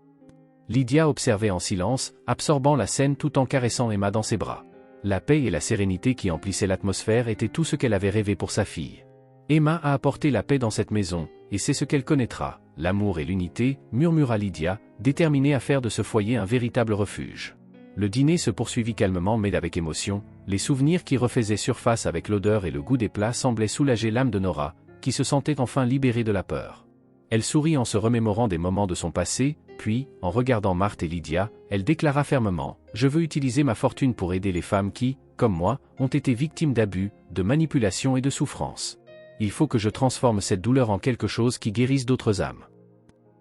Lydia observait en silence, absorbant la scène tout en caressant Emma dans ses bras. La paix et la sérénité qui emplissaient l'atmosphère étaient tout ce qu'elle avait rêvé pour sa fille. Emma a apporté la paix dans cette maison, et c'est ce qu'elle connaîtra, l'amour et l'unité, murmura Lydia, déterminée à faire de ce foyer un véritable refuge. Le dîner se poursuivit calmement mais avec émotion, les souvenirs qui refaisaient surface avec l'odeur et le goût des plats semblaient soulager l'âme de Nora, qui se sentait enfin libérée de la peur. Elle sourit en se remémorant des moments de son passé, puis, en regardant Marthe et Lydia, elle déclara fermement « Je veux utiliser ma fortune pour aider les femmes qui, comme moi, ont été victimes d'abus, de manipulation et de souffrance. Il faut que je transforme cette douleur en quelque chose qui guérisse d'autres âmes. »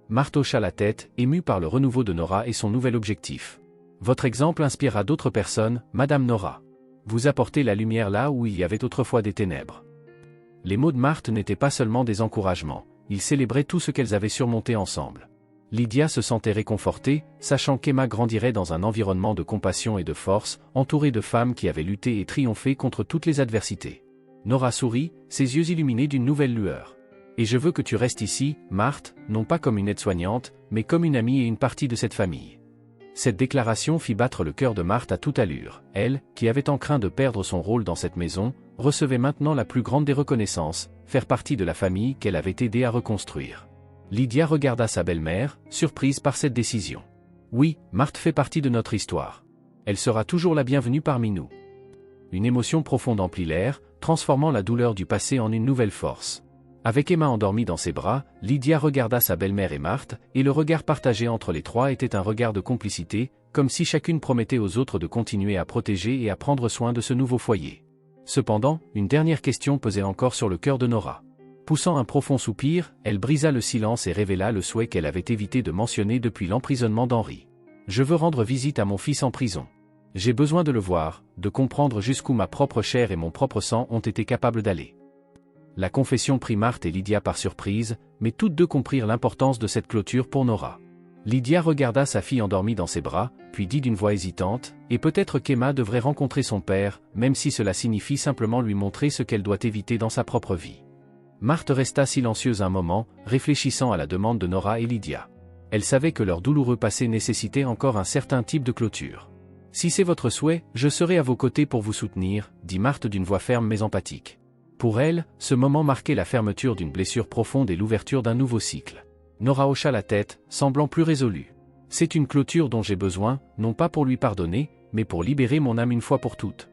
Marthe hocha la tête, émue par le renouveau de Nora et son nouvel objectif. « Votre exemple inspirera d'autres personnes, Madame Nora. Vous apportez la lumière là où il y avait autrefois des ténèbres. » Les mots de Marthe n'étaient pas seulement des encouragements. Ils célébraient tout ce qu'elles avaient surmonté ensemble. Lydia se sentait réconfortée, sachant qu'Emma grandirait dans un environnement de compassion et de force, entourée de femmes qui avaient lutté et triomphé contre toutes les adversités. Nora sourit, ses yeux illuminés d'une nouvelle lueur. « Et je veux que tu restes ici, Marthe, non pas comme une aide-soignante, mais comme une amie et une partie de cette famille. » Cette déclaration fit battre le cœur de Marthe à toute allure. Elle, qui avait tant craint de perdre son rôle dans cette maison, recevait maintenant la plus grande des reconnaissances, faire partie de la famille qu'elle avait aidé à reconstruire. Lydia regarda sa belle-mère, surprise par cette décision. « Oui, Marthe fait partie de notre histoire. Elle sera toujours la bienvenue parmi nous. » Une émotion profonde emplit l'air, transformant la douleur du passé en une nouvelle force. Avec Emma endormie dans ses bras, Lydia regarda sa belle-mère et Marthe, et le regard partagé entre les trois était un regard de complicité, comme si chacune promettait aux autres de continuer à protéger et à prendre soin de ce nouveau foyer. Cependant, une dernière question pesait encore sur le cœur de Nora. Poussant un profond soupir, elle brisa le silence et révéla le souhait qu'elle avait évité de mentionner depuis l'emprisonnement d'Henri. « Je veux rendre visite à mon fils en prison. J'ai besoin de le voir, de comprendre jusqu'où ma propre chair et mon propre sang ont été capables d'aller. » La confession prit Marthe et Lydia par surprise, mais toutes deux comprirent l'importance de cette clôture pour Nora. Lydia regarda sa fille endormie dans ses bras, puis dit d'une voix hésitante, « Et peut-être qu'Emma devrait rencontrer son père, même si cela signifie simplement lui montrer ce qu'elle doit éviter dans sa propre vie. » Marthe resta silencieuse un moment, réfléchissant à la demande de Nora et Lydia. Elle savait que leur douloureux passé nécessitait encore un certain type de clôture. « Si c'est votre souhait, je serai à vos côtés pour vous soutenir, » dit Marthe d'une voix ferme mais empathique. Pour elle, ce moment marquait la fermeture d'une blessure profonde et l'ouverture d'un nouveau cycle. Nora hocha la tête, semblant plus résolue. « C'est une clôture dont j'ai besoin, non pas pour lui pardonner, mais pour libérer mon âme une fois pour toutes. »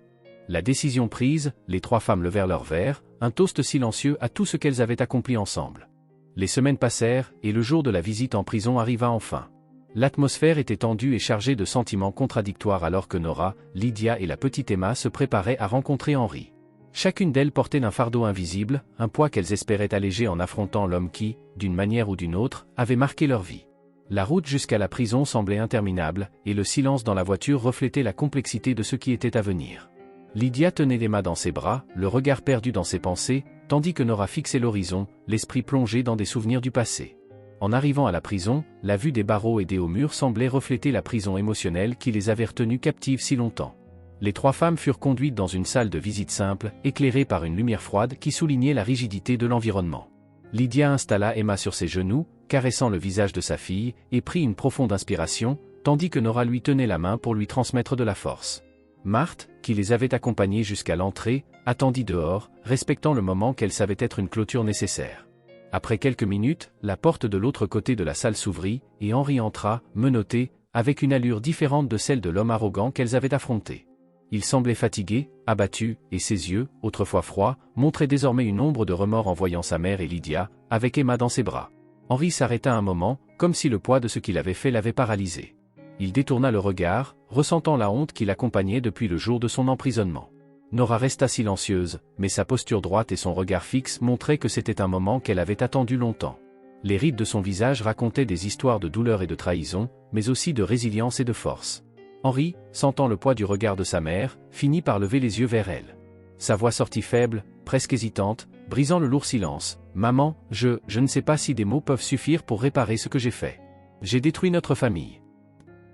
La décision prise, les trois femmes levèrent leurs verres, un toast silencieux à tout ce qu'elles avaient accompli ensemble. Les semaines passèrent, et le jour de la visite en prison arriva enfin. L'atmosphère était tendue et chargée de sentiments contradictoires alors que Nora, Lydia et la petite Emma se préparaient à rencontrer Henri. Chacune d'elles portait un fardeau invisible, un poids qu'elles espéraient alléger en affrontant l'homme qui, d'une manière ou d'une autre, avait marqué leur vie. La route jusqu'à la prison semblait interminable, et le silence dans la voiture reflétait la complexité de ce qui était à venir. Lydia tenait Emma dans ses bras, le regard perdu dans ses pensées, tandis que Nora fixait l'horizon, l'esprit plongé dans des souvenirs du passé. En arrivant à la prison, la vue des barreaux et des hauts murs semblait refléter la prison émotionnelle qui les avait retenues captives si longtemps. Les trois femmes furent conduites dans une salle de visite simple, éclairée par une lumière froide qui soulignait la rigidité de l'environnement. Lydia installa Emma sur ses genoux, caressant le visage de sa fille, et prit une profonde inspiration, tandis que Nora lui tenait la main pour lui transmettre de la force. Marthe, qui les avait accompagnés jusqu'à l'entrée, attendit dehors, respectant le moment qu'elle savait être une clôture nécessaire. Après quelques minutes, la porte de l'autre côté de la salle s'ouvrit, et Henri entra, menotté, avec une allure différente de celle de l'homme arrogant qu'elles avaient affronté. Il semblait fatigué, abattu, et ses yeux, autrefois froids, montraient désormais une ombre de remords en voyant sa mère et Lydia, avec Emma dans ses bras. Henri s'arrêta un moment, comme si le poids de ce qu'il avait fait l'avait paralysé. Il détourna le regard, ressentant la honte qui l'accompagnait depuis le jour de son emprisonnement. Nora resta silencieuse, mais sa posture droite et son regard fixe montraient que c'était un moment qu'elle avait attendu longtemps. Les rides de son visage racontaient des histoires de douleur et de trahison, mais aussi de résilience et de force. Henri, sentant le poids du regard de sa mère, finit par lever les yeux vers elle. Sa voix sortit faible, presque hésitante, brisant le lourd silence. « Maman, je ne sais pas si des mots peuvent suffire pour réparer ce que j'ai fait. J'ai détruit notre famille. »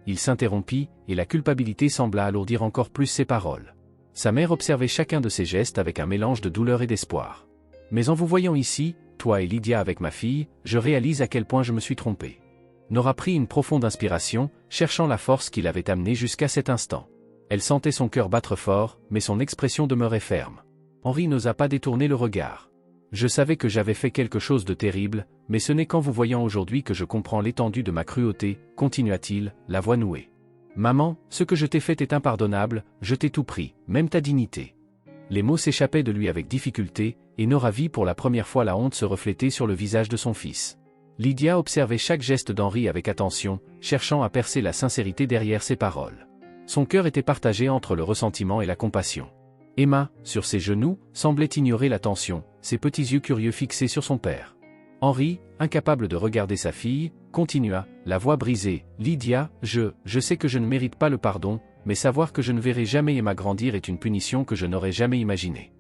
Il s'interrompit, et la culpabilité sembla alourdir encore plus ses paroles. Sa mère observait chacun de ses gestes avec un mélange de douleur et d'espoir. « Mais en vous voyant ici, toi et Lydia avec ma fille, je réalise à quel point je me suis trompé. » Nora prit une profonde inspiration, cherchant la force qui l'avait amenée jusqu'à cet instant. Elle sentait son cœur battre fort, mais son expression demeurait ferme. Henri n'osa pas détourner le regard. « Je savais que j'avais fait quelque chose de terrible, mais ce n'est qu'en vous voyant aujourd'hui que je comprends l'étendue de ma cruauté, continua-t-il, la voix nouée. Maman, ce que je t'ai fait est impardonnable, je t'ai tout pris, même ta dignité. » Les mots s'échappaient de lui avec difficulté, et Nora vit pour la première fois la honte se refléter sur le visage de son fils. Lydia observait chaque geste d'Henri avec attention, cherchant à percer la sincérité derrière ses paroles. Son cœur était partagé entre le ressentiment et la compassion. Emma, sur ses genoux, semblait ignorer la tension, ses petits yeux curieux fixés sur son père. Henri, incapable de regarder sa fille, continua, la voix brisée. « Lydia, je sais que je ne mérite pas le pardon, mais savoir que je ne verrai jamais Emma grandir est une punition que je n'aurais jamais imaginée. »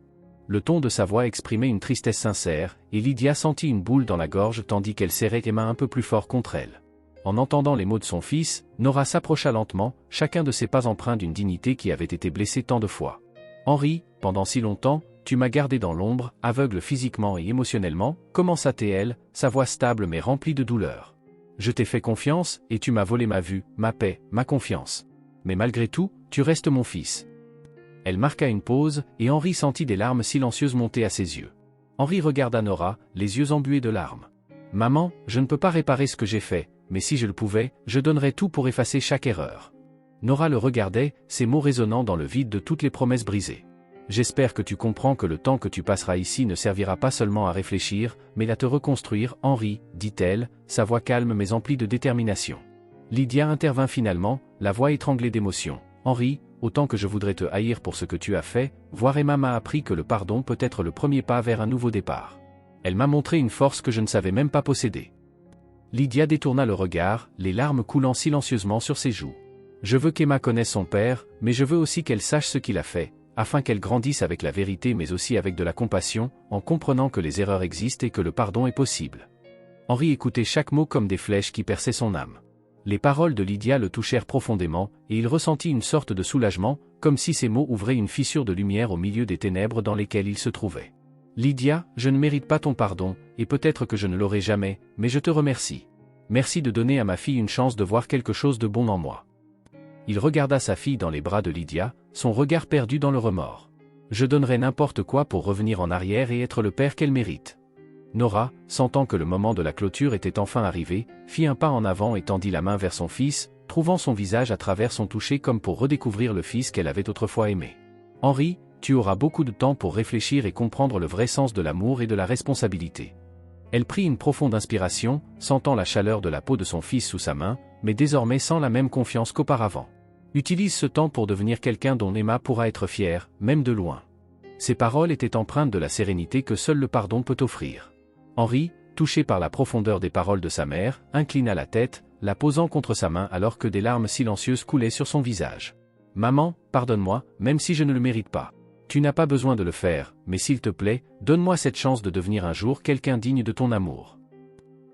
Le ton de sa voix exprimait une tristesse sincère, et Lydia sentit une boule dans la gorge tandis qu'elle serrait Emma un peu plus fort contre elle. En entendant les mots de son fils, Nora s'approcha lentement, chacun de ses pas empreints d'une dignité qui avait été blessée tant de fois. « Henri, pendant si longtemps, tu m'as gardé dans l'ombre, aveugle physiquement et émotionnellement, » commença-t-elle, sa voix stable mais remplie de douleur. « Je t'ai fait confiance, et tu m'as volé ma vue, ma paix, ma confiance. Mais malgré tout, tu restes mon fils. » Elle marqua une pause, et Henri sentit des larmes silencieuses monter à ses yeux. Henri regarda Nora, les yeux embués de larmes. « Maman, je ne peux pas réparer ce que j'ai fait, mais si je le pouvais, je donnerais tout pour effacer chaque erreur. » Nora le regardait, ses mots résonnant dans le vide de toutes les promesses brisées. J'espère que tu comprends que le temps que tu passeras ici ne servira pas seulement à réfléchir, mais à te reconstruire, Henri, dit-elle, sa voix calme mais emplie de détermination. Lydia intervint finalement, la voix étranglée d'émotion. Henri, autant que je voudrais te haïr pour ce que tu as fait, voir Emma m'a appris que le pardon peut être le premier pas vers un nouveau départ. Elle m'a montré une force que je ne savais même pas posséder. Lydia détourna le regard, les larmes coulant silencieusement sur ses joues. Je veux qu'Emma connaisse son père, mais je veux aussi qu'elle sache ce qu'il a fait, afin qu'elle grandisse avec la vérité mais aussi avec de la compassion, en comprenant que les erreurs existent et que le pardon est possible. Henri écoutait chaque mot comme des flèches qui perçaient son âme. Les paroles de Lydia le touchèrent profondément, et il ressentit une sorte de soulagement, comme si ces mots ouvraient une fissure de lumière au milieu des ténèbres dans lesquelles il se trouvait. Lydia, je ne mérite pas ton pardon, et peut-être que je ne l'aurai jamais, mais je te remercie. Merci de donner à ma fille une chance de voir quelque chose de bon en moi. Il regarda sa fille dans les bras de Lydia, son regard perdu dans le remords. Je donnerais n'importe quoi pour revenir en arrière et être le père qu'elle mérite. Nora, sentant que le moment de la clôture était enfin arrivé, fit un pas en avant et tendit la main vers son fils, trouvant son visage à travers son toucher comme pour redécouvrir le fils qu'elle avait autrefois aimé. Henri, tu auras beaucoup de temps pour réfléchir et comprendre le vrai sens de l'amour et de la responsabilité. Elle prit une profonde inspiration, sentant la chaleur de la peau de son fils sous sa main, mais désormais sans la même confiance qu'auparavant. Utilise ce temps pour devenir quelqu'un dont Emma pourra être fière, même de loin. Ces paroles étaient empreintes de la sérénité que seul le pardon peut offrir. Henri, touché par la profondeur des paroles de sa mère, inclina la tête, la posant contre sa main alors que des larmes silencieuses coulaient sur son visage. « Maman, pardonne-moi, même si je ne le mérite pas. Tu n'as pas besoin de le faire, mais s'il te plaît, donne-moi cette chance de devenir un jour quelqu'un digne de ton amour. »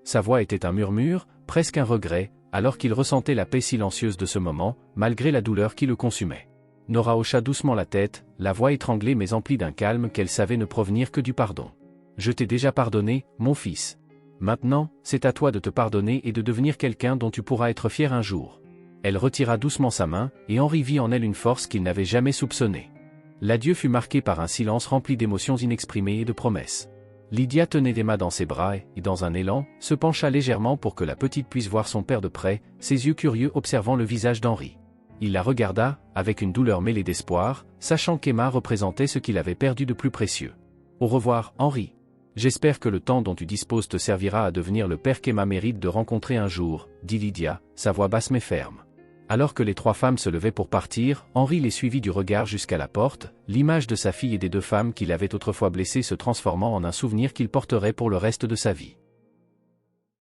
Sa voix était un murmure, presque un regret, alors qu'il ressentait la paix silencieuse de ce moment, malgré la douleur qui le consumait. Nora hocha doucement la tête, la voix étranglée mais emplie d'un calme qu'elle savait ne provenir que du pardon. « Je t'ai déjà pardonné, mon fils. Maintenant, c'est à toi de te pardonner et de devenir quelqu'un dont tu pourras être fier un jour. » Elle retira doucement sa main, et Henri vit en elle une force qu'il n'avait jamais soupçonnée. L'adieu fut marqué par un silence rempli d'émotions inexprimées et de promesses. Lydia tenait Emma dans ses bras et, dans un élan, se pencha légèrement pour que la petite puisse voir son père de près, ses yeux curieux observant le visage d'Henri. Il la regarda, avec une douleur mêlée d'espoir, sachant qu'Emma représentait ce qu'il avait perdu de plus précieux. « Au revoir, Henri. J'espère que le temps dont tu disposes te servira à devenir le père qu'Emma mérite de rencontrer un jour, » dit Lydia, sa voix basse mais ferme. Alors que les trois femmes se levaient pour partir, Henri les suivit du regard jusqu'à la porte, l'image de sa fille et des deux femmes qu'il avait autrefois blessées se transformant en un souvenir qu'il porterait pour le reste de sa vie.